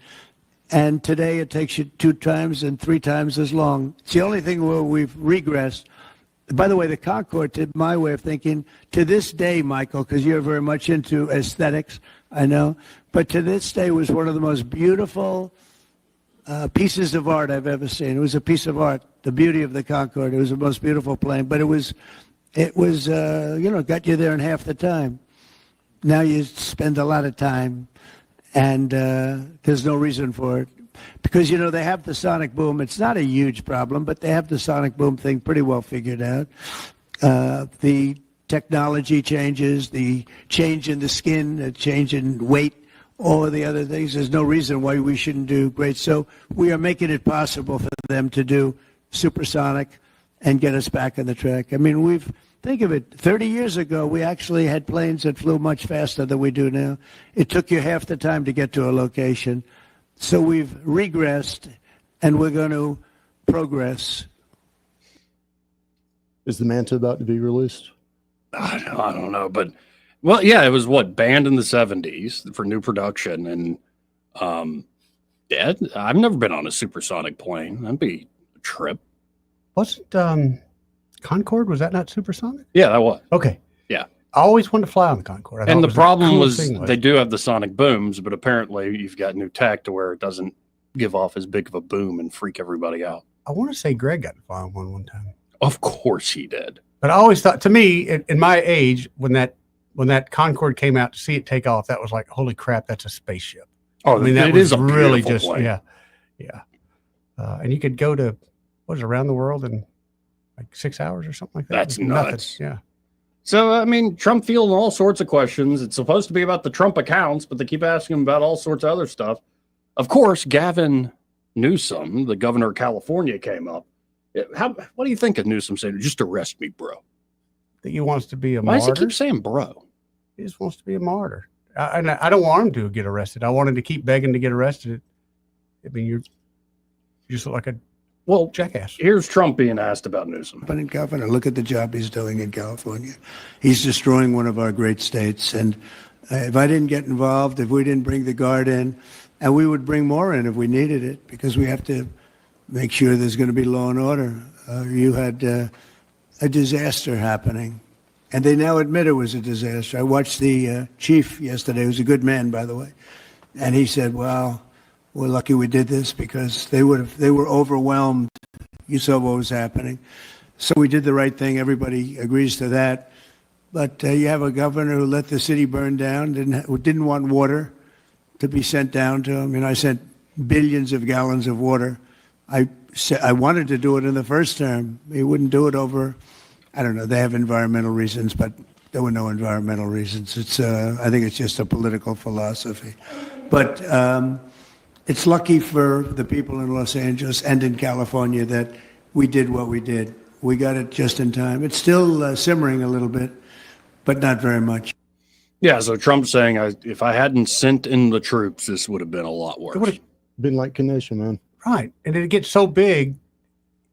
And today it takes you 2 times and 3 times as long. It's the only thing where we've regressed. By the way, the Concorde, to my way of thinking, to this day, Michael, because you're very much into aesthetics, I know, but to this day was one of the most beautiful pieces of art I've ever seen. It was a piece of art, the beauty of the Concorde. It was the most beautiful plane, but it was got you there in half the time. Now you spend a lot of time, and there's no reason for it. Because, they have the sonic boom. It's not a huge problem, but they have the sonic boom thing pretty well figured out. The technology changes, the change in the skin, the change in weight, all of the other things. There's no reason why we shouldn't do great. So we are making it possible for them to do supersonic and get us back on the track. I mean, think of it, 30 years ago, we actually had planes that flew much faster than we do now. It took you half the time to get to a location. So we've regressed, and we're going to progress. Is the Manta about to be released? I don't know, but it was banned in the 70s for new production, and I've never been on a supersonic plane. That'd be a trip. Wasn't Concorde? Was that not supersonic? Yeah, that was. Okay. Yeah. I always wanted to fly on the Concorde. And the problem was they do have the sonic booms, but apparently you've got new tech to where it doesn't give off as big of a boom and freak everybody out. I want to say Greg got to fly on one time. Of course he did. But I always thought, to me, in my age, when that Concorde came out, to see it take off, that was like, holy crap, that's a spaceship. Oh, I mean, that it was is a really beautiful just, plane. yeah. And you could go to, around the world in like 6 hours or something like that. That's nuts. Nothing. Yeah. So, I mean, Trump fielding all sorts of questions. It's supposed to be about the Trump accounts, but they keep asking him about all sorts of other stuff. Of course, Gavin Newsom, the governor of California, came up. What do you think of Newsom saying, just arrest me, bro? That he wants to be a Why martyr. does he keep saying bro? He just wants to be a martyr. And I don't want him to get arrested. I want him to keep begging to get arrested. I mean, you just look like a jackass. Here's Trump being asked about Newsom. But in Governor, look at the job he's doing in California. He's destroying one of our great states. And if I didn't get involved, if we didn't bring the Guard in, and we would bring more in if we needed it, because we have to make sure there's going to be law and order. You had a disaster happening, and they now admit it was a disaster. I watched the chief yesterday, who's a good man, by the way, and he said, well, we're lucky we did this because they were overwhelmed. You saw what was happening. So we did the right thing. Everybody agrees to that. But you have a governor who let the city burn down, didn't want water to be sent down to him. And I sent billions of gallons of water. I wanted to do it in the first term. He wouldn't do it over, I don't know, they have environmental reasons, but there were no environmental reasons. I think it's just a political philosophy. But it's lucky for the people in Los Angeles and in California that we did what we did. We got it just in time. It's still simmering a little bit, but not very much. Yeah, so Trump's saying, if I hadn't sent in the troops, this would have been a lot worse. It would have been like Kenosha, man. Right. And it gets so big,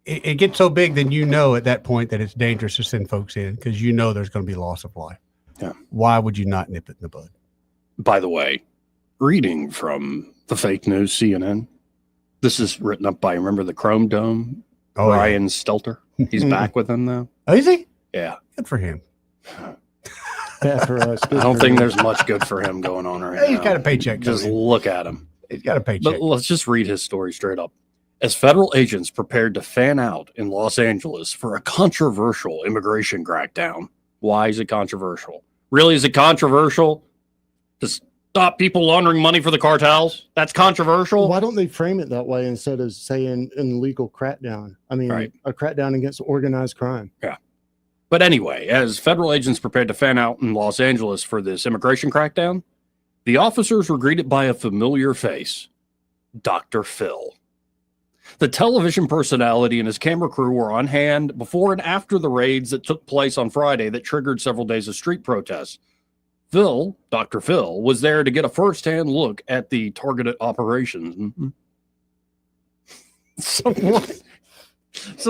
it gets so big, then at that point that it's dangerous to send folks in because there's going to be loss of life. Yeah. Why would you not nip it in the bud? By the way, reading from the fake news CNN, this is written up by, remember the Chrome Dome? Ryan Stelter. He's back with them now. Oh, is he? Yeah. Good for him. Bad for us. I don't think there's much good for him going on right now. He's got a paycheck. Just look at him. He's got a paycheck. But let's just read his story straight up. As federal agents prepared to fan out in Los Angeles for a controversial immigration crackdown. Why is it controversial? Really, is it controversial to stop people laundering money for the cartels? That's controversial. Why don't they frame it that way instead of saying an illegal crackdown? I mean, a crackdown against organized crime. Yeah. But anyway, as federal agents prepared to fan out in Los Angeles for this immigration crackdown, the officers were greeted by a familiar face, Dr. Phil. The television personality and his camera crew were on hand before and after the raids that took place on Friday that triggered several days of street protests. Phil, Dr. Phil, was there to get a first-hand look at the targeted operations. So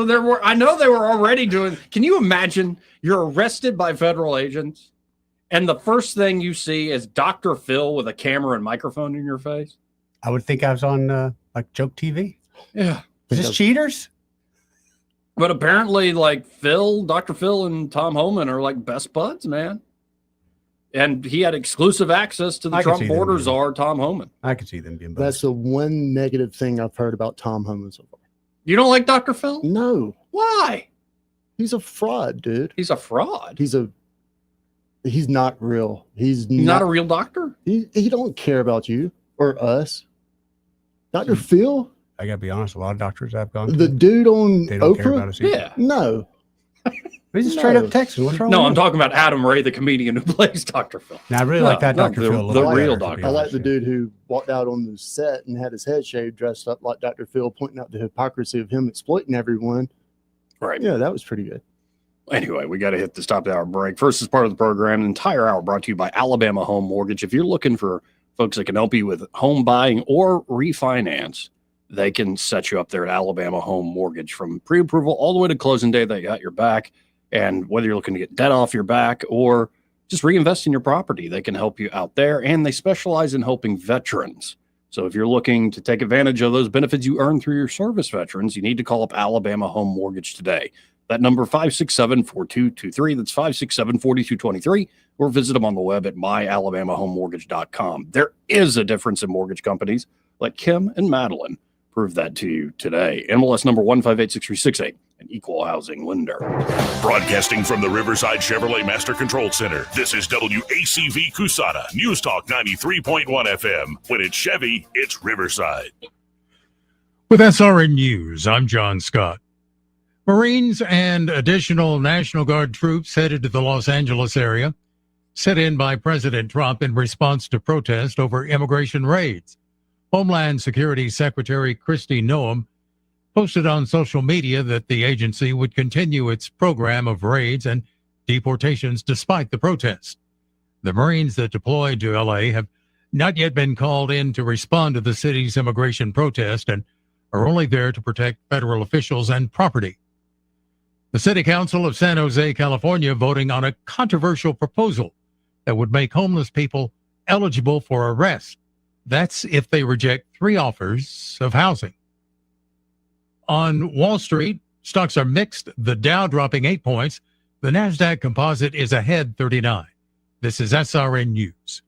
there were, I know they were already doing, can you imagine you're arrested by federal agents and the first thing you see is Dr. Phil with a camera and microphone in your face? I would think I was on like Joke TV. Yeah. Is this cheaters? But apparently like Dr. Phil and Tom Homan are like best buds, man. And he had exclusive access to the Trump border czar, Tom Homan. I could see them being buds. That's the one negative thing I've heard about Tom Homan so far. You don't like Dr. Phil? No. Why? He's a fraud, dude. He's a fraud. He's not real. He's not a real doctor? He don't care about you or us. Dr. Phil? I gotta be honest, a lot of doctors I've gone to. The dude on They don't care Oprah? about us either. Yeah. No. He's a straight up Texan. What's wrong No, with I'm him? talking about Adam Ray, the comedian who plays Dr. Phil. Now, I really like that Dr. Phil. a The little real better, to be doctor. I like the dude who walked out on the set and had his head shaved, dressed up like Dr. Phil, pointing out the hypocrisy of him exploiting everyone. Right. Yeah, that was pretty good. Anyway, we got to hit the top of the hour break. First, as part of the program, the entire hour brought to you by Alabama Home Mortgage. If you're looking for folks that can help you with home buying or refinance, they can set you up there at Alabama Home Mortgage. From pre-approval all the way to closing day, they got your back. And whether you're looking to get debt off your back or just reinvest in your property, they can help you out there. And they specialize in helping veterans. So if you're looking to take advantage of those benefits you earn through your service veterans, you need to call up Alabama Home Mortgage today. That number 567-4223. That's 567-4223. Or visit them on the web at myalabamahomemortgage.com. There is a difference in mortgage companies like Kim and Madeline. Prove that to you today. MLS number 1586368, an equal housing lender. Broadcasting from the Riverside Chevrolet Master Control Center, this is WACV Cusada, News Talk 93.1 FM. When it's Chevy, it's Riverside. With SRN News, I'm John Scott. Marines and additional National Guard troops headed to the Los Angeles area, sent in by President Trump in response to protest over immigration raids. Homeland Security Secretary Kristi Noem posted on social media that the agency would continue its program of raids and deportations despite the protests. The Marines that deployed to LA have not yet been called in to respond to the city's immigration protest and are only there to protect federal officials and property. The City Council of San Jose, California, voting on a controversial proposal that would make homeless people eligible for arrest. That's if they reject 3 offers of housing. On Wall Street, stocks are mixed. The Dow dropping 8 points. The NASDAQ composite is ahead 39. This is SRN News.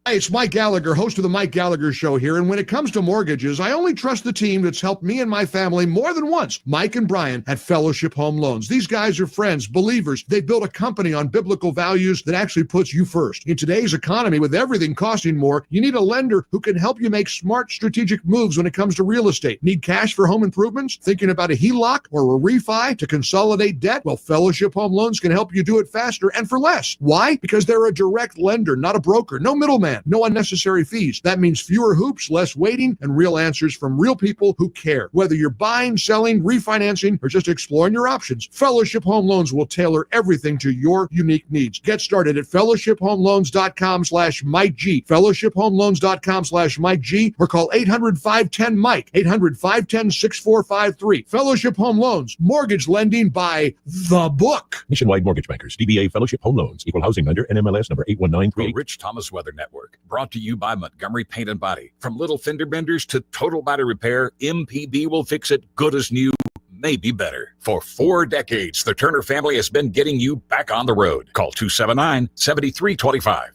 Hey, it's Mike Gallagher, host of the Mike Gallagher Show here. And when it comes to mortgages, I only trust the team that's helped me and my family more than once. Mike and Brian at Fellowship Home Loans. These guys are friends, believers. They built a company on biblical values that actually puts you first. In today's economy, with everything costing more, you need a lender who can help you make smart strategic moves when it comes to real estate. Need cash for home improvements? Thinking about a HELOC or a refi to consolidate debt? Well, Fellowship Home Loans can help you do it faster and for less. Why? Because they're a direct lender, not a broker. No middleman, no unnecessary fees. That means fewer hoops, less waiting, and real answers from real people who care. Whether you're buying, selling, refinancing, or just exploring your options, Fellowship Home Loans will tailor everything to your unique needs. Get started at fellowshiphomeloans.com/MikeG, fellowshiphomeloans.com/MikeG, or call 800-510-MIKE, 800-510-6453. Fellowship Home Loans, mortgage lending by the book. Nationwide Mortgage Bankers, DBA Fellowship Home Loans, Equal Housing Lender, NMLS number 8193. The Rich Thomas Weather Network, brought to you by Montgomery Paint and Body. From little fender benders to total body repair, MPB will fix it good as new, may be better. For 4 decades, the Turner family has been getting you back on the road. Call 279-7325.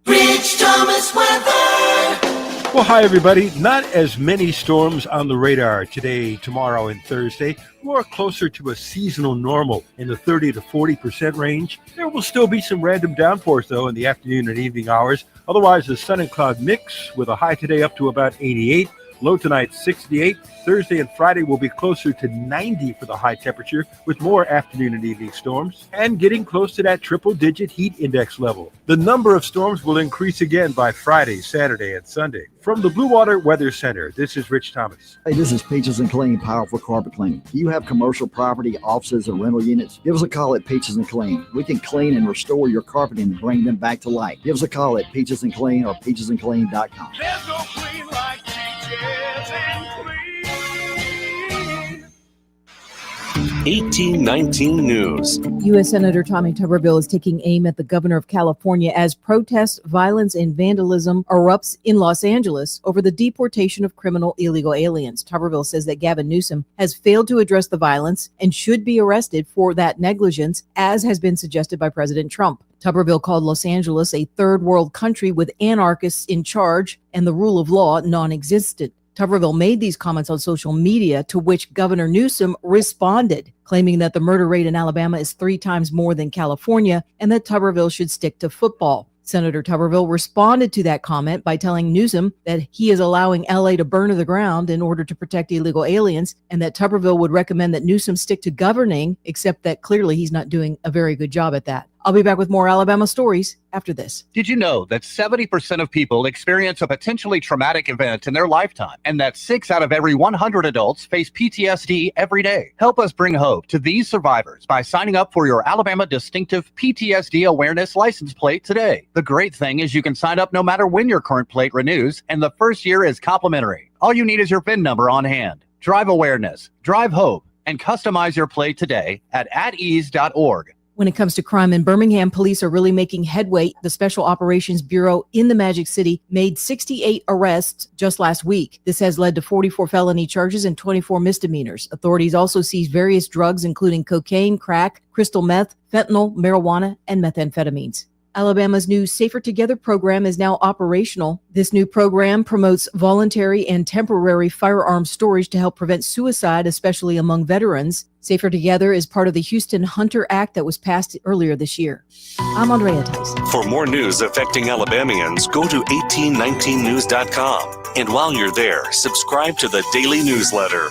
Rich Thomas weather. Well, hi, everybody. Not as many storms on the radar today, tomorrow, and Thursday. More closer to a seasonal normal in the 30 to 40% range. There will still be some random downpours, though, in the afternoon and evening hours. Otherwise, the sun and cloud mix with a high today up to about 88. Low tonight, 68. Thursday and Friday will be closer to 90 for the high temperature with more afternoon and evening storms and getting close to that triple-digit heat index level. The number of storms will increase again by Friday, Saturday, and Sunday. From the Blue Water Weather Center, this is Rich Thomas. Hey, this is Peaches and Clean, powerful carpet cleaning. Do you have commercial property, offices, or rental units? Give us a call at Peaches and Clean. We can clean and restore your carpeting and bring them back to life. Give us a call at Peaches and Clean or peachesandclean.com. There's no clean like Peaches and Clean. 1819 News. U.S. Senator Tommy Tuberville is taking aim at the governor of California as protests, violence, and vandalism erupts in Los Angeles over the deportation of criminal illegal aliens. Tuberville says that Gavin Newsom has failed to address the violence and should be arrested for that negligence, as has been suggested by President Trump. Tuberville called Los Angeles a third world country with anarchists in charge and the rule of law non-existent. Tuberville made these comments on social media, to which Governor Newsom responded, claiming that the murder rate in Alabama is 3 times more than California and that Tuberville should stick to football. Senator Tuberville responded to that comment by telling Newsom that he is allowing LA to burn to the ground in order to protect illegal aliens, and that Tuberville would recommend that Newsom stick to governing, except that clearly he's not doing a very good job at that. I'll be back with more Alabama stories after this. Did you know that 70% of people experience a potentially traumatic event in their lifetime, and that 6 out of every 100 adults face PTSD every day? Help us bring hope to these survivors by signing up for your Alabama Distinctive PTSD Awareness license plate today. The great thing is you can sign up no matter when your current plate renews, and the first year is complimentary. All you need is your VIN number on hand. Drive awareness, drive hope, and customize your plate today at atease.org. When it comes to crime in Birmingham, police are really making headway. The Special Operations Bureau in the Magic City made 68 arrests just last week. This has led to 44 felony charges and 24 misdemeanors. Authorities also seized various drugs, including cocaine, crack, crystal meth, fentanyl, marijuana, and methamphetamines. Alabama's new Safer Together program is now operational. This new program promotes voluntary and temporary firearm storage to help prevent suicide, especially among veterans. Safer Together is part of the Houston Hunter Act that was passed earlier this year. I'm Andrea Tyson. For more news affecting Alabamians, go to 1819news.com. And while you're there, subscribe to the daily newsletter.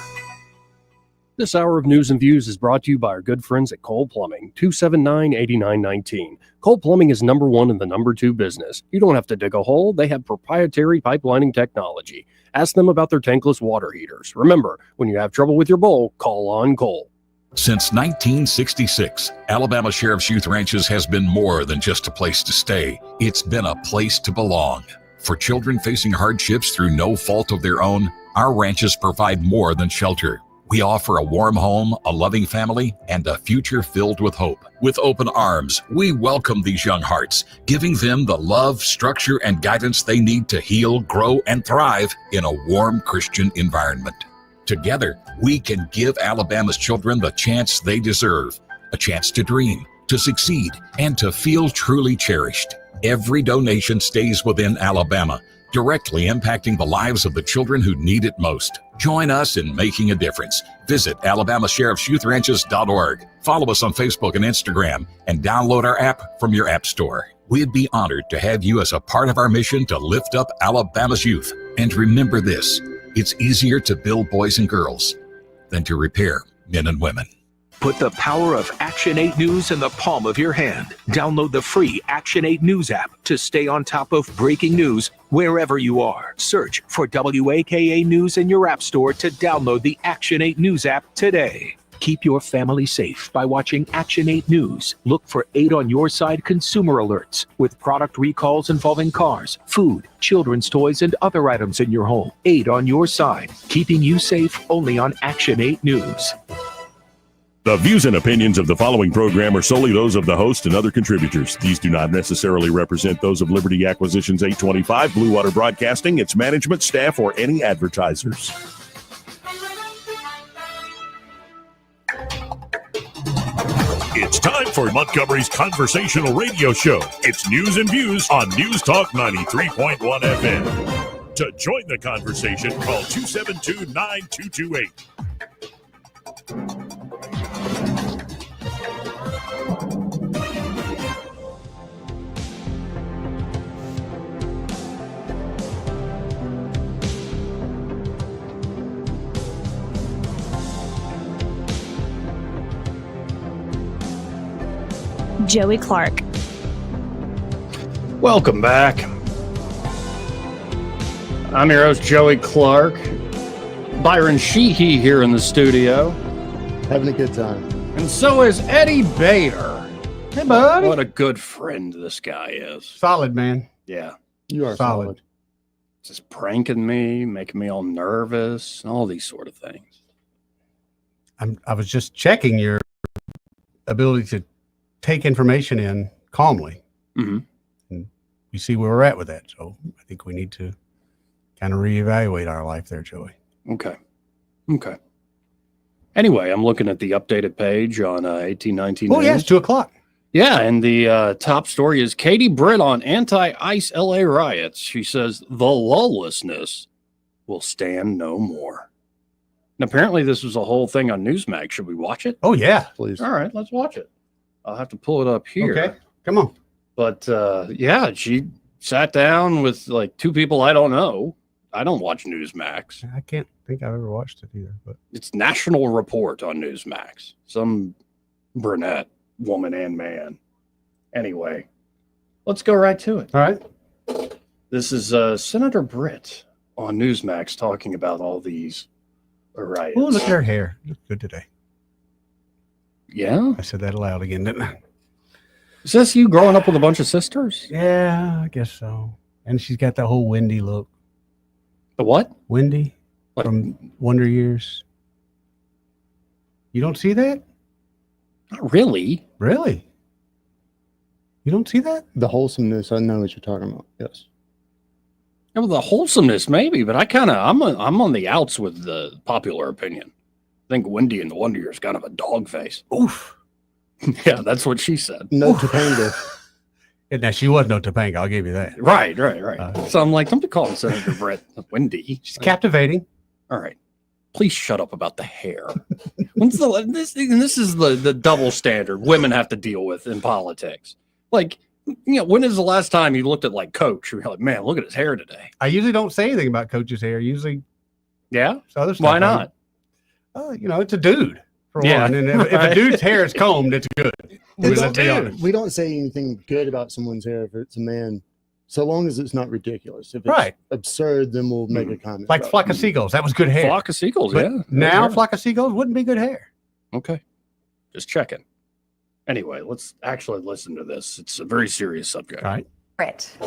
This hour of News and Views is brought to you by our good friends at Cole Plumbing, 279-8919. Cole Plumbing is number 1 in the number 2 business. You don't have to dig a hole. They have proprietary pipelining technology. Ask them about their tankless water heaters. Remember, when you have trouble with your bowl, call on Cole. Since 1966, Alabama Sheriff's Youth Ranches has been more than just a place to stay. It's been a place to belong. For children facing hardships through no fault of their own, our ranches provide more than shelter. We offer a warm home, a loving family, and a future filled with hope. With open arms, we welcome these young hearts, giving them the love, structure, and guidance they need to heal, grow, and thrive in a warm Christian environment. Together, we can give Alabama's children the chance they deserve, a chance to dream, to succeed, and to feel truly cherished. Every donation stays within Alabama, directly impacting the lives of the children who need it most. Join us in making a difference. Visit alabamasheriffsyouthranches.org. Follow us on Facebook and Instagram, and download our app from your app store. We'd be honored to have you as a part of our mission to lift up Alabama's youth. And remember this, it's easier to build boys and girls than to repair men and women. Put the power of Action 8 News in the palm of your hand. Download the free Action 8 News app to stay on top of breaking news wherever you are. Search for WAKA News in your app store to download the Action 8 News app today. Keep your family safe by watching Action 8 News. Look for 8 on Your Side consumer alerts with product recalls involving cars, food, children's toys, and other items in your home. 8 on Your Side, keeping you safe only on Action 8 News. The views and opinions of the following program are solely those of the host and other contributors. These do not necessarily represent those of Liberty Acquisitions 825, Blue Water Broadcasting, its management, staff, or any advertisers. time for Montgomery's conversational radio show. It's News and Views on News Talk 93.1 FM. To join the conversation, call 272-9228. Joey Clark. Welcome back. I'm your host, Joey Clark. Byron Sheehy here in the studio. Having a good time. And so is Eddie Bader. Hey, buddy. What a good friend this guy is. Solid, man. Yeah. You are solid. Just pranking me, making me all nervous, all these sort of things. I was just checking your ability to take information in calmly. Mm-hmm. And we see where we're at with that. So I think we need to kind of reevaluate our life there, Joey. Okay. Anyway, I'm looking at the updated page on 1819 Oh, yeah, it's 2:00. Yeah, and the top story is Katie Britt on anti-ICE LA riots. She says the lawlessness will stand no more. And apparently this was a whole thing on Newsmax. Should we watch it? Oh, yeah. Please. All right, let's watch it. I'll have to pull it up here. Okay, come on. But yeah, she sat down with like two people I don't know. I don't watch Newsmax. I can't think I've ever watched it either. But it's National Report on Newsmax. Some brunette woman and man. Anyway, let's go right to it. All right. This is Senator Britt on Newsmax talking about all these riots. Oh, look at her hair. Looks good today. Yeah? I said that aloud again, didn't I? Is this you growing up with a bunch of sisters? Yeah, I guess so. And she's got that whole Wendy look. The what? Wendy from Wonder Years. You don't see that? Not really. Really? You don't see that? The wholesomeness, I know what you're talking about. Yes. Yeah, well, the wholesomeness maybe, but I'm on the outs with the popular opinion. I think Wendy in the Wonder Years kind of a dog face. Oof. Yeah, that's what she said. No Topanga. Now, she was no Topanga, I'll give you that. Right. So I'm like, don't be calling Senator Brett Wendy. She's captivating. All right. Please shut up about the hair. This is the double standard women have to deal with in politics. Like, when is the last time you looked at like Coach? You're like, man, look at his hair today. I usually don't say anything about Coach's hair. Usually, yeah. Other stuff. Why not? It's a dude. For one. And if a dude's hair is combed, it's good. Let's be honest. We don't say anything good about someone's hair if it's a man, so long as it's not ridiculous. If it's right. absurd, then we'll make a comment. Like Flock of Seagulls. That was good hair. Flock of Seagulls, but yeah. Now Flock of Seagulls wouldn't be good hair. Okay. Just checking. Anyway, let's actually listen to this. It's a very serious subject. All right.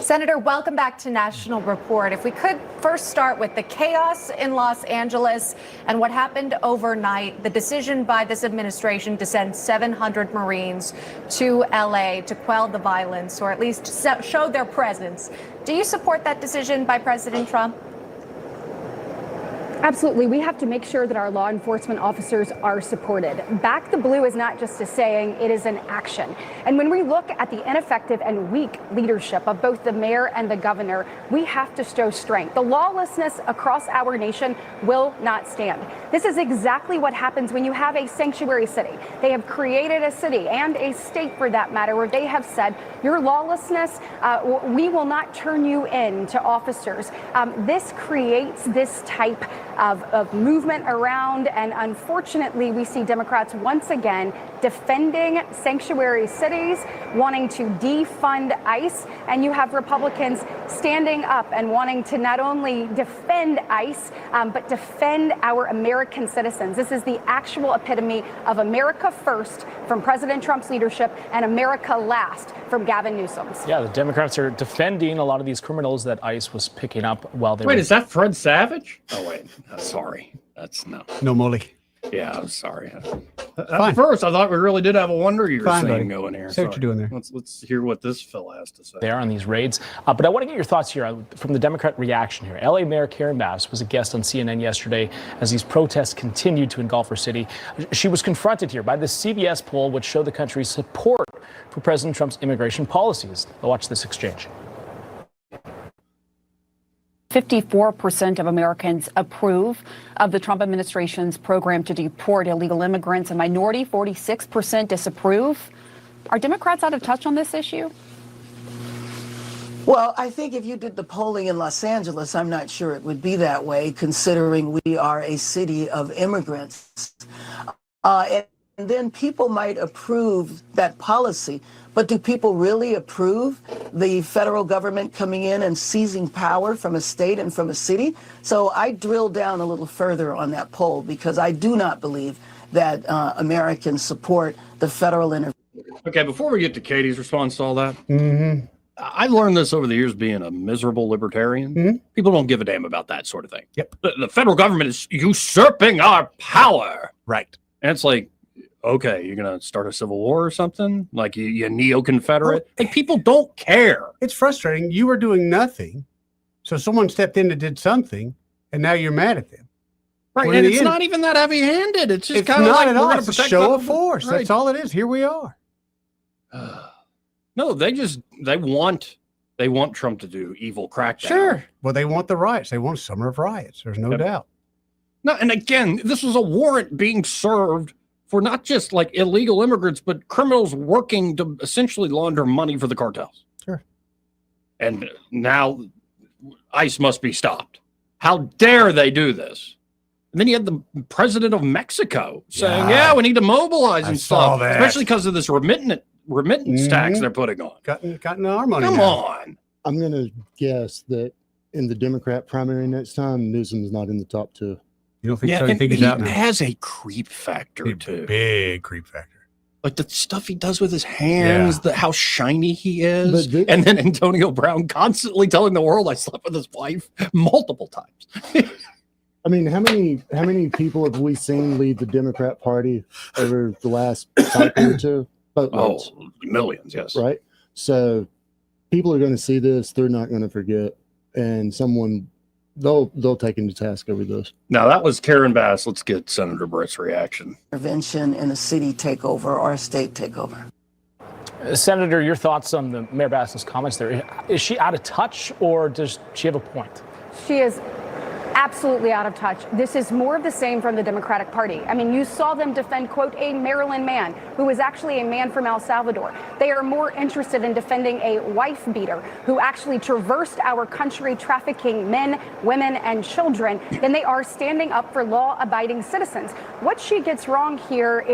Senator, welcome back to National Report. If we could first start with the chaos in Los Angeles and what happened overnight, the decision by this administration to send 700 Marines to LA to quell the violence, or at least show their presence. Do you support that decision by President Trump? Absolutely. We have to make sure that our law enforcement officers are supported. Back the blue is not just a saying, it is an action. And when we look at the ineffective and weak leadership of both the mayor and the governor, we have to show strength. The lawlessness across our nation will not stand. This is exactly what happens when you have a sanctuary city. They have created a city and a state, for that matter, where they have said, your lawlessness, we will not turn you in to officers. This creates this type of movement around, and unfortunately we see Democrats once again defending sanctuary cities, wanting to defund ICE, and you have Republicans standing up and wanting to not only defend ICE, but defend our American citizens. This is the actual epitome of America first from President Trump's leadership and America last from Gavin Newsom's. Yeah, the Democrats are defending a lot of these criminals that ICE was picking up while they were... Wait, is that Fred Savage? Oh, wait. Sorry. That's no. No, Molly. Yeah, I'm sorry. At first, I thought we really did have a Wonder Years thing going here. Say what you're doing there. Let's hear what this fella has to say. There on these raids. But I want to get your thoughts here from the Democrat reaction here. LA Mayor Karen Bass was a guest on CNN yesterday as these protests continued to engulf her city. She was confronted here by this CBS poll, which showed the country's support for President Trump's immigration policies. Watch this exchange. 54% of Americans approve of the Trump administration's program to deport illegal immigrants. A minority, 46%, disapprove. Are Democrats out of touch on this issue? Well, I think if you did the polling in Los Angeles, I'm not sure it would be that way, considering we are a city of immigrants. And then people might approve that policy. But do people really approve the federal government coming in and seizing power from a state and from a city? So I drilled down a little further on that poll because I do not believe that Americans support the federal intervention. Okay, before we get to Katie's response to all that, I've learned this over the years being a miserable libertarian. People don't give a damn about that sort of thing. Yep. The federal government is usurping our power. Right. And it's like, okay, you're going to start a civil war or something? Like you neo-Confederate? Like people don't care. It's frustrating. You were doing nothing. So someone stepped in and did something, and now you're mad at them. Right, When and in the it's end, not even that heavy-handed. It's just it's kind of not like at we're all. going It's to a protect show the- of force. Right. That's all it is. Here we are. No, they want Trump to do evil crackdown. Sure. Well, they want the riots. They want a summer of riots. There's no doubt. No, and again, this was a warrant being served for not just like illegal immigrants, but criminals working to essentially launder money for the cartels. Sure. And now ICE must be stopped. How dare they do this? And then you had the president of Mexico saying, yeah we need to mobilize and saw stuff, that. especially because of this remittance tax they're putting on. Gotten our money. Come now. on. I'm going to guess that in the Democrat primary next time, Newsome is not in the top two. You don't think Yeah, so? You and think he's he out now? has a creep factor too. Big creep factor. Like the stuff he does with his hands, how shiny he is, But and then Antonio Brown constantly telling the world I slept with his wife multiple times. I mean, how many people have we seen leave the Democrat Party over the last cycle or two? Boatloads. Oh, millions, yes. Right. So people are going to see this. They're not going to forget, and they'll take him to task over this. Now that was Karen Bass. Let's get Senator Britt's reaction. Intervention in a city takeover or a state takeover. Senator, your thoughts on the Mayor Bass's comments there. Is she out of touch or does she have a point? She is absolutely out of touch. This is more of the same from the Democratic Party. I mean, you saw them defend, quote, a Maryland man who was actually a man from El Salvador. They are more interested in defending a wife beater who actually traversed our country trafficking men, women, and children than they are standing up for law-abiding citizens. What she gets wrong here,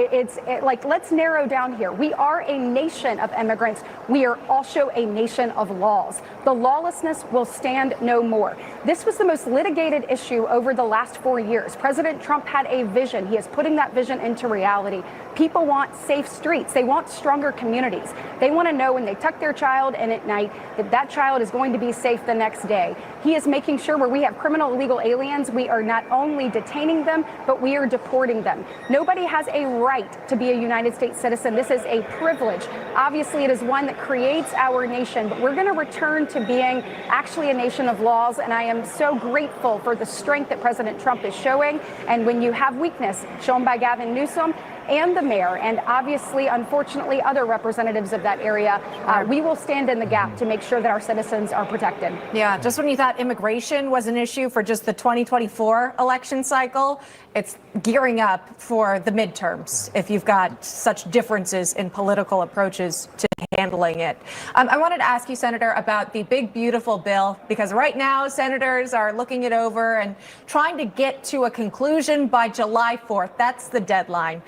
let's narrow down here. We are a nation of immigrants. We are also a nation of laws. The lawlessness will stand no more. This was the most litigated issue over the last 4 years. President Trump had a vision. He is putting that vision into reality. People want safe streets. They want stronger communities. They want to know when they tuck their child in at night that that child is going to be safe the next day. He is making sure where we have criminal illegal aliens, we are not only detaining them, but we are deporting them. Nobody has a right to be a United States citizen. This is a privilege. Obviously, it is one that creates our nation, but we're going to return to being actually a nation of laws, and I am so grateful for the strength that President Trump is showing. And when you have weakness shown by Gavin Newsom and the mayor, and obviously, unfortunately, other representatives of that area, we will stand in the gap to make sure that our citizens are protected. Yeah, just when you thought immigration was an issue for just the 2024 election cycle, it's gearing up for the midterms if you've got such differences in political approaches to handling it. I wanted to ask you, Senator, about the big, beautiful bill, because right now senators are looking it over and trying to get to a conclusion by July 4th. That's the deadline.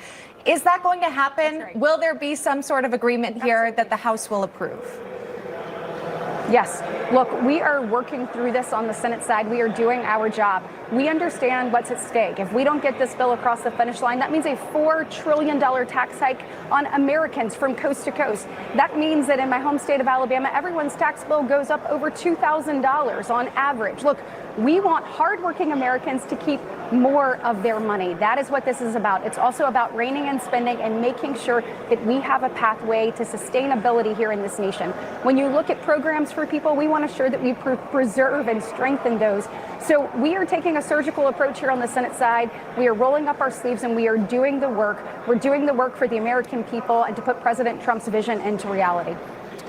Is that going to happen? Right. Will there be some sort of agreement here that the House will approve? Yes. Look, we are working through this on the Senate side. We are doing our job. We understand what's at stake. If we don't get this bill across the finish line, that means a $4 trillion tax hike on Americans from coast to coast. That means that in my home state of Alabama, everyone's tax bill goes up over $2,000 on average. Look, we want hardworking Americans to keep more of their money. That is what this is about. It's also about reining in spending and making sure that we have a pathway to sustainability here in this nation. When you look at programs for people, we want to ensure that we preserve and strengthen those. So we are taking a surgical approach here on the Senate side. We are rolling up our sleeves and we are doing the work. We're doing the work for the American people and to put President Trump's vision into reality.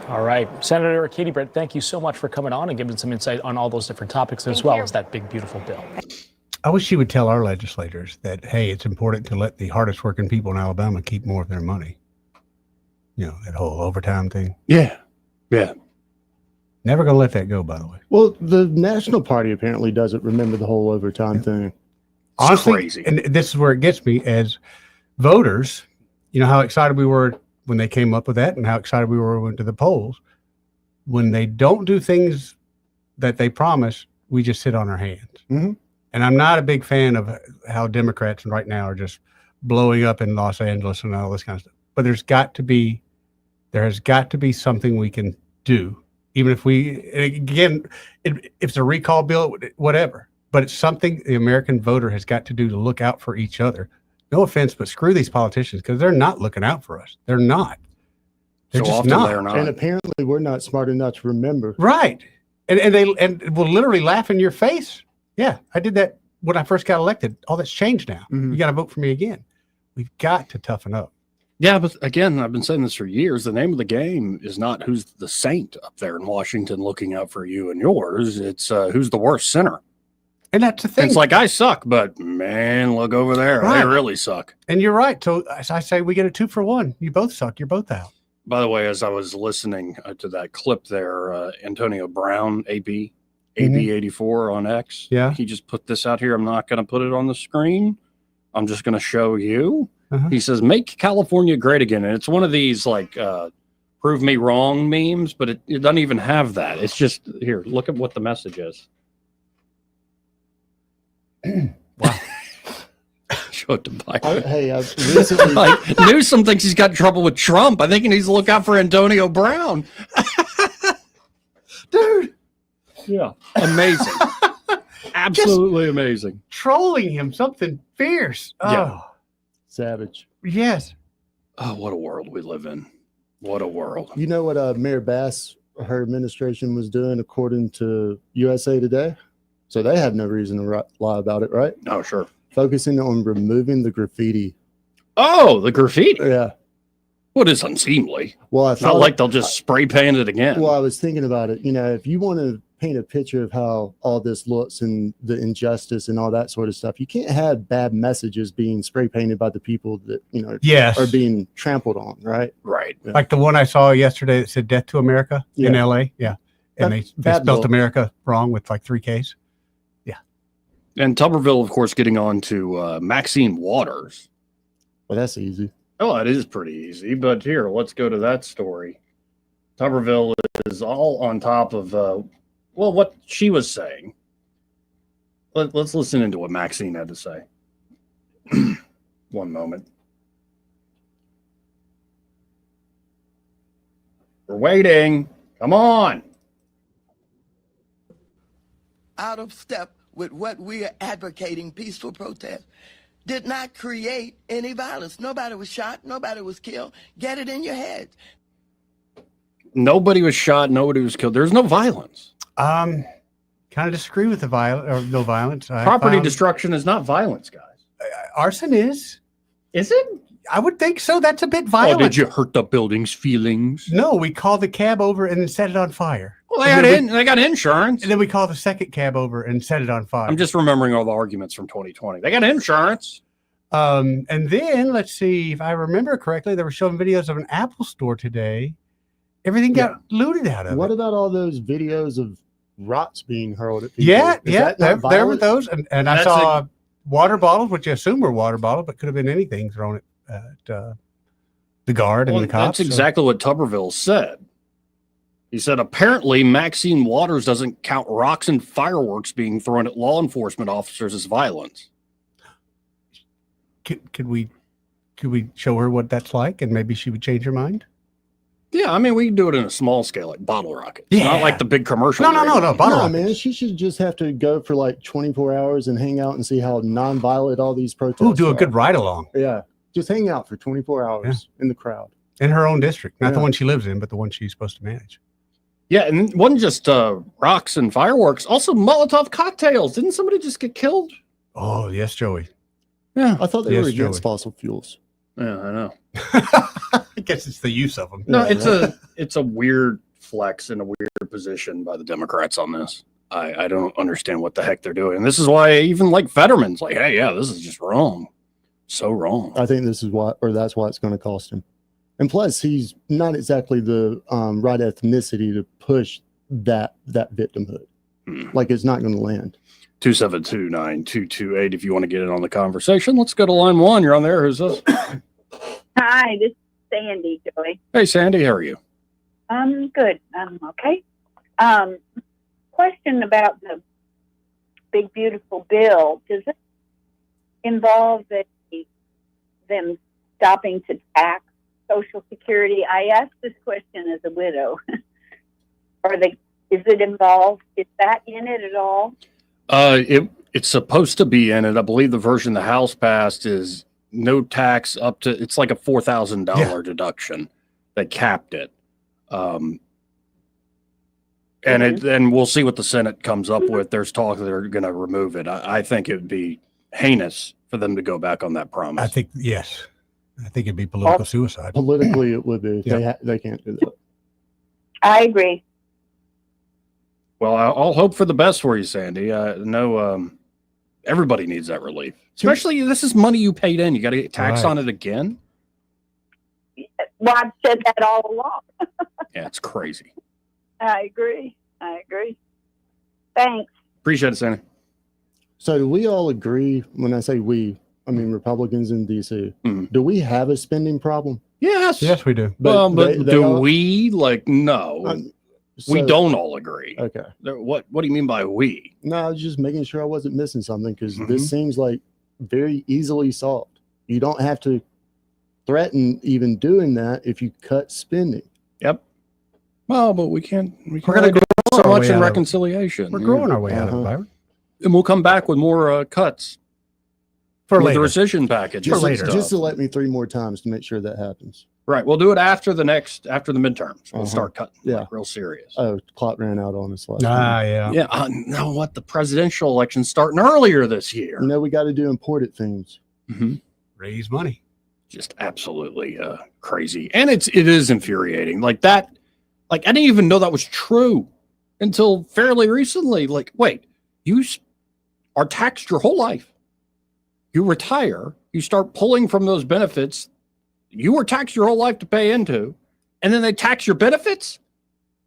All right. Senator Katie Britt, thank you so much for coming on and giving some insight on all those different topics as well as that big, beautiful bill. I wish she would tell our legislators that, hey, it's important to let the hardest working people in Alabama keep more of their money. You know, that whole overtime thing. Yeah. Yeah. Never going to let that go, by the way. Well, the National Party apparently doesn't remember the whole overtime thing. Honestly, crazy. And this is where it gets me as voters. You know how excited we were when they came up with that and how excited we were when we went to the polls. When they don't do things that they promise, we just sit on our hands. Mm-hmm. And I'm not a big fan of how Democrats right now are just blowing up in Los Angeles and all this kind of stuff. But there has got to be something we can do. Even if if it's a recall bill, whatever, but it's something the American voter has got to do to look out for each other. No offense, but screw these politicians because they're not looking out for us. They're not. They're So just often not. they're not. And apparently we're not smart enough to remember. Right. And they will literally laugh in your face. Yeah, I did that when I first got elected. All that's changed now. Mm-hmm. You got to vote for me again. We've got to toughen up. Yeah, but again, I've been saying this for years. The name of the game is not who's the saint up there in Washington looking out for you and yours. It's who's the worst sinner. And that's the thing. It's like, I suck, but man, look over there. Right. They really suck. And you're right. So as I say, we get a 2-for-1. You both suck. You're both out. By the way, as I was listening to that clip there, Antonio Brown, AB 84 on X. Yeah. He just put this out here. I'm not going to put it on the screen. I'm just going to show you. He says, make California great again. And it's one of these like prove me wrong memes, but it doesn't even have that. It's just here. Look at what the message is. Wow. Show it to Biden. Hey, I've recently Like Newsome thinks he's got trouble with Trump. I think he needs to look out for Antonio Brown. Dude. Yeah. Amazing. Absolutely amazing. Trolling him, something fierce. Oh, Yeah. savage. yes. Oh, what a world we live in. What a world. You know what Mayor Bass, her administration was doing according to USA Today? So they have no reason to lie about it, right? Oh, sure. Focusing on removing the graffiti. Oh, the graffiti. Yeah. What is unseemly? Well, I Not thought like they'll just spray paint it again. Well, I was thinking about it. You know, if you want to paint a picture of how all this looks and the injustice and all that sort of stuff, you can't have bad messages being spray painted by the people that, you know, Yes. are being trampled on, right? Right. Yeah. Like the one I saw yesterday that said "Death to America" in Yeah. LA. Yeah. And they That spelled look. America wrong with like 3 Ks. And Tuberville, of course, getting on to Maxine Waters. Well, that's easy. Oh, it is pretty easy. But here, let's go to that story. Tuberville is all on top of, what she was saying. Let's listen into what Maxine had to say. One moment. We're waiting. Come on. Out of step with what we are advocating, peaceful protest, did not create any violence. Nobody was shot. Nobody was killed. Get it in your head. Nobody was shot. Nobody was killed. There's no violence. Kind of disagree with the violence or no violence. Property destruction is not violence, guys. Arson is. Is it? I would think so. That's a bit Oh, violent. did you hurt the building's feelings? No, we called the cab over and then set it on fire. Well, they got insurance. And then we called the second cab over and set it on fire. I'm just remembering all the arguments from 2020. They got insurance. And then let's see if I remember correctly, they were showing videos of an Apple store today. Everything got looted out of What it. about all those videos of rocks being hurled at people? Yeah, Is yeah, that not there were violent? those, and I That's saw water bottles, which you assume were water bottles, but could have been anything thrown at the guard and the cops. That's exactly what Tuberville said. He said, apparently Maxine Waters doesn't count rocks and fireworks being thrown at law enforcement officers as violence. Could we show her what that's like, and maybe she would change her mind? Yeah, I mean, we can do it in a small scale, like bottle rockets. Not like the big commercial. No, man. She should just have to go for like 24 hours and hang out and see how nonviolent all these protests Ooh, do a are. good ride along. Yeah. Just hang out for 24 hours in the crowd. In her own district. Not the Yeah. one she lives in, but the one she's supposed to manage. Yeah, and it wasn't just rocks and fireworks, also Molotov cocktails. Didn't somebody just get killed? Oh, yes, Joey. Yeah. I thought they Yes, were against Joey. fossil fuels. Yeah, I know. I guess it's the use of them. No, it's a weird flex and a weird position by the Democrats on this. I don't understand what the heck they're doing. And this is why even like Fetterman's like, hey, yeah, this is just wrong. So wrong. I think this is why, or that's why it's going to cost him. And plus, he's not exactly the right ethnicity to push that victimhood. Like, it's not going to land. 272-9228 if you want to get in on the conversation. Let's go to line one. You're on there. Who's this? Hi, this is Sandy, Joey. Hey, Sandy. How are you? I'm good. I'm okay. Question about the big, beautiful bill. Does it involve them stopping to tax Social Security? I asked this question as a widow. Is it involved? Is that in it at all? It's supposed to be in it. I believe the version the House passed is no tax up to, it's like a $4,000 deduction. They capped it. And then we'll see what the Senate comes up with. There's talk that they're going to remove it. I think it would be heinous for them to go back on that promise. I think, yes. I think it'd be political suicide. Politically, it would be. Yeah. They can't do that. I agree. Well, I'll hope for the best for you, Sandy. No, everybody needs that relief. Especially, this is money you paid in. You got to get taxed on it again. Well, I've said that all along. Yeah, it's crazy. I agree. Thanks. Appreciate it, Sandy. So do we all agree, when I say we, I mean Republicans in D.C., do we have a spending problem? Yes. Yes, we do. But they do all- we? Like, no. We So- don't all agree. Okay. What do you mean by we? No, I was just making sure I wasn't missing something, because this seems like very easily solved. You don't have to threaten even doing that if you cut spending. Yep. Well, but we can't. We're gonna grow so our much way in out of it. reconciliation. We're growing our way out of it, Byron. And we'll come back with more cuts For with later. the rescission package. Just, and stuff. just to let me 3 more times to make sure that happens. Right. We'll do it after the midterms. We'll start cutting. Yeah. Like, real serious. Oh, clock ran out on us last yeah. Yeah. Now what? The presidential election's starting earlier this year. You know, we got to do important things. Raise money. Just absolutely crazy. And it is infuriating. Like that. Like, I didn't even know that was true until fairly recently. Like, wait, you are taxed your whole life. You retire, you start pulling from those benefits you were taxed your whole life to pay into, and then they tax your benefits?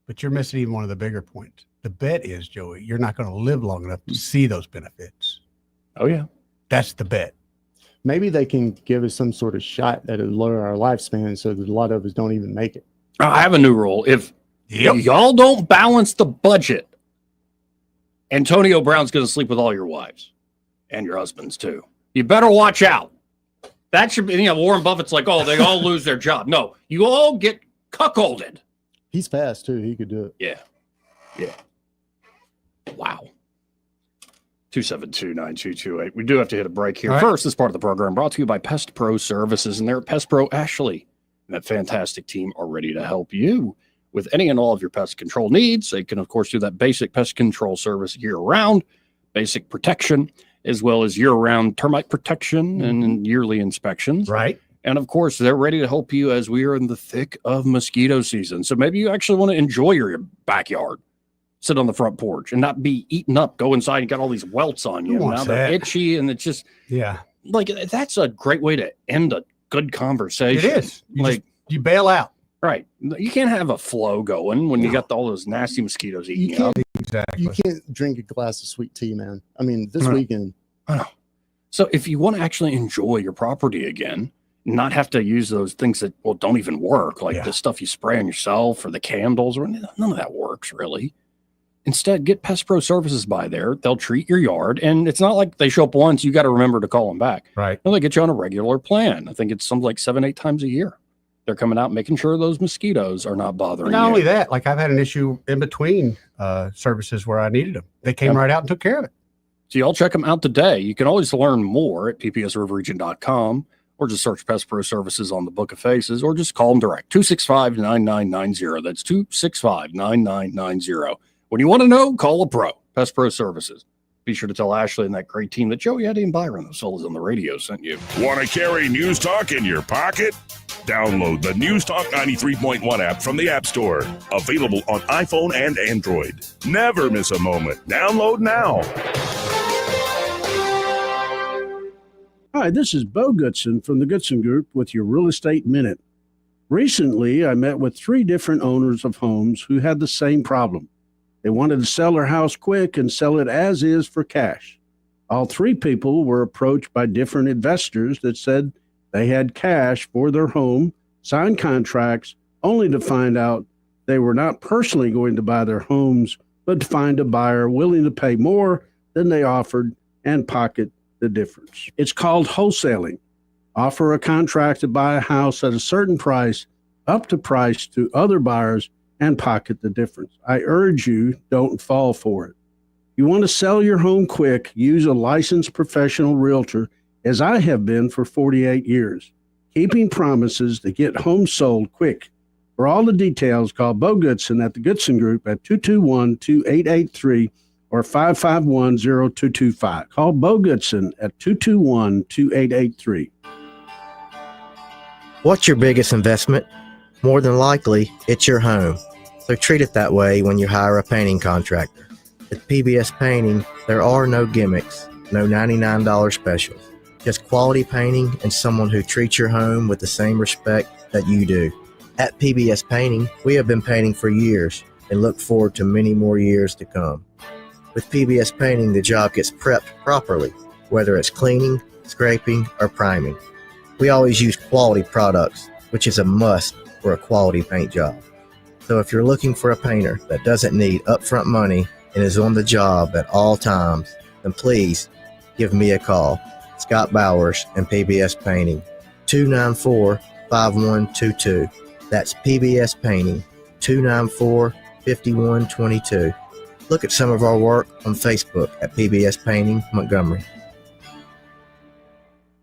But you're missing even one of the bigger points. The bet is, Joey, you're not going to live long enough to see those benefits. Oh, yeah. That's the bet. Maybe they can give us some sort of shot that will lower our lifespan so that a lot of us don't even make it. I have a new rule. If y'all don't balance the budget, Antonio Brown's going to sleep with all your wives and your husbands too. You better watch out. That should be, Warren Buffett's like, oh, they all lose their job. No, you all get cuckolded. He's fast too. He could do it. Yeah. Yeah. Wow. 272-9228. We do have to hit a break here. All right. First, this part of the program brought to you by Pest Pro Services, and they're Pest Pro Ashley. And that fantastic team are ready to help you with any and all of your pest control needs. They can, of course, do that basic pest control service year-round, basic protection, as well as year-round termite protection and yearly inspections. Right. And, of course, they're ready to help you as we are in the thick of mosquito season. So maybe you actually want to enjoy your backyard. Sit on the front porch and not be eaten up. Go inside and got all these welts on you. Who wants Now they're that? itchy, and it's just like that's a great way to end a good conversation. It is. You bail out. Right. You can't have a flow going when you got all those nasty mosquitoes eating You you up. can't, Exactly. you can't drink a glass of sweet tea, man. I mean, this Right. weekend. I know. So if you want to actually enjoy your property again, not have to use those things that don't even work, like the stuff you spray on yourself or the candles, or none of that works really. Instead, get Pest Pro Services by there. They'll treat your yard, and it's not like they show up once. You got to remember to call them back. Right. No, they get you on a regular plan. I think it's something like 7-8 times a year. They're coming out making sure those mosquitoes are not bothering Not you. only that, like I've had an issue in between services where I needed them. They came right out and took care of it. So y'all check them out today. You can always learn more at ppsriverregion.com or just search Pest Pro Services on the Book of Faces or just call them direct, 265-9990. That's 265-9990. When you want to know, call a pro, Pest Pro Services. Be sure to tell Ashley and that great team that Joey Eddie and Byron, those fellas on the radio, sent you. Want to carry News Talk in your pocket? Download the News Talk 93.1 app from the App Store. Available on iPhone and Android. Never miss a moment. Download now. Hi, this is Bo Goodson from the Goodson Group with your Real Estate Minute. Recently, I met with 3 different owners of homes who had the same problem. They wanted to sell their house quick and sell it as is for cash. All 3 people were approached by different investors that said they had cash for their home, signed contracts, only to find out they were not personally going to buy their homes, but to find a buyer willing to pay more than they offered and pocket the difference. It's called wholesaling. Offer a contract to buy a house at a certain price, up to price to other buyers, and pocket the difference. I urge you, don't fall for it. You want to sell your home quick, use a licensed professional realtor, as I have been for 48 years, keeping promises to get homes sold quick. For all the details, call Bo Goodson at the Goodson Group at 221-2883 or 551-0225. Call Bo Goodson at 221-2883. What's your biggest investment? More than likely, it's your home. So treat it that way when you hire a painting contractor. With PBS Painting, there are no gimmicks, no $99 specials. Just quality painting and someone who treats your home with the same respect that you do. At PBS Painting, we have been painting for years and look forward to many more years to come. With PBS Painting, the job gets prepped properly, whether it's cleaning, scraping, or priming. We always use quality products, which is a must for a quality paint job. So if you're looking for a painter that doesn't need upfront money and is on the job at all times, then please give me a call. Scott Bowers and PBS Painting, 294-5122. That's PBS Painting, 294-5122. Look at some of our work on Facebook at PBS Painting Montgomery.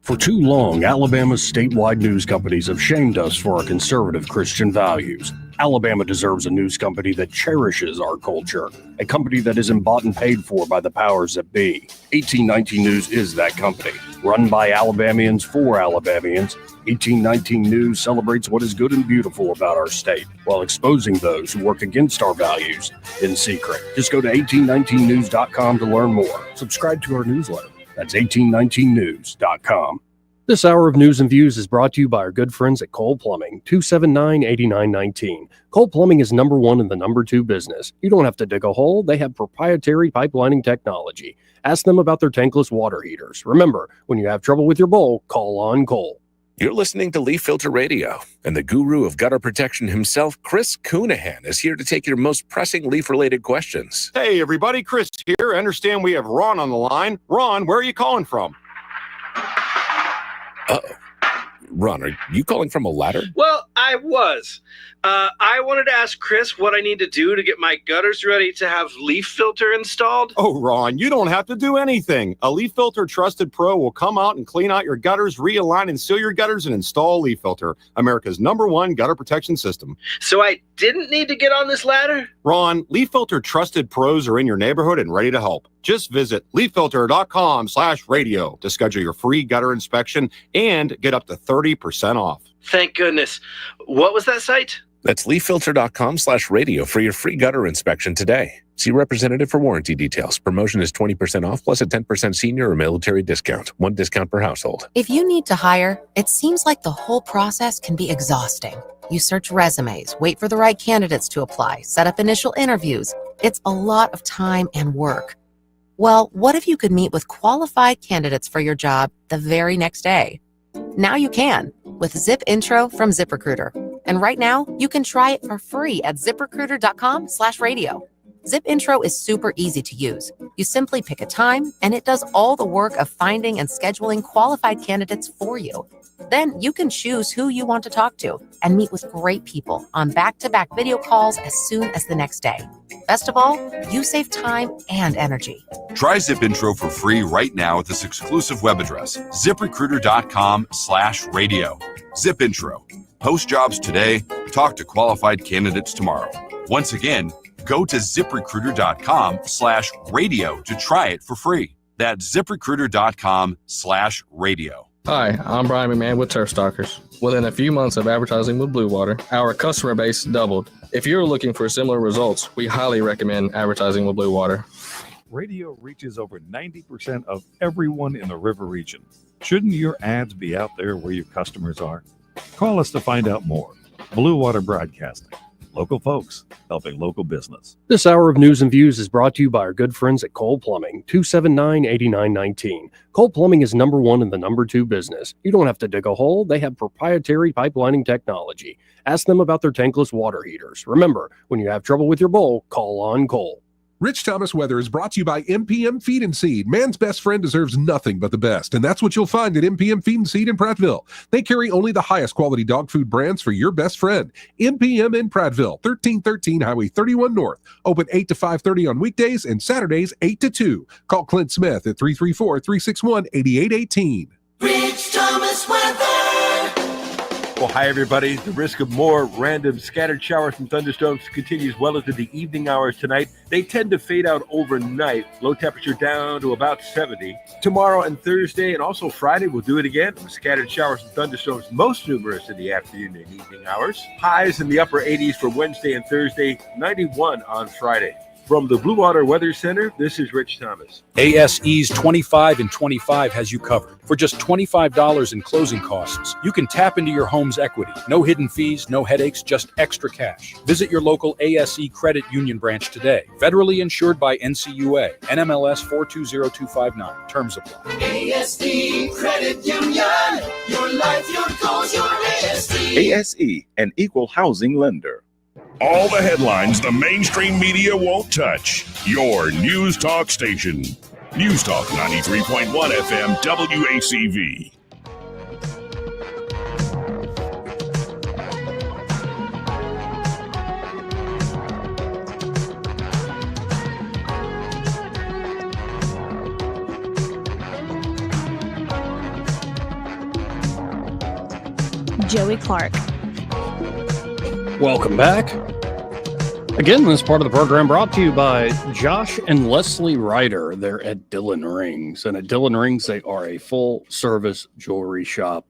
For too long, Alabama's statewide news companies have shamed us for our conservative Christian values. Alabama deserves a news company that cherishes our culture, a company that isn't bought and paid for by the powers that be. 1819 News is that company. Run by Alabamians for Alabamians, 1819 News celebrates what is good and beautiful about our state, while exposing those who work against our values in secret. Just go to 1819news.com to learn more. Subscribe to our newsletter. That's 1819news.com. This hour of News and Views is brought to you by our good friends at Cole Plumbing, 279-8919. Cole Plumbing is number 1 in the number 2 business. You don't have to dig a hole. They have proprietary pipelining technology. Ask them about their tankless water heaters. Remember, when you have trouble with your bowl, call on Cole. You're listening to Leaf Filter Radio, and the guru of gutter protection himself, Chris Coonahan, is here to take your most pressing leaf-related questions. Hey, everybody, Chris here. I understand we have Ron on the line. Ron, where are you calling from? Uh-oh. Ron, are you calling from a ladder? Well, I was. I wanted to ask Chris what I need to do to get my gutters ready to have leaf filter installed. Oh, Ron, you don't have to do anything. A Leaf Filter Trusted Pro will come out and clean out your gutters, realign and seal your gutters, and install Leaf Filter, America's #1 gutter protection system. So I didn't need to get on this ladder? Ron, Leaf Filter Trusted Pros are in your neighborhood and ready to help. Just visit leaffilter.com/radio to schedule your free gutter inspection and get up to 30% off. Thank goodness. What was that site? That's leaffilter.com/radio for your free gutter inspection today. See representative for warranty details. Promotion is 20% off plus a 10% senior or military discount. 1 discount per household. If you need to hire, it seems like the whole process can be exhausting. You search resumes, wait for the right candidates to apply, set up initial interviews. It's a lot of time and work. Well, what if you could meet with qualified candidates for your job the very next day? Now you can with Zip Intro from ZipRecruiter. And right now, you can try it for free at ZipRecruiter.com/radio. Zip Intro is super easy to use. You simply pick a time, and it does all the work of finding and scheduling qualified candidates for you. Then you can choose who you want to talk to and meet with great people on back-to-back video calls as soon as the next day. Best of all, you save time and energy. Try Zip Intro for free right now at this exclusive web address, ziprecruiter.com/radio. Zip Intro. Post jobs today, talk to qualified candidates tomorrow. Once again, go to ziprecruiter.com/radio to try it for free. That's ziprecruiter.com/radio. Hi, I'm Brian McMahon with Turf Stalkers. Within a few months of advertising with Blue Water, our customer base doubled. If you're looking for similar results, we highly recommend advertising with Blue Water. Radio reaches over 90% of everyone in the river region. Shouldn't your ads be out there where your customers are? Call us to find out more. Blue Water Broadcasting. Local folks helping local business. This hour of News and Views is brought to you by our good friends at Cole Plumbing, 279-8919. Cole Plumbing is number one in the number two business. You don't have to dig a hole. They have proprietary pipelining technology. Ask them about their tankless water heaters. Remember, when you have trouble with your bowl, call on Cole. Rich Thomas Weather is brought to you by MPM Feed and Seed. Man's best friend deserves nothing but the best, and that's what you'll find at MPM Feed and Seed in Prattville. They carry only the highest quality dog food brands for your best friend. MPM in Prattville, 1313 Highway 31 North. Open 8 to 5:30 on weekdays and Saturdays 8 to 2. Call Clint Smith at 334-361-8818. Rich Thomas Weather. Well, hi, everybody. The risk of more random scattered showers and thunderstorms continues well into the evening hours tonight. They tend to fade out overnight. Low temperature down to about 70. Tomorrow and Thursday and also Friday, we'll do it again with scattered showers and thunderstorms, most numerous in the afternoon and evening hours. Highs in the upper 80s for Wednesday and Thursday, 91 on Friday. From the Blue Water Weather Center, this is Rich Thomas. ASE's 25 and 25 has you covered. For just $25 in closing costs, you can tap into your home's equity. No hidden fees, no headaches, just extra cash. Visit your local ASE Credit Union branch today. Federally insured by NCUA, NMLS 420259. Terms apply. ASE Credit Union. Your life, your goals, your ASE. ASE, an equal housing lender. All the headlines the mainstream media won't touch. Your news talk station. News Talk 93.1 FM WACV. Joey Clark. Welcome back. Again, this part of the program brought to you by Josh and Leslie Ryder. They're at Dillon Rings. And at Dillon Rings, they are a full-service jewelry shop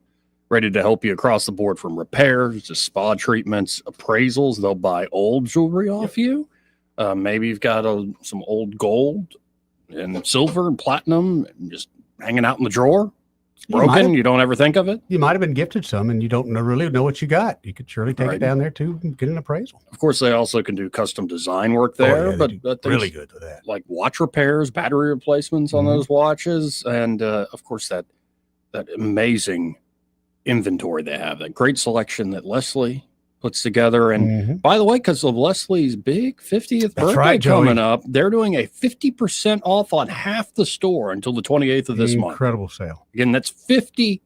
ready to help you across the board from repairs to spa treatments, appraisals. They'll buy old jewelry off you. Maybe you've got some old gold and silver and platinum just hanging out in the drawer. It's broken. You don't ever think of it. You might have been gifted some and you don't really know what you got. You could surely take it down there too and get an appraisal. Of course, they also can do custom design work there, but really good with that. Like watch repairs, battery replacements on those watches, and of course that amazing inventory they have, that great selection that Leslie puts together. And by the way, because of Leslie's big 50th birthday coming up, they're doing a 50% off on half the store until the 28th of this month. Incredible sale. Again, that's 50%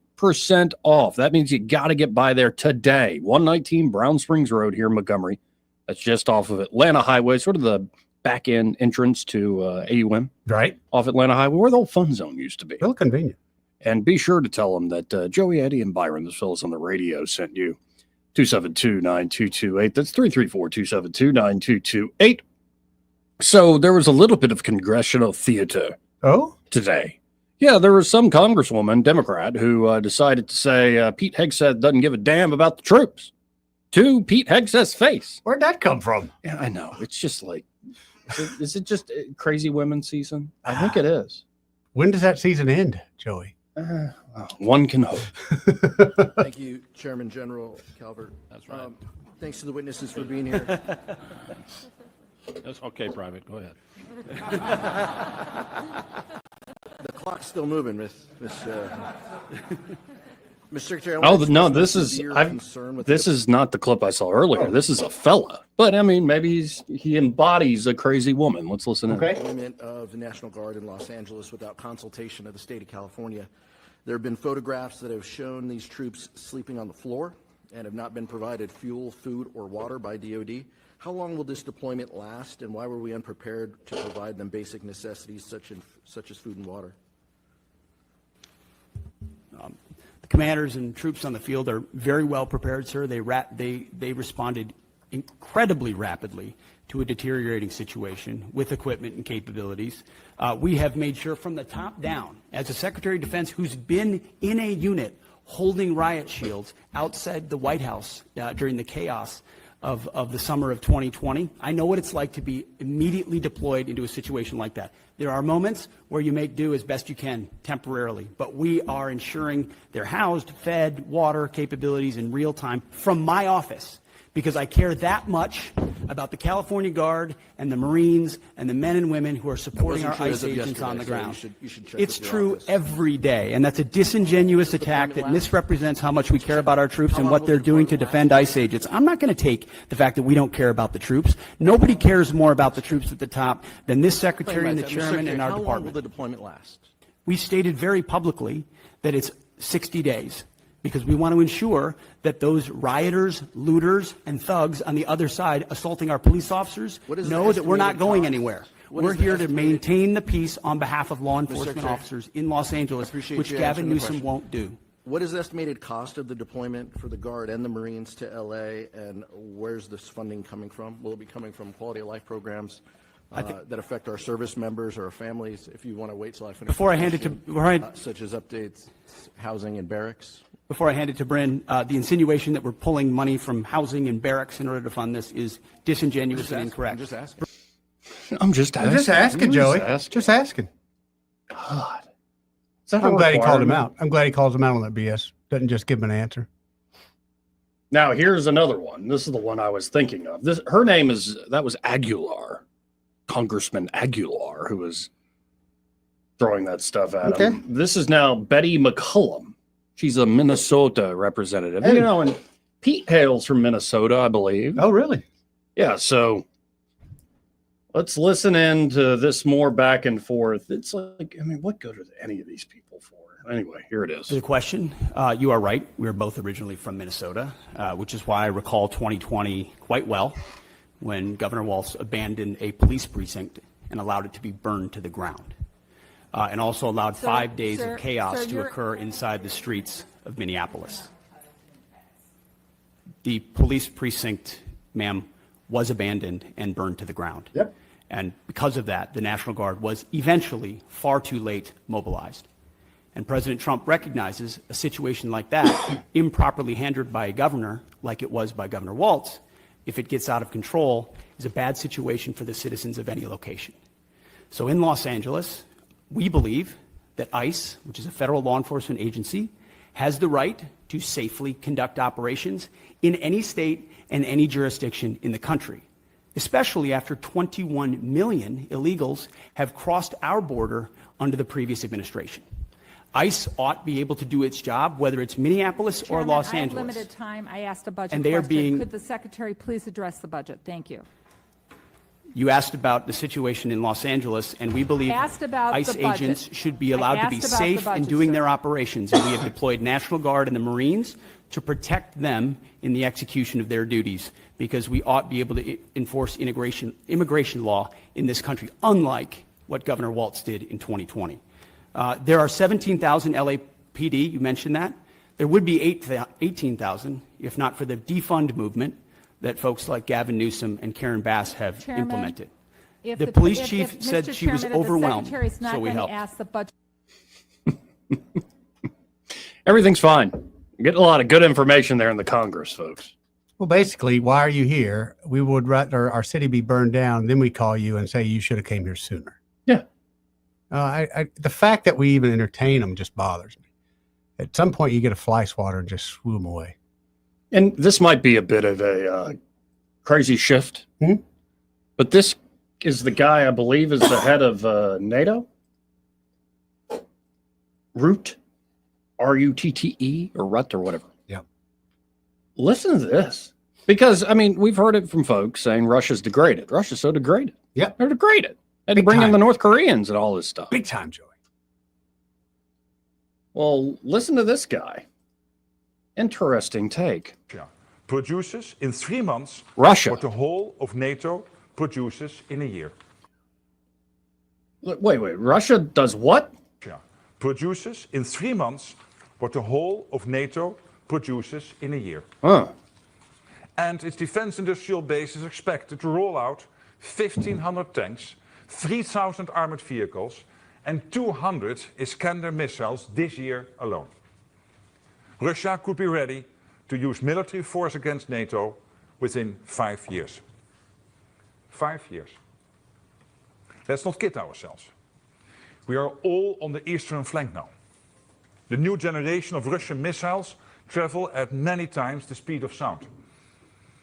off. That means you got to get by there today. 119 Brown Springs Road here in Montgomery. That's just off of Atlanta Highway, sort of the back end entrance to AUM. Right. Off Atlanta Highway, where the old fun zone used to be. Real convenient. And be sure to tell them that Joey, Eddie, and Byron, the fellas on the radio, sent you. 272-9228. That's 334-272-9228. So there was a little bit of congressional theater today. Yeah, there was some congresswoman, Democrat, who decided to say Pete Hegseth doesn't give a damn about the troops to Pete Hegseth's face. Where'd that come from? Yeah, I know. It's just like, is it just crazy women season? I think it is. When does that season end, Joey? One can hope. Thank you, Chairman General Calvert. That's right. Thanks to the witnesses for being here. That's okay, Private. Go ahead. The clock's still moving, Miss. Mr. Secretary, I Oh want to no, express this my is severe I've, concern with this the is not the clip I saw earlier. This is a fella, but I mean, maybe he embodies a crazy woman. Let's listen in. deployment of the National Guard in Los Angeles without consultation of the state of California. There have been photographs that have shown these troops sleeping on the floor and have not been provided fuel, food, or water by DoD. How long will this deployment last, and why were we unprepared to provide them basic necessities such as food and water? The commanders and troops on the field are very well prepared, sir. They responded incredibly rapidly to a deteriorating situation with equipment and capabilities. We have made sure from the top down, as a Secretary of Defense who's been in a unit holding riot shields outside the White House during the chaos of the summer of 2020, I know what it's like to be immediately deployed into a situation like that. There are moments where you make do as best you can temporarily, but we are ensuring they're housed, fed, water capabilities in real time from my office, because I care that much about the California Guard and the Marines and the men and women who are supporting our ICE agents on the ground. It's true every day, and that's a disingenuous attack that misrepresents how much we care about our troops and what they're doing to defend ICE agents. I'm not going to take the fact that we don't care about the troops. Nobody cares more about the troops at the top than this Secretary and the Chairman and our department. How long will the deployment last? We stated very publicly that it's 60 days. Because we want to ensure that those rioters, looters, and thugs on the other side assaulting our police officers know that we're not going anywhere. We're here to maintain the peace on behalf of law enforcement officers in Los Angeles, which Gavin Newsom won't do. What is the estimated cost of the deployment for the Guard and the Marines to LA, and where's this funding coming from? Will it be coming from quality of life programs that affect our service members or our families? If you want to wait till I finish. Before I hand it to such as updates, housing and barracks. Before I hand it to Bryn, the insinuation that we're pulling money from housing and barracks in order to fund this is disingenuous and incorrect. I'm just asking. I'm just asking. Joey. Just asking. God. I'm glad he called him out. I'm glad he calls him out on that BS. Doesn't just give him an answer. Now here's another one. This is the one I was thinking of. Her name was Aguilar, Congressman Aguilar, who was throwing that stuff at him. This is now Betty McCullum. She's a Minnesota representative. Hey. You know, and Pete hails from Minnesota, I believe. Oh, really? Yeah, so let's listen in to this more back and forth. It's like, I mean, what good are any of these people for? Anyway, here it is. The question, you are right. We are both originally from Minnesota, which is why I recall 2020 quite well, when Governor Walz abandoned a police precinct and allowed it to be burned to the ground. And also allowed 5 days of chaos to occur inside the streets of Minneapolis. The police precinct, ma'am, was abandoned and burned to the ground. Yep. And because of that, the National Guard was eventually far too late mobilized. And President Trump recognizes a situation like that, improperly handled by a governor, like it was by Governor Walz, if it gets out of control, is a bad situation for the citizens of any location. So in Los Angeles, we believe that ICE, which is a federal law enforcement agency, has the right to safely conduct operations in any state and any jurisdiction in the country, especially after 21 million illegals have crossed our border under the previous administration. ICE ought to be able to do its job, whether it's Minneapolis or Los Angeles. I have limited time. I asked a budget And they are question. Could the Secretary please address the budget? Thank you. You asked about the situation in Los Angeles, and we believe Asked about ICE the budget. agents should be allowed to be asked about safe the budget, in doing sir. their operations. And we have deployed National Guard and the Marines to protect them in the execution of their duties, because we ought to be able to enforce immigration law in this country, unlike what Governor Walz did in 2020. There are 17,000 LAPD, you mentioned that. There would be 18,000 if not for the defund movement that folks like Gavin Newsom and Karen Bass have Chairman, implemented. If The police chief if said Mr. she was Chairman, if overwhelmed, the Secretary's not so we going to helped. ask the budget. Everything's fine. You're getting a lot of good information there in the Congress, folks. Well, basically, why are you here? We would rather our city be burned down. Then we call you and say you should have came here sooner. Yeah. The fact that we even entertain them just bothers me. At some point, you get a fly swatter and just swoo them away. And this might be a bit of a crazy shift, but this is the guy I believe is the head of NATO. Root. RUTTE or RUT or whatever. Yeah. Listen to this. Because, I mean, we've heard it from folks saying Russia's degraded. Russia's so degraded. Yeah. They're degraded. They had to bring in the North Koreans and all this stuff. Big time, Joey. Well, listen to this guy. Interesting take. Produces in 3 months Russia. what the whole of NATO produces in a year. Wait. Russia does what? Produces in 3 months what the whole of NATO produces in a year. Huh. And its defense industrial base is expected to roll out 1,500 tanks, 3,000 armored vehicles, and 200 Iskander missiles this year alone. Russia could be ready to use military force against NATO within 5 years. 5 years. Let's not kid ourselves. We are all on the eastern flank now. The new generation of Russian missiles travel at many times the speed of sound.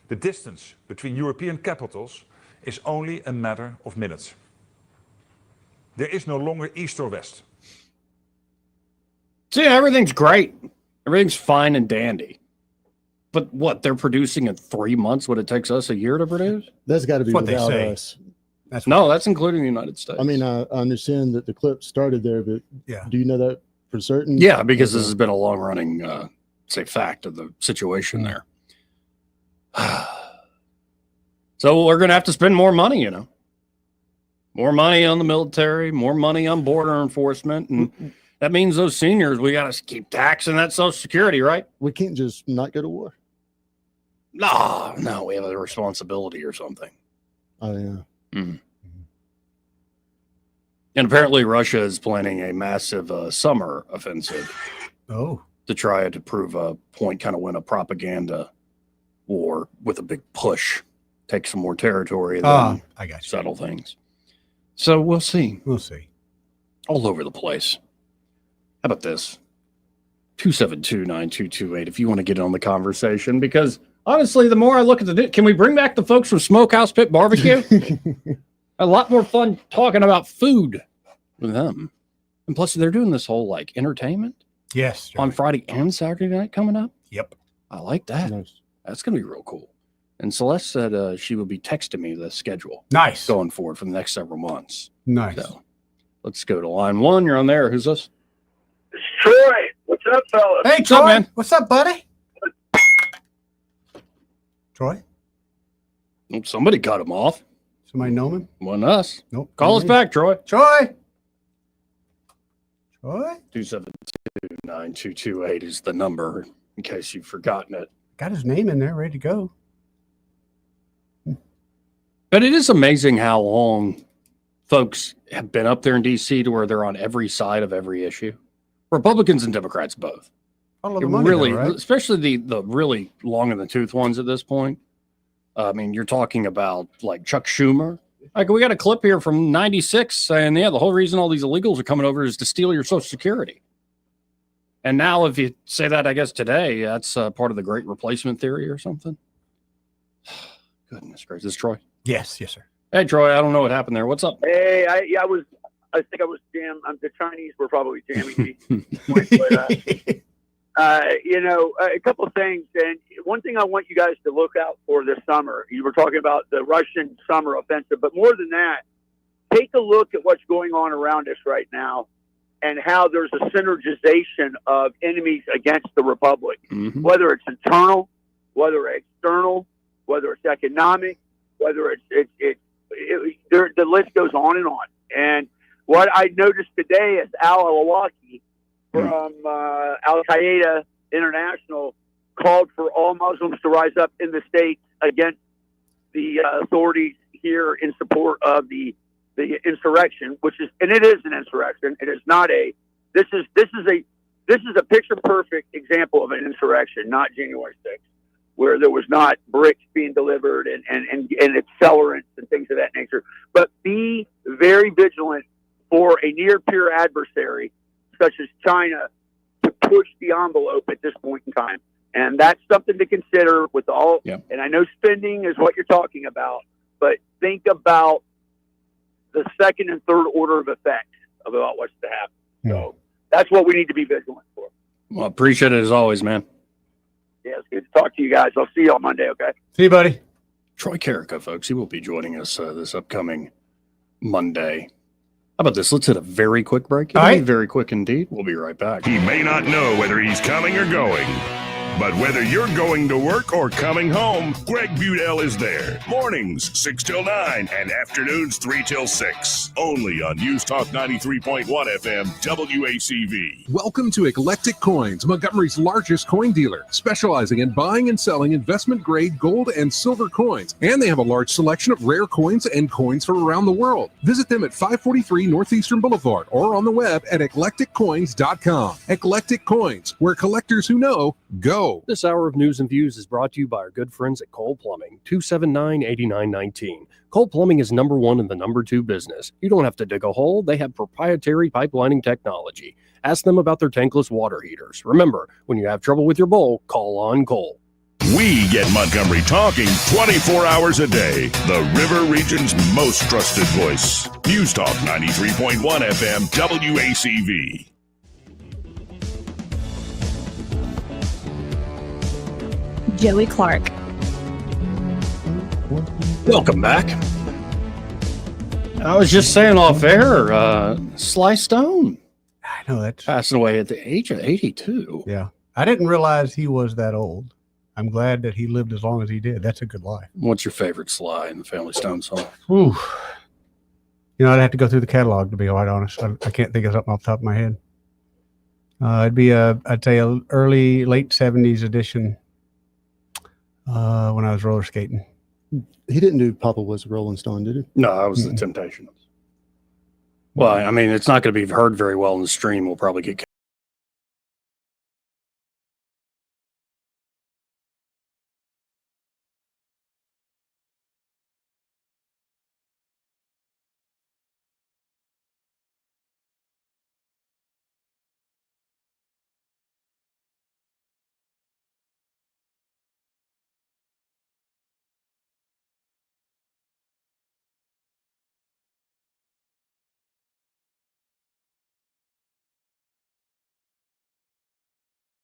The distance between European capitals is only a matter of minutes. There is no longer east or west. See, everything's great. Everything's fine and dandy. But what, they're producing in 3 months what it takes us a year to produce? That's got to be That's what they without say. us. That's including the United States. I mean, I understand that the clip started there, but do you know that for certain? Yeah, because this has been a long-running, fact of the situation there. So we're going to have to spend more money, More money on the military, more money on border enforcement, and that means those seniors, we got to keep taxing that Social Security, right? We can't just not go to war. No, we have a responsibility or something. Oh, yeah. Mm. And apparently Russia is planning a massive summer offensive. Oh. To try to prove a point, kind of win a propaganda war with a big push, take some more territory, and then I got you. settle things. So we'll see. We'll see. All over the place. How about this? 272-9228 if you want to get on the conversation, because honestly, the more I look at can we bring back the folks from Smokehouse Pit Barbecue? A lot more fun talking about food with them. And plus, they're doing this whole entertainment. Yes. On Friday and Saturday night coming up. Yep. I like that. Nice. That's going to be real cool. And Celeste said she will be texting me the schedule. Nice. Going forward for the next several months. Nice. So let's go to line one. You're on there. Who's this? Troy, what's up, fellas? Hey, What's Troy. up, man? What's up, buddy? Troy? Oh, somebody cut him off. Somebody know him? Wasn't us. Nope. Call us back, Troy. Troy? Troy? 272-9228 is the number, in case you've forgotten it. Got his name in there, ready to go. But it is amazing how long folks have been up there in D.C. to where they're on every side of every issue. Republicans and Democrats both. Follow the money, Really, though, right? especially the really long in the tooth ones at this point. I mean, you're talking about Chuck Schumer. We got a clip here from 96 saying, the whole reason all these illegals are coming over is to steal your Social Security. And now if you say that, I guess today, that's part of the great replacement theory or something. Goodness gracious. Is this Troy? Yes, sir. Hey, Troy, I don't know what happened there. What's up? Hey, I think I was jammed. The Chinese were probably jamming me. But, a couple of things. And one thing I want you guys to look out for this summer, you were talking about the Russian summer offensive, but more than that, take a look at what's going on around us right now and how there's a synergization of enemies against the Republic, whether it's internal, whether it's external, whether it's economic, whether the list goes on and on. And what I noticed today is Al-Awlaki from Al-Qaeda International called for all Muslims to rise up in the States against the authorities here in support of the insurrection, and it is an insurrection. It is not this is a picture perfect example of an insurrection, not January 6th, where there was not bricks being delivered and accelerants and things of that nature. But be very vigilant for a near peer adversary such as China to push the envelope at this point in time. And that's something to consider with all. Yep. And I know spending is what you're talking about, but think about the second and third order of effects about what's to happen. So that's what we need to be vigilant for. Well, appreciate it as always, man. Yeah, it's good to talk to you guys. I'll see you on Monday, okay? See you, buddy. Troy Carrico, folks, he will be joining us this upcoming Monday. How about this? Let's hit a very quick break. It'll be very quick indeed. We'll be right back. He may not know whether he's coming or going, but whether you're going to work or coming home, Greg Budell is there. Mornings, 6 till 9, and afternoons, 3 till 6. Only on News Talk 93.1 FM, WACV. Welcome to Eclectic Coins, Montgomery's largest coin dealer, specializing in buying and selling investment-grade gold and silver coins. And they have a large selection of rare coins and coins from around the world. Visit them at 543 Northeastern Boulevard or on the web at eclecticcoins.com. Eclectic Coins, where collectors who know go. This hour of News and Views is brought to you by our good friends at Cole Plumbing, 279-8919. Cole Plumbing is number one in the number two business. You don't have to dig a hole. They have proprietary pipelining technology. Ask them about their tankless water heaters. Remember, when you have trouble with your bowl, call on Cole. We get Montgomery talking 24 hours a day. The River Region's most trusted voice. News Talk 93.1 FM, WACV. Joey Clark. Welcome back. I was just saying off air, Sly Stone. I know that's passing away at the age of 82. Yeah. I didn't realize he was that old. I'm glad that he lived as long as he did. That's a good life. What's your favorite Sly and the Family Stone song? Ooh. You know, I'd have to go through the catalog to be quite honest. I can't think of something off the top of my head. It'd be I'd say a late 70s edition when I was roller skating. He didn't do Papa Was a Rolling Stone, did he? No, that was the Temptations. Well, I mean, it's not going to be heard very well in the stream. We'll probably get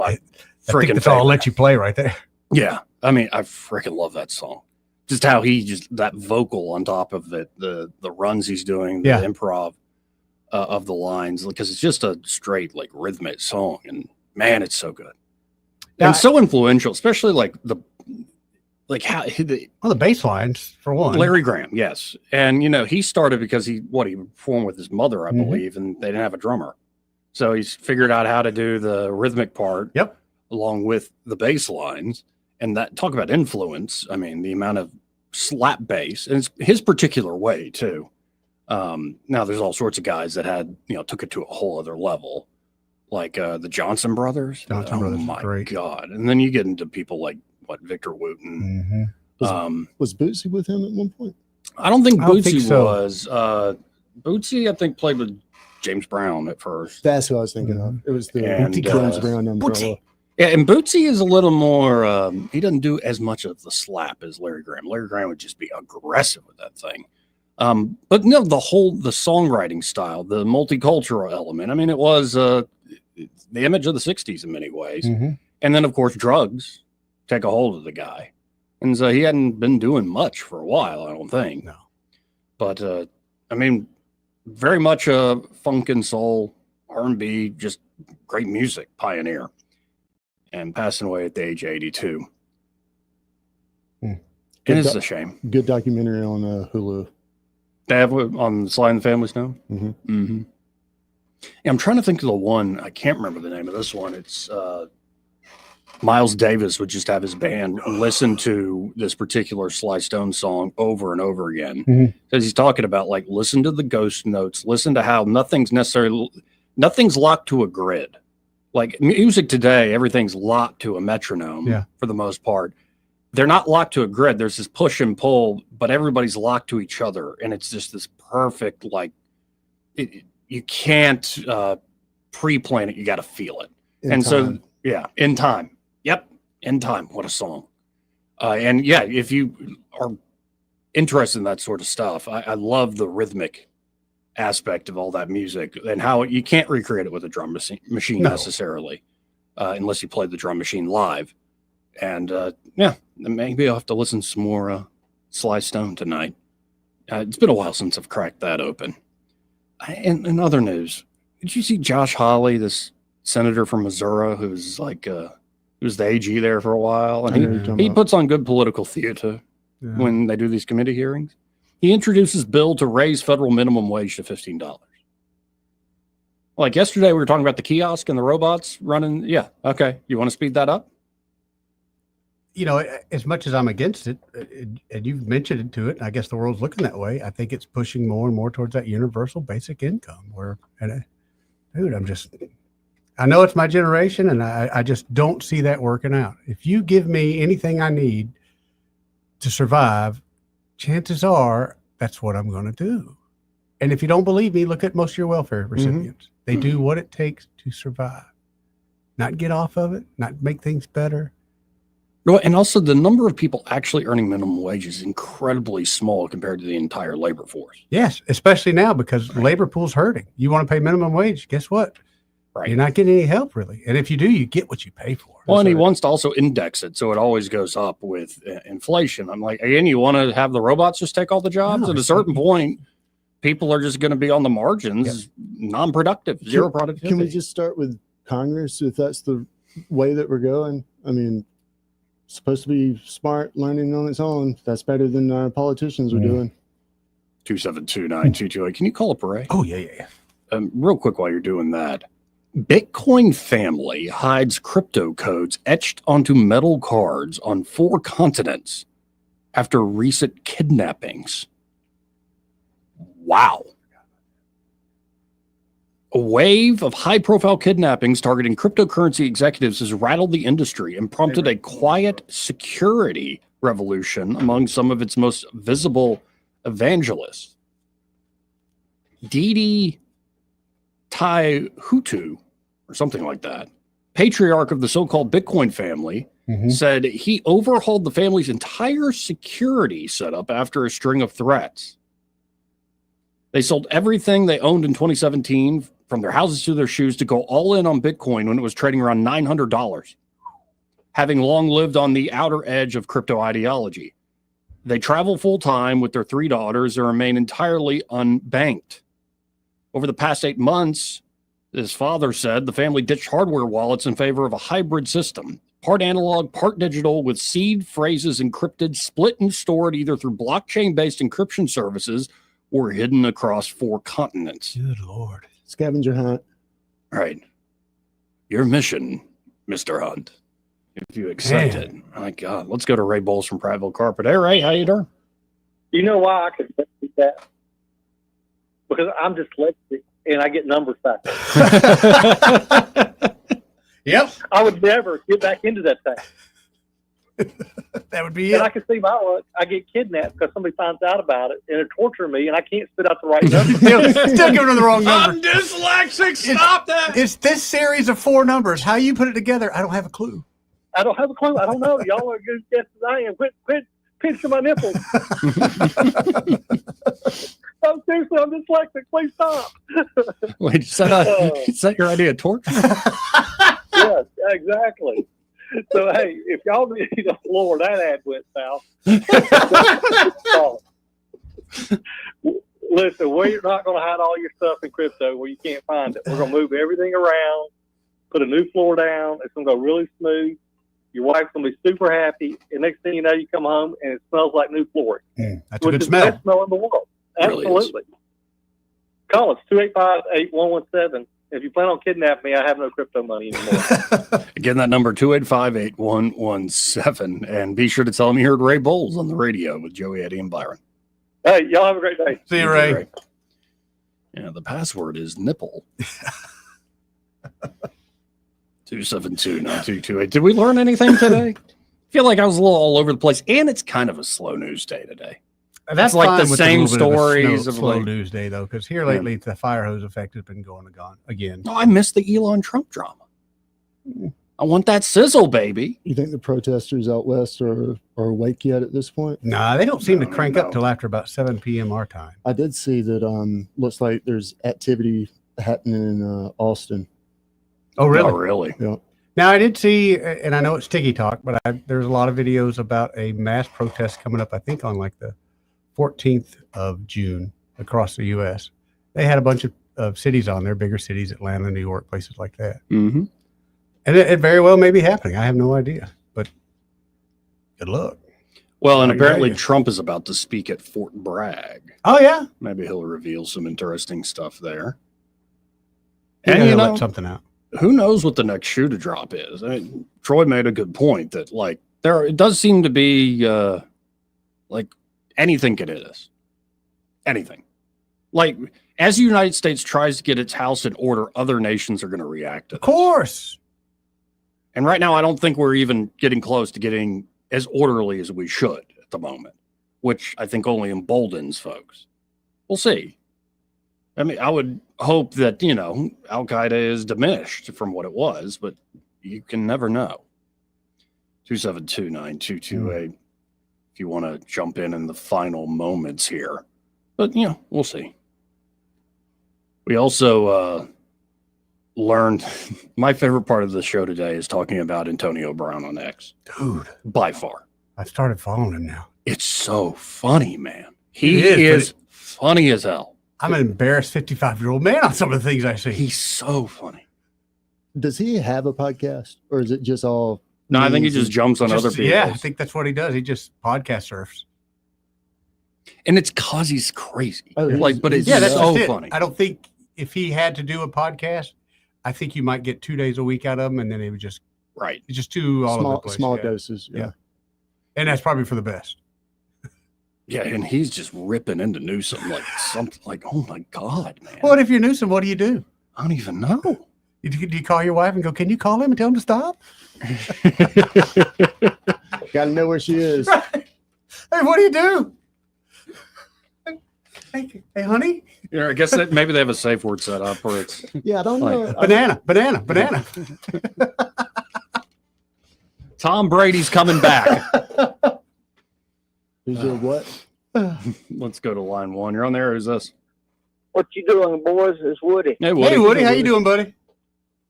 I think that's all I'll let you play right there. Yeah. I mean, I freaking love that song. Just how that vocal on top of it, the runs he's doing, the improv of the lines, because it's just a straight like rhythmic song, and man, it's so good. And so influential, especially like the bass lines for one. Larry Graham, yes. And he started because he performed with his mother, I believe, and they didn't have a drummer. So he's figured out how to do the rhythmic part along with the bass lines. And that, talk about influence. I mean, the amount of slap bass, and it's his particular way too. Now there's all sorts of guys that took it to a whole other level, like the Johnson Brothers. My God. And then you get into people like Victor Wooten. Was Bootsy with him at one point? I don't think Bootsy was. Bootsy, I think, played with James Brown at first. That's who I was thinking of. It was the James Brown umbrella. Yeah, and Bootsy is a little more, he doesn't do as much of the slap as Larry Graham. Larry Graham would just be aggressive with that thing. But no, the songwriting style, the multicultural element, I mean, it was the image of the 60s in many ways. And then, of course, drugs take a hold of the guy. And so he hadn't been doing much for a while, I don't think. No. But, I mean, very much a funk and soul, R&B, just great music pioneer, and passing away at the age of 82. It is a shame. Good documentary on Hulu. They have it on Sly and the Family Stone? Yeah, I'm trying to think of the one. I can't remember the name of this one. It's Miles Davis would just have his band listen to this particular Sly Stone song over and over again. Because he's talking about, like, listen to the ghost notes, listen to how nothing's locked to a grid. Like music today, everything's locked to a metronome for the most part. They're not locked to a grid. There's this push and pull, but everybody's locked to each other. And it's just this perfect, like, you can't pre-plan it. You got to feel it. In time. Yep. In time. What a song. And yeah, if you are interested in that sort of stuff, I love the rhythmic aspect of all that music and how you can't recreate it with a drum machine necessarily. unless you play the drum machine live. And yeah, maybe I'll have to listen to some more Sly Stone tonight. It's been a while since I've cracked that open. And in other news, did you see Josh Hawley, this senator from Missouri, who's like, he was the AG there for a while, and he puts on good political theater when they do these committee hearings. He introduces bill to raise federal minimum wage to $15. Like yesterday, we were talking about the kiosk and the robots running. Yeah, okay. You want to speed that up? You know, as much as I'm against it, and you've mentioned it to it, and I guess the world's looking that way. I think it's pushing more and more towards that universal basic income. Where, dude, I know it's my generation, and I just don't see that working out. If you give me anything I need to survive, chances are that's what I'm going to do. And if you don't believe me, look at most of your welfare recipients. They do what it takes to survive, not get off of it, not make things better. Well, and also the number of people actually earning minimum wage is incredibly small compared to the entire labor force. Yes, especially now because labor pool's hurting. You want to pay minimum wage, guess what? Right. You're not getting any help really. And if you do, you get what you pay for. Well, and he wants to also index it so it always goes up with inflation. I'm like, again, you want to have the robots just take all the jobs? At a certain point, people are just going to be on the margins, non-productive, zero productivity. Can we just start with Congress if that's the way that we're going? I mean, supposed to be smart, learning on its own. That's better than our politicians are doing. 272-9228. Can you call up Ray? Oh, yeah. Real quick while you're doing that. Bitcoin family hides crypto codes etched onto metal cards on 4 continents after recent kidnappings. Wow. A wave of high-profile kidnappings targeting cryptocurrency executives has rattled the industry and prompted a quiet security revolution among some of its most visible evangelists. Didi Taihutu, or something like that, patriarch of the so-called Bitcoin family, said he overhauled the family's entire security setup after a string of threats. They sold everything they owned in 2017, from their houses to their shoes, to go all in on Bitcoin when it was trading around $900, having long lived on the outer edge of crypto ideology. They travel full-time with their 3 daughters and remain entirely unbanked. Over the past 8 months, his father said the family ditched hardware wallets in favor of a hybrid system, part analog, part digital, with seed phrases encrypted, split and stored either through blockchain-based encryption services or hidden across 4 continents. Good Lord. Scavenger hunt. Right. Your mission, Mr. Hunt, if you accept it. My God, let's go to Ray Bowles from Prattville Carpet. Hey, Ray, how you doing? You know why I can do that? Because I'm dyslexic and I get numbers back. Yep. I would never get back into that thing. That would be And it. I can see my luck. I get kidnapped because somebody finds out about it and they're torturing me and I can't spit out the right number. Still giving them the wrong number. I'm dyslexic. Stop that. It's this series of 4 numbers. How you put it together, I don't have a clue. I don't have a clue. I don't know. Y'all are good guesses I am. Quit pinching my nipples. I'm seriously, I'm dyslexic. Please stop. Wait, is that your idea of torture? Yes, exactly. So, hey, if y'all need a floor, that ad went south. Listen, we're not going to hide all your stuff in crypto where you can't find it. We're going to move everything around, put a new floor down. It's going to go really smooth. Your wife's going to be super happy. And next thing you know, you come home and it smells like new flooring. That's a good which is smell. the best smell in the world. Really Absolutely. Call us, 285-8117. If you plan on kidnapping me, I have no crypto money anymore. Again, that number, 285-8117. And be sure to tell them you heard Ray Bowles on the radio with Joey, Eddie, and Byron. Hey, y'all have a great day. See you, Ray. Yeah, the password is nipple. 272-9228. Did we learn anything today? I feel like I was a little all over the place, and it's kind of a slow news day today. That's It's like fine the with same little bit of a stories slow, of slow like, news day though, because here lately the fire hose effect has been going again. Oh, I missed the Elon Trump drama. I want that sizzle, baby. You think the protesters out west are awake yet at this point? Nah, they don't seem to crank up till after about 7 p.m. our time. I did see that looks like there's activity happening in Austin. Oh, really? Oh, really? Yeah. Now, I did see, and I know it's Tiki Talk, but there's a lot of videos about a mass protest coming up, I think, on like the 14th of June across the U.S. They had a bunch of cities on there, bigger cities, Atlanta, New York, places like that. Mm-hmm. And it very well may be happening. I have no idea, but good luck. Well, and apparently Trump is about to speak at Fort Bragg. Oh, yeah. Maybe he'll reveal some interesting stuff there. He's And, gonna you know, let something out. who knows what the next shoe to drop is? I mean, Troy made a good point that, like, it does seem to be, like, anything can hit us. Anything. Like, as the United States tries to get its house in order, other nations are going to react to this. Of course. And right now, I don't think we're even getting close to getting as orderly as we should at the moment, which I think only emboldens folks. We'll see. I mean, I would hope that, you know, Al-Qaeda is diminished from what it was, but you can never know. 272-9228, if you want to jump in the final moments here. But, you know, we'll see. We also learned, my favorite part of the show today is talking about Antonio Brown on X. Dude. By far. I started following him now. It's so funny, man. He It is funny as hell. I'm an embarrassed 55-year-old man on some of the things I see. He's so funny. Does he have a podcast, or is it just all? No, I think he just jumps on other people. Yeah, I think that's what he does. He just podcast surfs. And it's because he's crazy. Oh, Like, but it's that's so it. funny. I don't think if he had to do a podcast, I think you might get 2 days a week out of him, and then it would just Right. It's just too all over the place. Small yeah. doses. Yeah. And that's probably for the best. Yeah, and he's just ripping into Newsome like something like, oh my God, man. Well, if you're Newsome, what do you do? I don't even know. Do you call your wife and go, can you call him and tell him to stop? Got to know where she is. Right. Hey, what do you do? Hey, honey? Yeah, I guess that maybe they have a safe word set up where it's Yeah, I don't know. Banana. Tom Brady's coming back. Who's doing what? Let's go to line one. You're on there. Who's this? What you doing, boys? It's Woody. Hey, Woody. Hey, Woody. How you doing, buddy?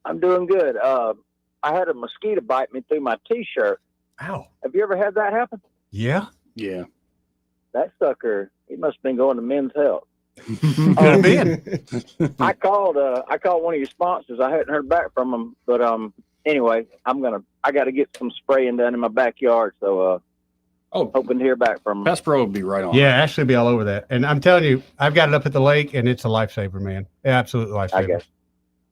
I'm doing good. I had a mosquito bite me through my T-shirt. Ow. Have you ever had that happen? Yeah. Yeah. That sucker, he must have been going to Men's Health. I called one of your sponsors. I hadn't heard back from them, but anyway, I got to get some spraying done in my backyard. So hoping to hear back from them. Pest Pro would be right on. Yeah, Ashley will be all over that. And I'm telling you, I've got it up at the lake, and it's a lifesaver, man. Absolute lifesaver. I guess.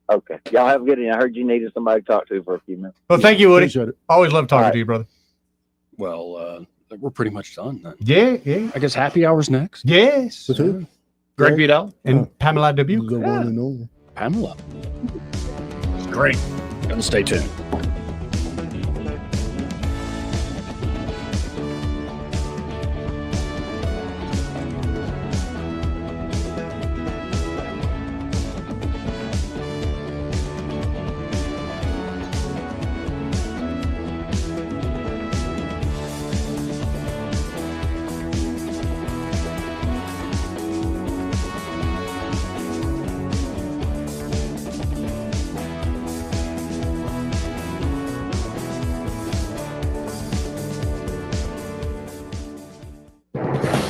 Okay. Y'all have a good evening. I heard you needed somebody to talk to for a few minutes. Well, thank you, Woody. Appreciate it. Always love talking All right. to you, brother. Well, we're pretty much done then. Yeah. I guess happy hour's next. Yes. With who? Greg Beadell And Pamela Dubuque. The one and only. Pamela. It's great. Gotta stay tuned.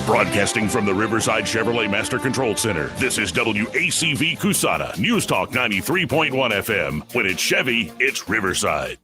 Broadcasting from the Riverside Chevrolet Master Control Center, this is WACV Cusana, News Talk 93.1 FM. When it's Chevy, it's Riverside.